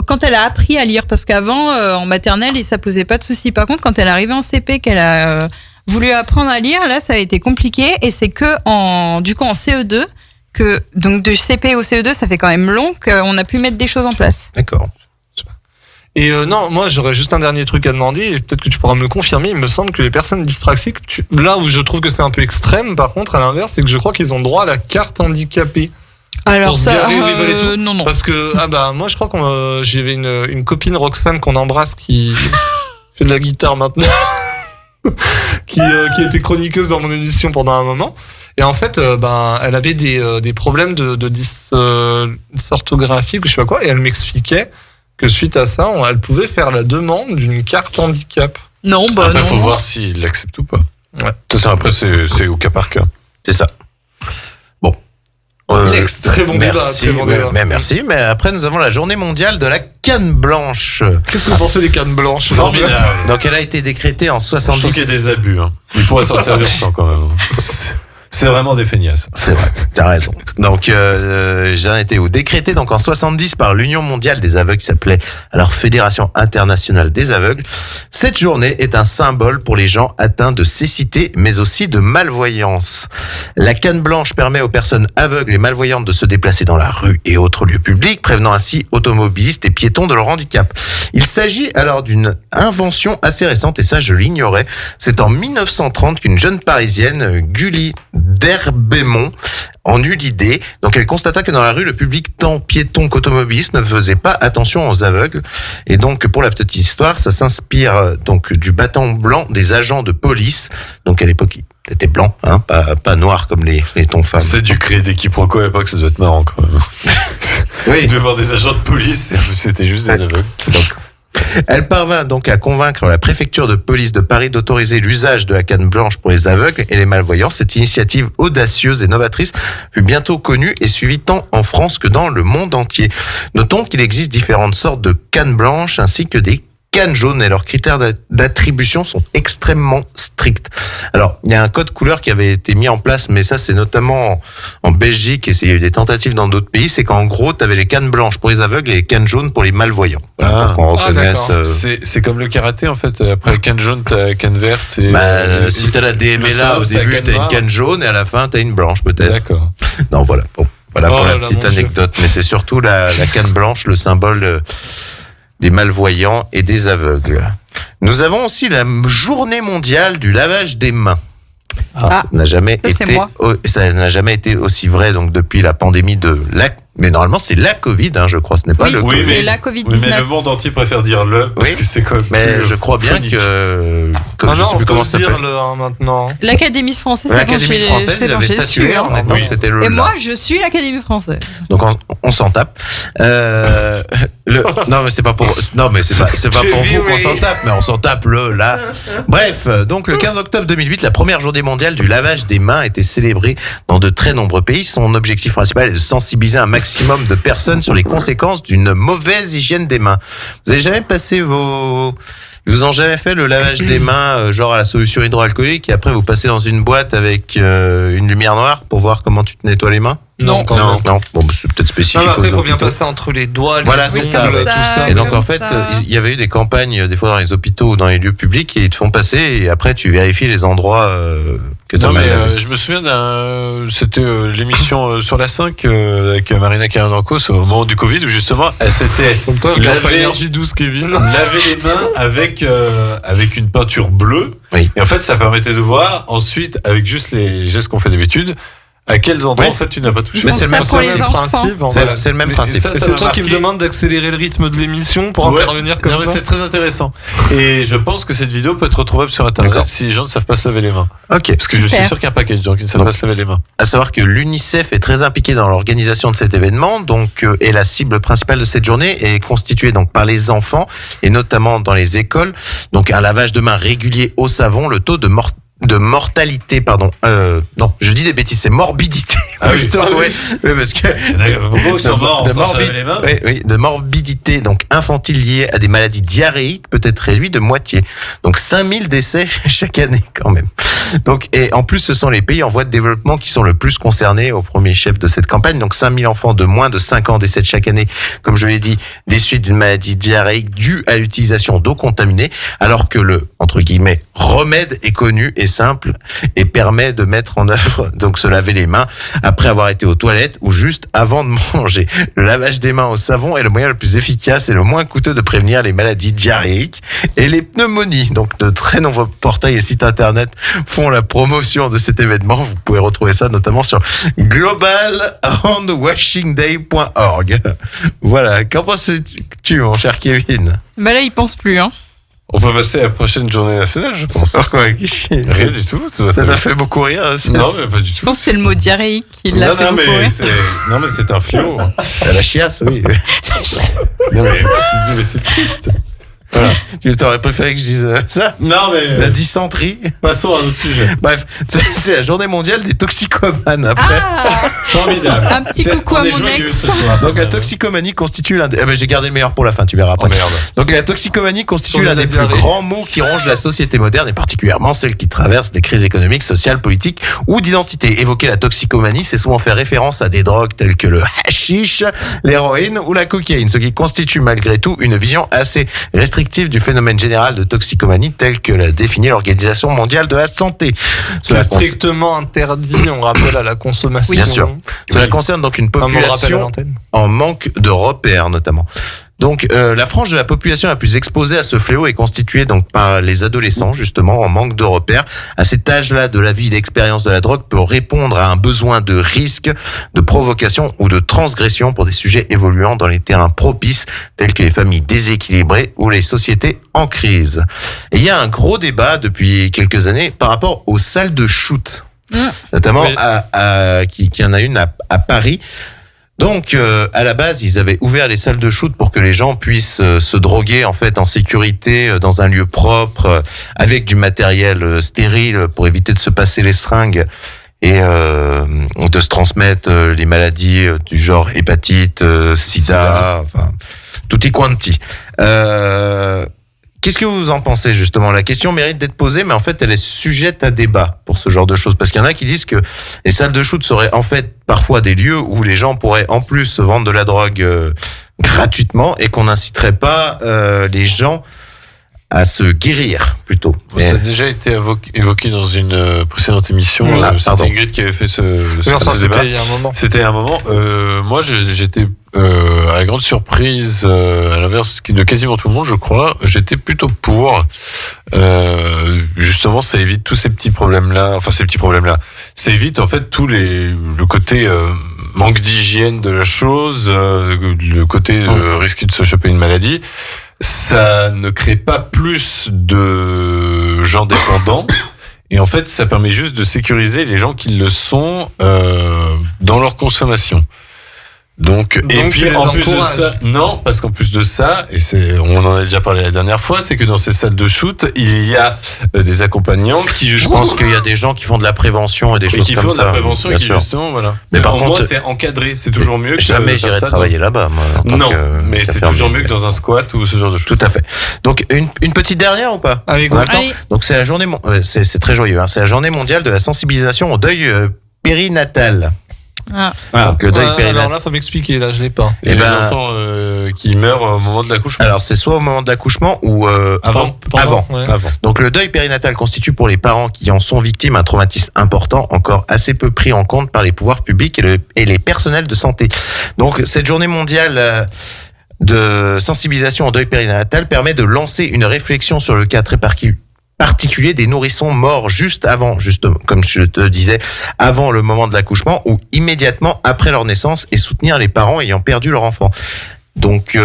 quand elle a appris à lire, parce qu'avant, en maternelle, ça posait pas de soucis. Par contre, quand elle est arrivée en CP, qu'elle a voulu apprendre à lire, là, ça a été compliqué. Et c'est que en CE2, donc de CP au CE2, ça fait quand même long qu'on a pu mettre des choses en place. D'accord. Et non, moi j'aurais juste un dernier truc à demander, et peut-être que tu pourras me le confirmer. Il me semble que les personnes dyspraxiques, là où je trouve que c'est un peu extrême, par contre, à l'inverse, c'est que je crois qu'ils ont droit à la carte handicapée. Alors ça, non. Parce que moi je crois que j'avais une copine Roxane qu'on embrasse qui fait de la guitare maintenant, qui a été chroniqueuse dans mon émission pendant un moment. Et en fait, elle avait des problèmes de dysorthographie ou je sais pas quoi, et elle m'expliquait que suite à ça, elle pouvait faire la demande d'une carte handicap. Non, Après, non. faut voir s'il l'accepte ou pas. Ouais. Ça, après, c'est au cas par cas. C'est ça. Bon. Très bon débat. Merci, Très bon débat. mais merci. Mais après, nous avons la journée mondiale de la canne blanche. Qu'est-ce que vous pensez des cannes blanches? Formidable. Donc, elle a été décrétée en Je trouve 70. qu'il y a des abus. Hein. Il pourrait s'en servir sans quand même. C'est vraiment des feignasses. C'est vrai, t'as raison. Donc, j'en étais où? Décrété donc en 70 par l'Union mondiale des aveugles, qui s'appelait alors Fédération internationale des aveugles. Cette journée est un symbole pour les gens atteints de cécité, mais aussi de malvoyance. La canne blanche permet aux personnes aveugles et malvoyantes de se déplacer dans la rue et autres lieux publics, prévenant ainsi automobilistes et piétons de leur handicap. Il s'agit alors d'une invention assez récente, et ça je l'ignorais. C'est en 1930 qu'une jeune parisienne, Gulli d'Herbemont, en eut l'idée. Donc elle constata que dans la rue, le public tant piéton qu'automobiliste ne faisait pas attention aux aveugles. Et donc pour la petite histoire, ça s'inspire donc du bâton blanc des agents de police. Donc à l'époque, il était blanc, hein, pas noir comme les tons femmes. C'est dû créer des quiproquos à l'époque, ça doit être marrant quand même. Oui. De voir des agents de police, c'était juste des aveugles. Donc, elle parvint donc à convaincre la préfecture de police de Paris d'autoriser l'usage de la canne blanche pour les aveugles et les malvoyants. Cette initiative audacieuse et novatrice fut bientôt connue et suivie tant en France que dans le monde entier. Notons qu'il existe différentes sortes de cannes blanches ainsi que des cannes jaunes, et leurs critères d'attribution sont extrêmement stricts. Alors, il y a un code couleur qui avait été mis en place, mais ça, c'est notamment en Belgique, et il y a eu des tentatives dans d'autres pays, c'est qu'en gros, tu avais les cannes blanches pour les aveugles et les cannes jaunes pour les malvoyants. Voilà, pour qu'on reconnaisse... C'est comme le karaté, en fait. Après la canne jaune, t'as la canne verte. Et, si t'as la DMLA, au début, t'as une canne jaune, et à la fin, t'as une blanche, peut-être. D'accord. Non, voilà. Bon, voilà pour la petite mon Dieu. anecdote. Mais c'est surtout la canne blanche, le symbole des malvoyants et des aveugles. Nous avons aussi la journée mondiale du lavage des mains. Ça n'a jamais été aussi vrai donc depuis la pandémie de la. Mais normalement c'est la Covid, hein, je crois. Ce n'est pas le Covid. c'est la Covid-19. Oui, mais le monde entier préfère dire le parce que c'est comme. Mais je crois bien que. Comme je sais plus comment ça s'appelle. maintenant. L'Académie française. L'Académie française, ils avaient statué en étant que c'était le. Et moi, je suis l'Académie française. Donc on s'en tape. Non mais c'est pas pour. Non mais c'est pas pour vous qu'on s'en tape, mais on s'en tape là. Bref, donc le 15 octobre 2008, la première journée mondiale du lavage des mains a été célébrée dans de très nombreux pays. Son objectif principal est de sensibiliser un maximum de personnes sur les conséquences d'une mauvaise hygiène des mains. Vous avez jamais passé Ils vous ont jamais fait le lavage des mains, genre à la solution hydroalcoolique, et après vous passez dans une boîte avec une lumière noire pour voir comment tu te nettoies les mains? Non. Bon, c'est peut-être spécifique. Non, mais après, il aux faut bien hôpitaux. passer entre les doigts, les Voilà, c'est ça. ongles, tout ça. Et donc, en fait, il y avait eu des campagnes, des fois dans les hôpitaux ou dans les lieux publics, et ils te font passer, et après, tu vérifies les endroits que tu as Non, mal mais lavé. je me souviens c'était l'émission sur la 5 avec Marina Kairdankos au moment du Covid où justement elle s'était laver énergie douce, Kevin. Laver les mains avec une peinture bleue. Oui. Et en fait, ça permettait de voir ensuite avec juste les gestes qu'on fait d'habitude à quels endroits Oui, en fait tu n'as pas touché. Mais c'est le même principe. Voilà. C'est le même Mais principe. ça, Et c'est toi qui me demande d'accélérer le rythme de l'émission pour intervenir comme non, mais ça. c'est très intéressant. Et je pense que cette vidéo peut être retrouvable sur internet si les gens ne savent pas se laver les mains. Ok. Parce que je suis sûr qu'il y a un paquet de gens qui ne savent pas se laver les mains. À savoir que l'UNICEF est très impliqué dans l'organisation de cet événement, donc et la cible principale de cette journée est constituée donc par les enfants et notamment dans les écoles. Donc un lavage de mains régulier au savon, le taux de mortalité, non, je dis des bêtises, c'est morbidité. Ah oui, plutôt, oui. Oui, parce que Beaucoup sont morts en se laver les mains. oui, de morbidité donc infantile liée à des maladies diarrhéiques peut être réduit de moitié. Donc 5000 décès chaque année quand même. Donc et en plus ce sont les pays en voie de développement qui sont le plus concernés au premier chef de cette campagne. Donc 5000 enfants de moins de 5 ans décèdent chaque année, comme je l'ai dit, des suites d'une maladie diarrhéique due à l'utilisation d'eau contaminée, alors que le entre guillemets remède est connu et simple et permet de mettre en œuvre donc se laver les mains après avoir été aux toilettes ou juste avant de manger. Le lavage des mains au savon est le moyen le plus efficace et le moins coûteux de prévenir les maladies diarrhéiques et les pneumonies. Donc de très nombreux portails et sites internet font la promotion de cet événement. Vous pouvez retrouver ça notamment sur globalhandwashingday.org. Voilà, qu'en penses-tu mon cher Kevin? Bah là, il pense plus, hein. On peut passer à la prochaine journée nationale, je pense. Pourquoi? Rien du tout. Ça t'a fait beaucoup rire. Non, mais pas du Je tout. pense que c'est le mot diarrhéique qui l'a fait beaucoup rire. Non, mais c'est un fléau. La chiasse, oui. Non, mais c'est triste. Voilà. Tu t'aurais préféré que je dise ça? Non, mais. La dysenterie. Passons à un autre sujet. Bref, c'est la journée mondiale des toxicomanes après. Formidable. Un petit coucou à mon ex. Donc la toxicomanie constitue l'un des... j'ai gardé le meilleur pour la fin, tu verras après. Oh, merde. Donc la toxicomanie constitue l'un des plus grands maux qui rongent la société moderne et particulièrement celle qui traverse des crises économiques, sociales, politiques ou d'identité. Évoquer la toxicomanie, c'est souvent faire référence à des drogues telles que le hashish, l'héroïne ou la cocaïne, ce qui constitue malgré tout une vision assez restrictive du phénomène général de toxicomanie tel que l'a défini l'Organisation mondiale de la santé. C'est strictement interdit, on rappelle, à la consommation. Oui, bien sûr. Cela concerne donc une population en manque de repères notamment. Donc la frange de la population la plus exposée à ce fléau est constituée donc par les adolescents justement en manque de repères. À cet âge-là de la vie, l'expérience de la drogue peut répondre à un besoin de risque, de provocation ou de transgression pour des sujets évoluant dans les terrains propices tels que les familles déséquilibrées ou les sociétés en crise. Et il y a un gros débat depuis quelques années par rapport aux salles de shoot, notamment qu'il y en a une à Paris. Donc, à la base, ils avaient ouvert les salles de shoot pour que les gens puissent se droguer en fait en sécurité dans un lieu propre, avec du matériel stérile pour éviter de se passer les seringues et de se transmettre les maladies du genre hépatite, sida, enfin tutti quanti. Qu'est-ce que vous en pensez justement? La question mérite d'être posée, mais en fait, elle est sujette à débat pour ce genre de choses. Parce qu'il y en a qui disent que les salles de shoot seraient en fait parfois des lieux où les gens pourraient en plus se vendre de la drogue gratuitement et qu'on n'inciterait pas les gens à se guérir plutôt. Ça a déjà été évoqué dans une précédente émission. C'était Ingrid qui avait fait ce débat. C'était il y a un moment. C'était un moment. Moi, j'étais à la grande surprise, à l'inverse de quasiment tout le monde, je crois, j'étais plutôt pour. Justement, ça évite tous ces petits problèmes-là. Enfin, ces petits problèmes-là. Ça évite en fait le côté manque d'hygiène de la chose, le côté risque de se choper une maladie. Ça ne crée pas plus de gens dépendants. Et en fait, ça permet juste de sécuriser les gens qui le sont dans leur consommation. Donc et puis en plus de ça, non, parce qu'en plus de ça, et on en a déjà parlé la dernière fois, c'est que dans ces salles de shoot, il y a des accompagnants qui, je pense qu'il y a des gens qui font de la prévention et des choses comme ça. Qui font de la prévention et qui justement, voilà. Mais par contre, contre, c'est encadré, c'est toujours mieux que jamais j'irai travailler là-bas, moi. Non, mais c'est toujours mieux que dans un squat ou ce genre de choses. Tout à fait. Donc une petite dernière ou pas? Allez, go. Donc c'est la journée, c'est très joyeux, hein. C'est la journée mondiale de la sensibilisation au deuil périnatal. Donc le deuil périnatal. Alors là, faut m'expliquer, là, je l'ai pas. Et les enfants qui meurent au moment de l'accouchement. Alors c'est soit au moment de l'accouchement ou avant. Donc le deuil périnatal constitue pour les parents qui en sont victimes un traumatisme important, encore assez peu pris en compte par les pouvoirs publics et les personnels de santé. Donc cette journée mondiale de sensibilisation au deuil périnatal permet de lancer une réflexion sur le cas très particulier des nourrissons morts juste avant, justement, comme je te disais, avant le moment de l'accouchement ou immédiatement après leur naissance et soutenir les parents ayant perdu leur enfant. Donc,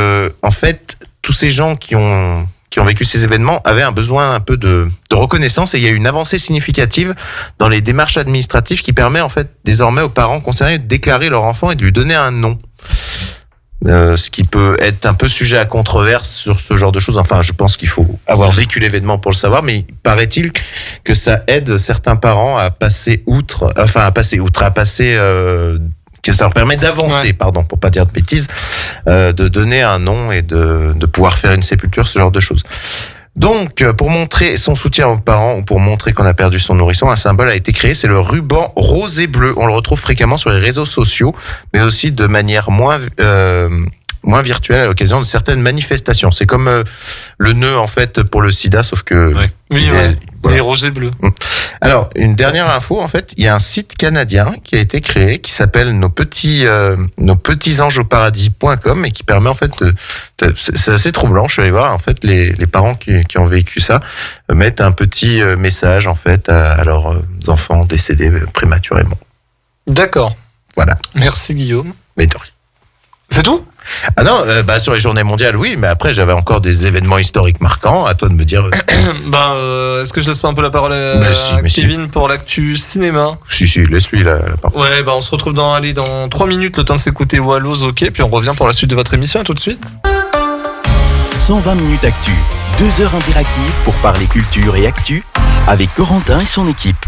en fait, tous ces gens qui ont vécu ces événements avaient un besoin un peu de reconnaissance et il y a eu une avancée significative dans les démarches administratives qui permet en fait désormais aux parents concernés de déclarer leur enfant et de lui donner un nom. Ce qui peut être un peu sujet à controverse sur ce genre de choses. Enfin, je pense qu'il faut avoir vécu l'événement pour le savoir, mais paraît-il que ça aide certains parents à passer outre, que ça leur permet d'avancer, pardon, pour pas dire de bêtises, de donner un nom et de pouvoir faire une sépulture, ce genre de choses. Donc, pour montrer son soutien aux parents ou pour montrer qu'on a perdu son nourrisson, un symbole a été créé, c'est le ruban rose et bleu. On le retrouve fréquemment sur les réseaux sociaux, mais aussi de manière moins virtuelle à l'occasion de certaines manifestations. C'est comme le nœud, en fait, pour le sida, sauf que... Les roses et bleus. Alors, une dernière info, en fait, il y a un site canadien qui a été créé, qui s'appelle nos petits anges au paradis.com et qui permet, en fait, c'est assez troublant, je suis allé voir, en fait, les parents qui ont vécu ça mettent un petit message, en fait, à leurs enfants décédés prématurément. D'accord. Voilà. Merci Guillaume. Mais de rien. C'est tout? Ah non, sur les journées mondiales, oui, mais après j'avais encore des événements historiques marquants. À toi de me dire. Est-ce que je laisse pas un peu la parole à Kevin pour l'actu cinéma? Si, laisse-lui la parole. Ouais, on se retrouve dans 3 minutes, le temps de s'écouter Wallows, ok, puis on revient pour la suite de votre émission, à tout de suite. 120 minutes actu, 2 heures interactives pour parler culture et actu avec Corentin et son équipe.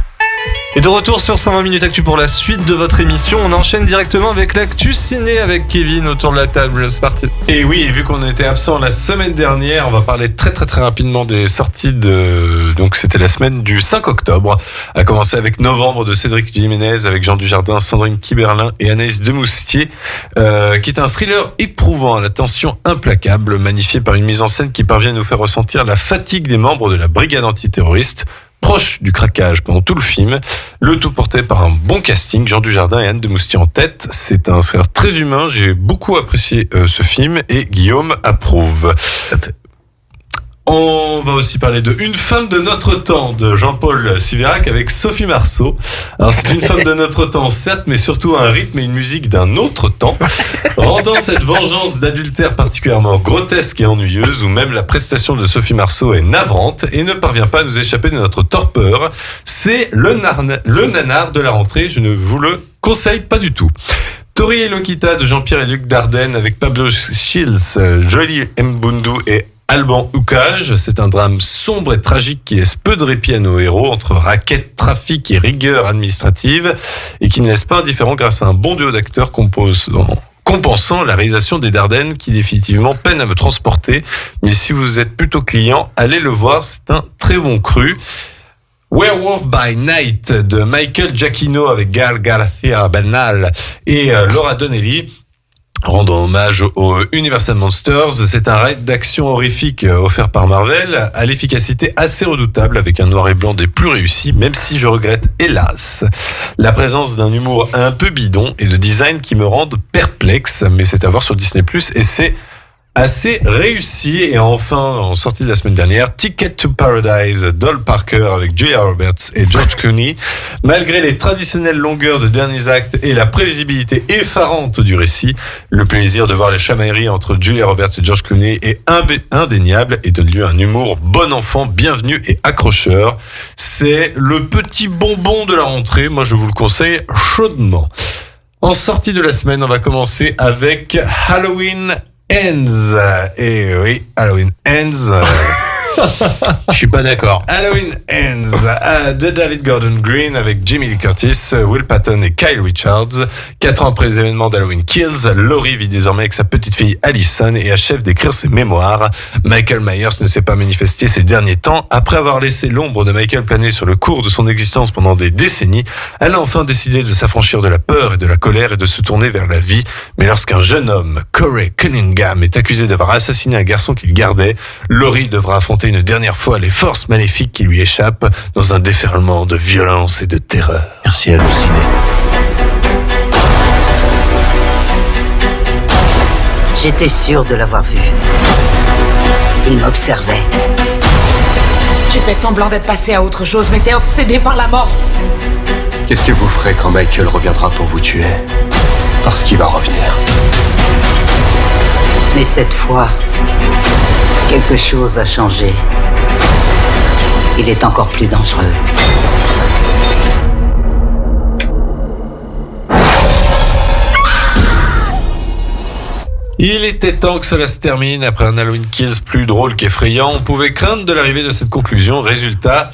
Et de retour sur 120 minutes actu pour la suite de votre émission, on enchaîne directement avec l'actu ciné avec Kevin autour de la table. C'est parti. Et oui, vu qu'on était absent la semaine dernière, on va parler très rapidement des sorties donc c'était la semaine du 5 octobre, à commencer avec Novembre de Cédric Jiménez avec Jean Dujardin, Sandrine Kiberlin et Anaïs Demoustier, qui est un thriller éprouvant à la tension implacable, magnifié par une mise en scène qui parvient à nous faire ressentir la fatigue des membres de la brigade antiterroriste, proche du craquage pendant tout le film, le tout porté par un bon casting, Jean Dujardin et Anne Demoustier en tête. C'est un thriller très humain, j'ai beaucoup apprécié ce film et Guillaume approuve. On va aussi parler de Une femme de notre temps de Jean-Paul Siverac avec Sophie Marceau. Alors c'est une femme de notre temps certes, mais surtout un rythme et une musique d'un autre temps, rendant cette vengeance d'adultère particulièrement grotesque et ennuyeuse, où même la prestation de Sophie Marceau est navrante et ne parvient pas à nous échapper de notre torpeur. C'est le nanar de la rentrée, je ne vous le conseille pas du tout. Tori et Lokita de Jean-Pierre et Luc Dardenne avec Pablo Shields, Jolie Mbundu et Alban Houkage. C'est un drame sombre et tragique qui laisse peu de répit à nos héros entre raquettes, trafic et rigueur administrative, et qui ne laisse pas indifférent grâce à un bon duo d'acteurs compensant la réalisation des Dardennes qui définitivement peine à me transporter. Mais si vous êtes plutôt client, allez le voir, c'est un très bon cru. Werewolf by Night de Michael Giacchino avec Gal García Bernal et Laura Donnelly, rendant hommage aux Universal Monsters. C'est un raid d'action horrifique offert par Marvel, à l'efficacité assez redoutable, avec un noir et blanc des plus réussis, même si je regrette, hélas, la présence d'un humour un peu bidon et de design qui me rendent perplexe, mais c'est à voir sur Disney+, et c'est assez réussi. Et enfin, en sortie de la semaine dernière, Ticket to Paradise, Doll Parker avec Julia Roberts et George Clooney. Malgré les traditionnelles longueurs de derniers actes et la prévisibilité effarante du récit, le plaisir de voir les chamailleries entre Julia Roberts et George Clooney est indéniable et donne lieu à un humour bon enfant, bienvenu et accrocheur. C'est le petit bonbon de la rentrée, moi je vous le conseille chaudement. En sortie de la semaine, on va commencer avec Halloween Ends. Et oui, Halloween Ends. Je suis pas d'accord. Halloween Ends de David Gordon Green avec Jamie Lee Curtis, Will Patton et Kyle Richards. 4 ans après les événements d'Halloween Kills, Laurie vit désormais avec sa petite fille Allison et achève d'écrire ses mémoires. Michael Myers ne s'est pas manifesté ces derniers temps. Après avoir laissé l'ombre de Michael planer sur le cours de son existence pendant des décennies, elle a enfin décidé de s'affranchir de la peur et de la colère et de se tourner vers la vie. Mais lorsqu'un jeune homme, Corey Cunningham, est accusé d'avoir assassiné un garçon qu'il gardait, Laurie devra affronter une dernière fois les forces maléfiques qui lui échappent dans un déferlement de violence et de terreur. Merci Halluciné. J'étais sûr de l'avoir vu. Il m'observait. Tu fais semblant d'être passé à autre chose, mais t'es obsédé par la mort. Qu'est-ce que vous ferez quand Michael reviendra pour vous tuer? Parce qu'il va revenir. Mais cette fois, quelque chose a changé. Il est encore plus dangereux. Il était temps que cela se termine. Après un Halloween Kills plus drôle qu'effrayant, on pouvait craindre de l'arrivée de cette conclusion. Résultat,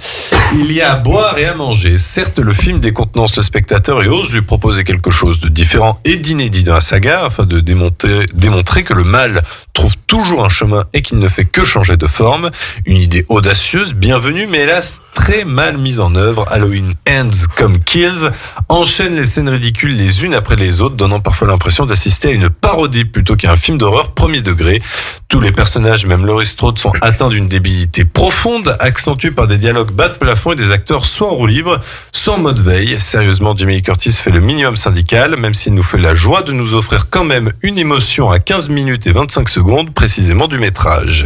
il y a à boire et à manger. Certes, le film décontenance le spectateur et ose lui proposer quelque chose de différent et d'inédit dans la saga, afin de démontrer que le mal trouve toujours un chemin et qu'il ne fait que changer de forme. Une idée audacieuse, bienvenue, mais hélas très mal mise en œuvre. Halloween Ends comme Kills enchaîne les scènes ridicules les unes après les autres, donnant parfois l'impression d'assister à une parodie plutôt qu'à un film d'horreur premier degré. Tous les personnages, même Laurie Strode, sont atteints d'une débilité profonde, accentuée par des dialogues bas de plafond et des acteurs soit en roue libre, soit en mode veille. Sérieusement, Jamie Lee Curtis fait le minimum syndical, même s'il nous fait la joie de nous offrir quand même une émotion à 15 minutes et 25 secondes, précisément du métrage.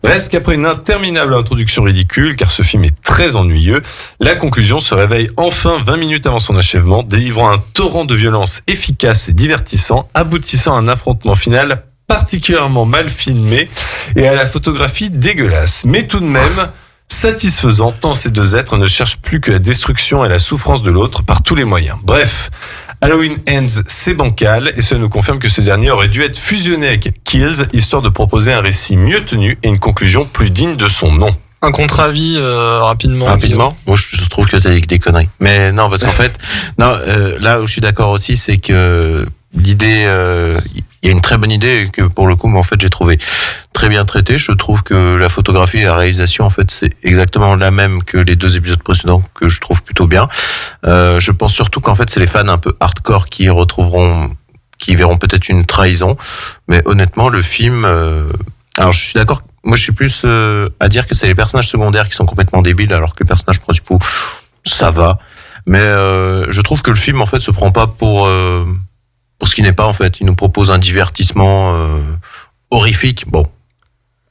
Reste qu'après une interminable introduction ridicule, car ce film est très ennuyeux, la conclusion se réveille enfin 20 minutes avant son achèvement, délivrant un torrent de violence efficace et divertissant, aboutissant à un affrontement final particulièrement mal filmé et à la photographie dégueulasse, mais tout de même satisfaisant tant ces deux êtres ne cherchent plus que la destruction et la souffrance de l'autre par tous les moyens. Bref, Halloween Ends, c'est bancal, et cela nous confirme que ce dernier aurait dû être fusionné avec Kills, histoire de proposer un récit mieux tenu et une conclusion plus digne de son nom. Un contre-avis rapidement. Rapidement. Moi, je trouve que t'as dit des conneries. Mais non, parce qu'en fait, là où je suis d'accord aussi, c'est que l'idée, il y a une très bonne idée et que pour le coup, en fait, j'ai trouvé très bien traité. Je trouve que la photographie et la réalisation, en fait, c'est exactement la même que les 2 épisodes précédents, que je trouve plutôt bien. Je pense surtout qu'en fait, c'est les fans un peu hardcore qui verront peut-être une trahison. Mais honnêtement, le film, alors je suis d'accord. Moi, je suis plus à dire que c'est les personnages secondaires qui sont complètement débiles, alors que les personnages principaux, ça va. Mais je trouve que le film, en fait, se prend pas pour ce qui n'est pas, en fait. Il nous propose un divertissement horrifique, bon,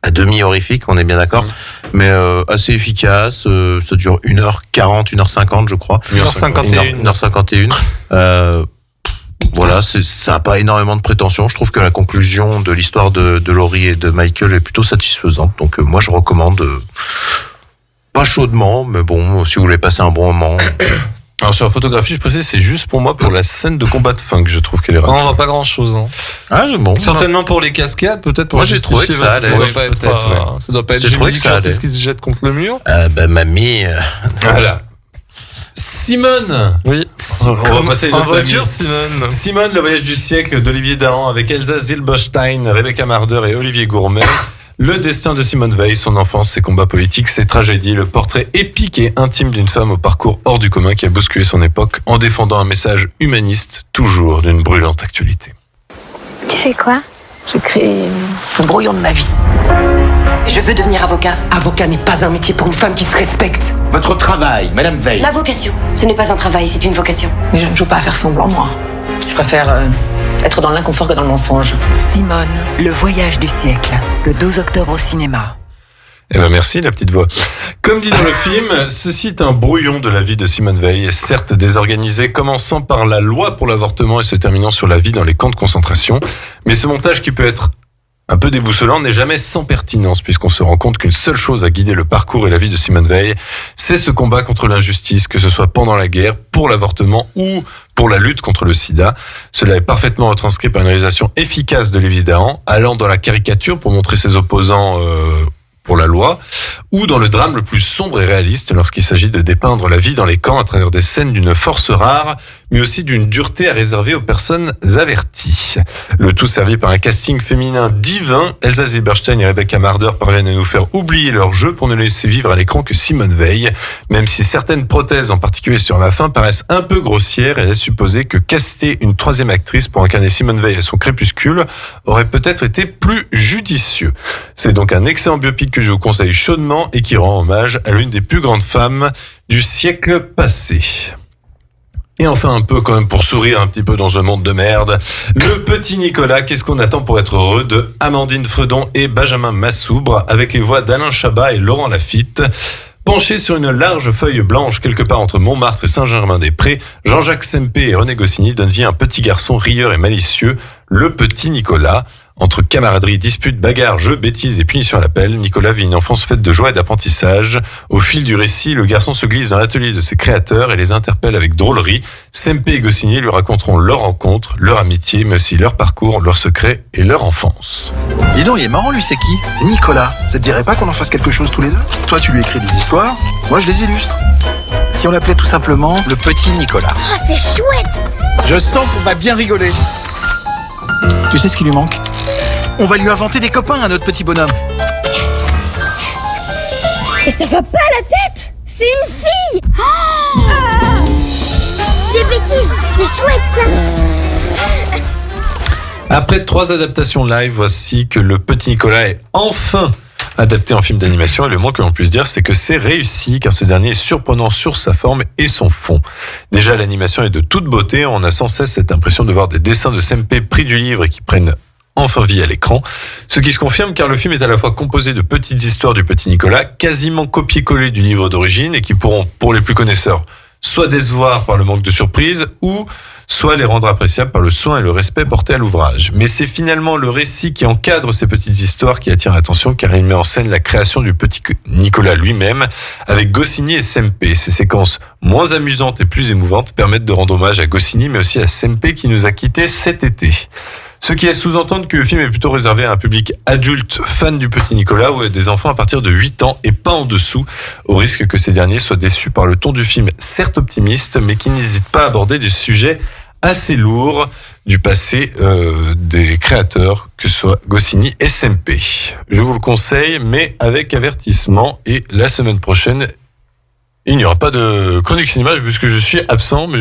à demi horrifique, on est bien d'accord, mais assez efficace. Ça dure 1h40, 1h50, je crois. 1h51. Voilà, ça n'a pas énormément de prétention. Je trouve que la conclusion de l'histoire de Laurie et de Michael est plutôt satisfaisante. Donc moi, je recommande, pas chaudement, mais bon, si vous voulez passer un bon moment. Alors sur la photographie, je précise, c'est juste pour moi pour la scène de combat de fin que je trouve qu'elle est ratée. Non, on voit pas grand-chose. Hein. Ah, c'est bon. Certainement pour les cascades, peut-être pour. Moi, j'ai trouvé que ça allait. Ça doit pas être Jimmy Lee Curtis qui se jette contre le mur. Mamie. Voilà. Simone. Oui. On va passer en voiture, Simone. Simone, le voyage du siècle d'Olivier Dahan avec Elsa Zilberstein, Rebecca Marder et Olivier Gourmet. Le destin de Simone Veil, son enfance, ses combats politiques, ses tragédies, le portrait épique et intime d'une femme au parcours hors du commun qui a bousculé son époque en défendant un message humaniste, toujours d'une brûlante actualité. Tu fais quoi? Je crée le brouillon de ma vie. Je veux devenir avocat. Avocat n'est pas un métier pour une femme qui se respecte. Votre travail, Madame Veil. La vocation. Ce n'est pas un travail, c'est une vocation. Mais je ne joue pas à faire semblant, moi. Je préfère être dans l'inconfort que dans le mensonge. Simone, le voyage du siècle, le 12 octobre au cinéma. Eh ben merci la petite voix. Comme dit dans le film, ceci est un brouillon de la vie de Simone Veil, certes désorganisée, commençant par la loi pour l'avortement et se terminant sur la vie dans les camps de concentration. Mais ce montage qui peut être un peu déboussolant n'est jamais sans pertinence, puisqu'on se rend compte qu'une seule chose a guidé le parcours et la vie de Simone Veil, c'est ce combat contre l'injustice, que ce soit pendant la guerre, pour l'avortement ou pour la lutte contre le sida. Cela est parfaitement retranscrit par une réalisation efficace d'Olivier Dahan, allant dans la caricature pour montrer ses opposants pour la loi, ou dans le drame le plus sombre et réaliste lorsqu'il s'agit de dépeindre la vie dans les camps à travers des scènes d'une force rare, mais aussi d'une dureté à réserver aux personnes averties. Le tout servi par un casting féminin divin. Elsa Zilberstein et Rebecca Marder parviennent à nous faire oublier leur jeu pour ne laisser vivre à l'écran que Simone Veil, même si certaines prothèses, en particulier sur la fin, paraissent un peu grossières et laissent supposer que caster une troisième actrice pour incarner Simone Veil à son crépuscule aurait peut-être été plus judicieux. C'est donc un excellent biopic que je vous conseille chaudement et qui rend hommage à l'une des plus grandes femmes du siècle passé. Et enfin un peu quand même pour sourire un petit peu dans un monde de merde, le petit Nicolas, qu'est-ce qu'on attend pour être heureux, de Amandine Fredon et Benjamin Massoubre, avec les voix d'Alain Chabat et Laurent Lafitte. Penché sur une large feuille blanche quelque part entre Montmartre et Saint-Germain-des-Prés, Jean-Jacques Sempé et René Goscinny donnent vie à un petit garçon rieur et malicieux, le petit Nicolas. Entre camaraderie, disputes, bagarres, jeux, bêtises et punitions à l'appel, Nicolas vit une enfance faite de joie et d'apprentissage. Au fil du récit, le garçon se glisse dans l'atelier de ses créateurs et les interpelle avec drôlerie. Sempé et Goscinny lui raconteront leur rencontre, leur amitié, mais aussi leur parcours, leurs secrets et leur enfance. Dis donc, il est marrant, lui, c'est qui? Nicolas. Ça te dirait pas qu'on en fasse quelque chose tous les deux? Toi, tu lui écris des histoires, moi, je les illustre. Si on l'appelait tout simplement le petit Nicolas. Oh, c'est chouette! Je sens qu'on va bien rigoler. Tu sais ce qui lui manque? On va lui inventer des copains à notre petit bonhomme. Et ça va pas la tête! C'est une fille! Oh des bêtises! C'est chouette ça! Après 3 adaptations live, voici que le petit Nicolas est enfin adapté en film d'animation, et le moins que l'on puisse dire, c'est que c'est réussi, car ce dernier est surprenant sur sa forme et son fond. Déjà, l'animation est de toute beauté, on a sans cesse cette impression de voir des dessins de Sempé pris du livre et qui prennent enfin vie à l'écran. Ce qui se confirme car le film est à la fois composé de petites histoires du petit Nicolas, quasiment copié-collé du livre d'origine et qui pourront, pour les plus connaisseurs, soit décevoir par le manque de surprise ou soit les rendre appréciables par le soin et le respect porté à l'ouvrage. Mais c'est finalement le récit qui encadre ces petites histoires qui attire l'attention car il met en scène la création du petit Nicolas lui-même avec Goscinny et Semper. Ces séquences moins amusantes et plus émouvantes permettent de rendre hommage à Goscinny mais aussi à Semper qui nous a quittés cet été. Ce qui laisse sous-entendre que le film est plutôt réservé à un public adulte fan du petit Nicolas ou à des enfants à partir de 8 ans et pas en dessous, au risque que ces derniers soient déçus par le ton du film, certes optimiste, mais qui n'hésite pas à aborder des sujets assez lourds du passé des créateurs, que ce soit Goscinny et Semper. Je vous le conseille, mais avec avertissement, et la semaine prochaine, il n'y aura pas de chronique cinéma puisque je suis absent, mais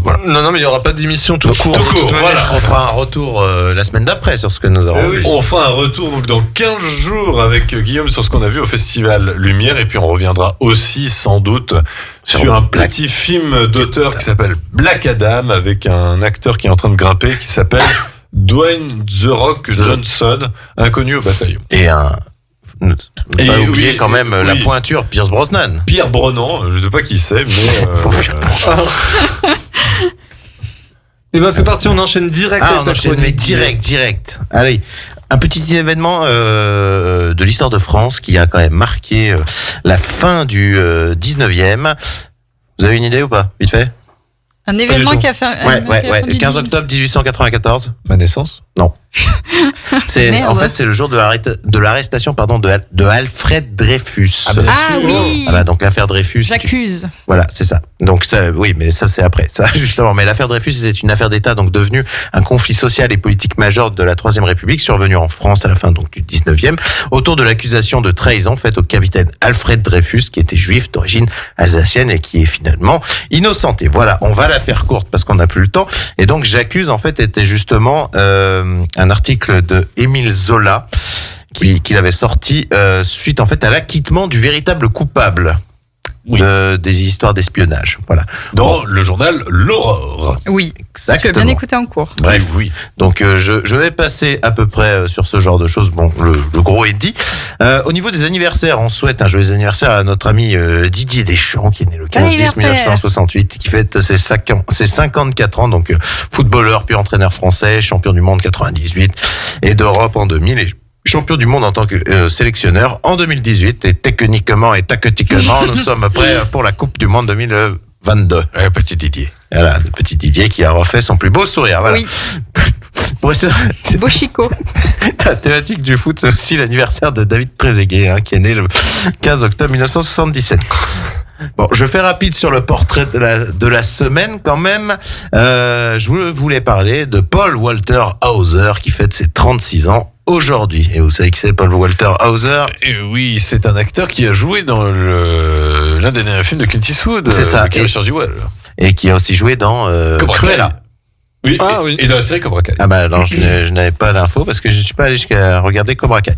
voilà. Non, mais il n'y aura pas d'émission tout court. Tout court, voilà. On fera un retour la semaine d'après sur ce que nous avons vu. On fera un retour donc dans 15 jours avec Guillaume sur ce qu'on a vu au Festival Lumière et puis on reviendra aussi sans doute sur un petit film d'auteur qui s'appelle Black Adam avec un acteur qui est en train de grimper qui s'appelle Dwayne The Rock Johnson, inconnu au bataillon. Et pas oublier quand même la pointure Pierce Brosnan. Pierre Brosnan, je ne sais pas qui c'est, mais... Et ben c'est parti, on enchaîne direct. On enchaîne, mais direct. Allez, un petit événement de l'histoire de France qui a quand même marqué la fin du 19e. Vous avez une idée ou pas, vite fait? Un événement qui a fait... Ouais. 15 octobre 1894. Ma naissance? Non. En fait, c'est le jour de l'arrestation, de Alfred Dreyfus. Oui. Donc l'affaire Dreyfus. J'accuse. Voilà, c'est ça. Donc ça, oui, mais ça c'est après. Ça justement. Mais l'affaire Dreyfus, c'est une affaire d'État, donc devenue un conflit social et politique majeur de la Troisième République, survenu en France à la fin donc du 19e, autour de l'accusation de trahison faite au capitaine Alfred Dreyfus, qui était juif d'origine alsacienne et qui est finalement innocenté. Voilà, on va la faire courte parce qu'on n'a plus le temps. Et donc j'accuse en fait était justement un article de Émile Zola qu'il avait sorti suite en fait à l'acquittement du véritable coupable des histoires d'espionnage. Voilà. Dans le journal L'Aurore. Oui. Exactement. Tu as bien écouté en cours. Bref, oui. Donc je vais passer à peu près sur ce genre de choses. Bon, le gros est dit. Au niveau des anniversaires, on souhaite un joyeux anniversaire à notre ami Didier Deschamps, qui est né le 15-10-1968, qui fête ses 54 ans, donc footballeur puis entraîneur français, champion du monde 98 et d'Europe en 2000 et champion du monde en tant que sélectionneur en 2018 et techniquement et tactiquement nous sommes prêts pour la Coupe du Monde 2022. Petit Didier. Voilà, le petit Didier qui a refait son plus beau sourire. Voilà. Oui. Beau Chico. La thématique du foot, c'est aussi l'anniversaire de David Trezeguet, qui est né le 15 octobre 1977. Bon, je fais rapide sur le portrait de la semaine quand même. Je voulais parler de Paul Walter Hauser qui fête ses 36 ans aujourd'hui. Et vous savez qui c'est, Paul Walter Hauser? Et oui, c'est un acteur qui a joué dans l'un des derniers films de Clint Eastwood. C'est ça. Avec Richard Jewell. Et qui a aussi joué dans Cruella. Oui, et dans la série Cobra Kai. Alors je n'avais pas l'info parce que je suis pas allé jusqu'à regarder Cobra Kai.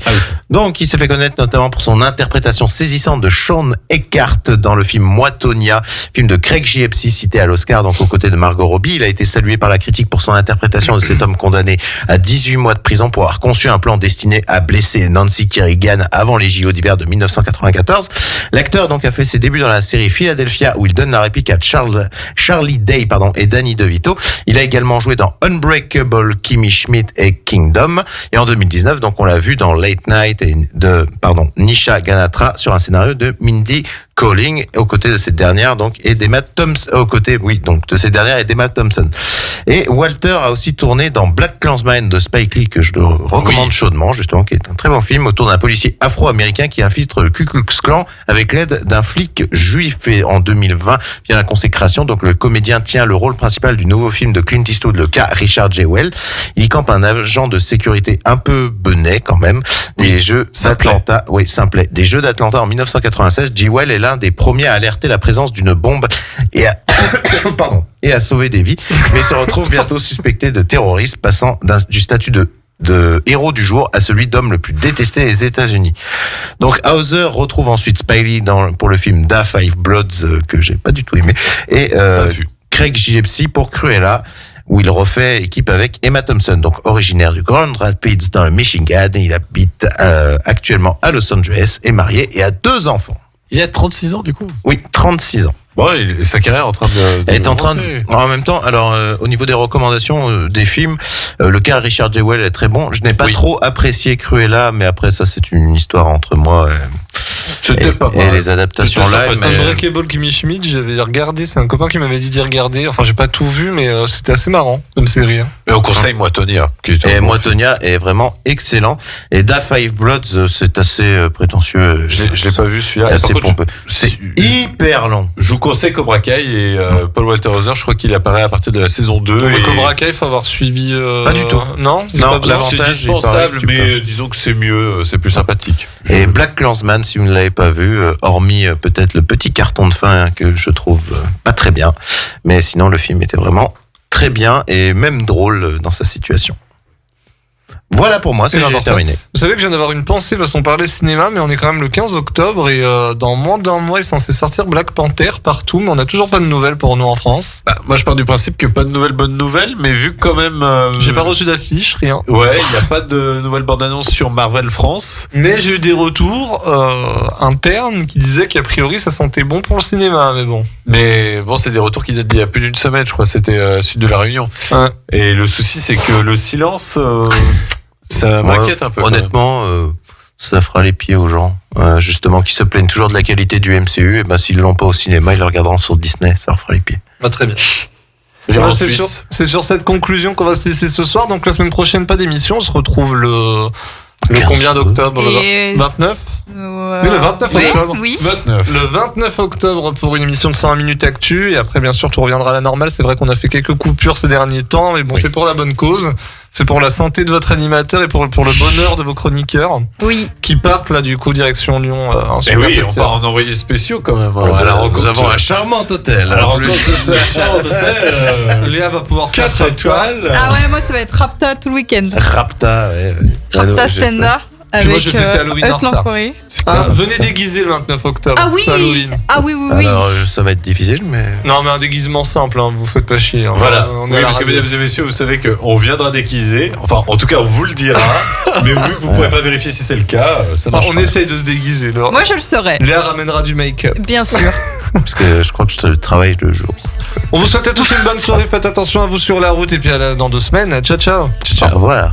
Donc il s'est fait connaître notamment pour son interprétation saisissante de Sean Eckhart dans le film Moi, Tonya, film de Craig Gillespie cité à l'Oscar, donc aux côtés de Margot Robbie. Il a été salué par la critique pour son interprétation de cet homme condamné à 18 mois de prison pour avoir conçu un plan destiné à blesser Nancy Kerrigan avant les JO d'hiver de 1994. L'acteur donc a fait ses débuts dans la série Philadelphia où il donne la réplique à Charlie Day et Danny DeVito. Il a également joué dans Unbreakable Kimmy Schmidt et Kingdom. Et en 2019, donc, on l'a vu dans Late Night de Nisha Ganatra sur un scénario de Mindy Kaling, aux côtés de cette dernière, donc, et d'Emma Thompson, de cette dernière et d'Emma Thompson. Et Walter a aussi tourné dans Black Klansman de Spike Lee, que je le recommande chaudement, justement, qui est un très bon film autour d'un policier afro-américain qui infiltre le Ku Klux Klan avec l'aide d'un flic juif. Et en 2020, via la consécration, donc, le comédien tient le rôle principal du nouveau film de Clint Eastwood, le cas Richard Jewell. Il campe un agent de sécurité un peu benet, quand même, des Jeux d'Atlanta. Oui, simplet. Des Jeux d'Atlanta en 1996. Jewell est l'un des premiers à alerter la présence d'une bombe et à sauver des vies, mais se retrouve bientôt suspecté de terrorisme, passant du statut de héros du jour à celui d'homme le plus détesté des États-Unis. Donc Hauser retrouve ensuite Spiley pour le film Da Five Bloods que j'ai pas du tout aimé et Craig Gillespie pour Cruella. où il refait équipe avec Emma Thompson, donc originaire du Grand Rapids dans le Michigan. Il habite actuellement à Los Angeles, est marié et a 2 enfants. Il a 36 ans du coup. Oui, 36 ans. Bon, sa carrière est en train de Elle est en train de... monter. En même temps, alors au niveau des recommandations des films, le cas Richard Jewell est très bon. Je n'ai pas trop apprécié Cruella, mais après ça c'est une histoire entre moi et les adaptations live. Mais... Unbreakable Kimmy Schmidt, j'avais regardé, c'est un copain qui m'avait dit d'y regarder. Enfin, j'ai pas tout vu, mais c'était assez marrant comme série. Hein. Et on conseille moi Tonya. Et moi Tonya est vraiment excellent. Et Da Five Bloods, c'est assez prétentieux. Je l'ai pas vu celui-là. Assez pompeux. C'est hyper long. Je vous conseille Cobra Kai et Paul Walter Hauser, je crois qu'il apparaît à partir de la saison 2. Mais Cobra Kai, il faut avoir suivi. Pas du tout. Non, c'est dispensable, mais disons que c'est mieux, c'est plus sympathique. Et Black Klansman, si vous ne l'avez pas vu, hormis peut-être le petit carton de fin que je trouve pas très bien, mais sinon le film était vraiment très bien et même drôle dans sa situation. Voilà pour moi, c'est j'ai terminé. Vous savez que je viens d'avoir une pensée parce qu'on parlait cinéma, mais on est quand même le 15 octobre et dans moins d'un mois, il est censé sortir Black Panther partout, mais on n'a toujours pas de nouvelles pour nous en France. Bah, moi, je pars du principe que pas de nouvelles bonnes nouvelles, mais vu que quand même... J'ai pas reçu d'affiche, rien. Ouais, il n'y a pas de nouvelles bandes annonces sur Marvel France. Mais j'ai eu des retours internes qui disaient qu'a priori ça sentait bon pour le cinéma, mais bon. Mais bon, c'est des retours qui datent d'il y a plus d'une semaine, je crois, c'était Sud de la Réunion. Ouais. Et le souci, c'est que le silence... ça m'inquiète un peu. Honnêtement, ça fera les pieds aux gens, justement, qui se plaignent toujours de la qualité du MCU. Et ben, s'ils l'ont pas au cinéma, ils le regarderont sur Disney, ça leur fera les pieds. Bah, très bien. C'est sur cette conclusion qu'on va se laisser ce soir. Donc la semaine prochaine, pas d'émission. On se retrouve le combien d'octobre? Le 29 Oui, le 29 octobre. Oui. 29. Le 29 octobre pour une émission de 101 minutes actu. Et après, bien sûr, tout reviendra à la normale. C'est vrai qu'on a fait quelques coupures ces derniers temps. Mais bon, c'est pour la bonne cause. C'est pour la santé de votre animateur et pour le bonheur de vos chroniqueurs. Oui. Qui partent là, du coup, direction Lyon. Et oui, on part en envoyés spéciaux quand même. Alors, nous avons un charmant hôtel. Alors, un charmant hôtel. Léa va pouvoir 4 étoiles. Ah ouais, moi ça va être Rapta tout le week-end. Rapta, ouais. Rapta Stenda. Puis moi, Avec je fêtais Halloween en retard. l'Enfoiré. Venez déguiser le 29 octobre. Ah oui. C'est Halloween. Ah oui, oui, oui. Alors, ça va être difficile, mais... Non, mais un déguisement simple, hein, vous faites pas chier. Hein. Voilà. On est Oui, à la parce que radio. mesdames et messieurs, vous savez qu'on viendra déguiser. Enfin, en tout cas, on vous le dira. Mais vu que vous ne pourrez pas vérifier si c'est le cas, ça marche. On essaye de se déguiser. Là. Moi je le saurais. Léa ramènera du make-up. Bien sûr. Parce que je crois que je travaille le jour. On vous souhaite à tous une bonne soirée. Faites attention à vous sur la route. Et puis dans 2 semaines. Ciao, ciao. Au revoir.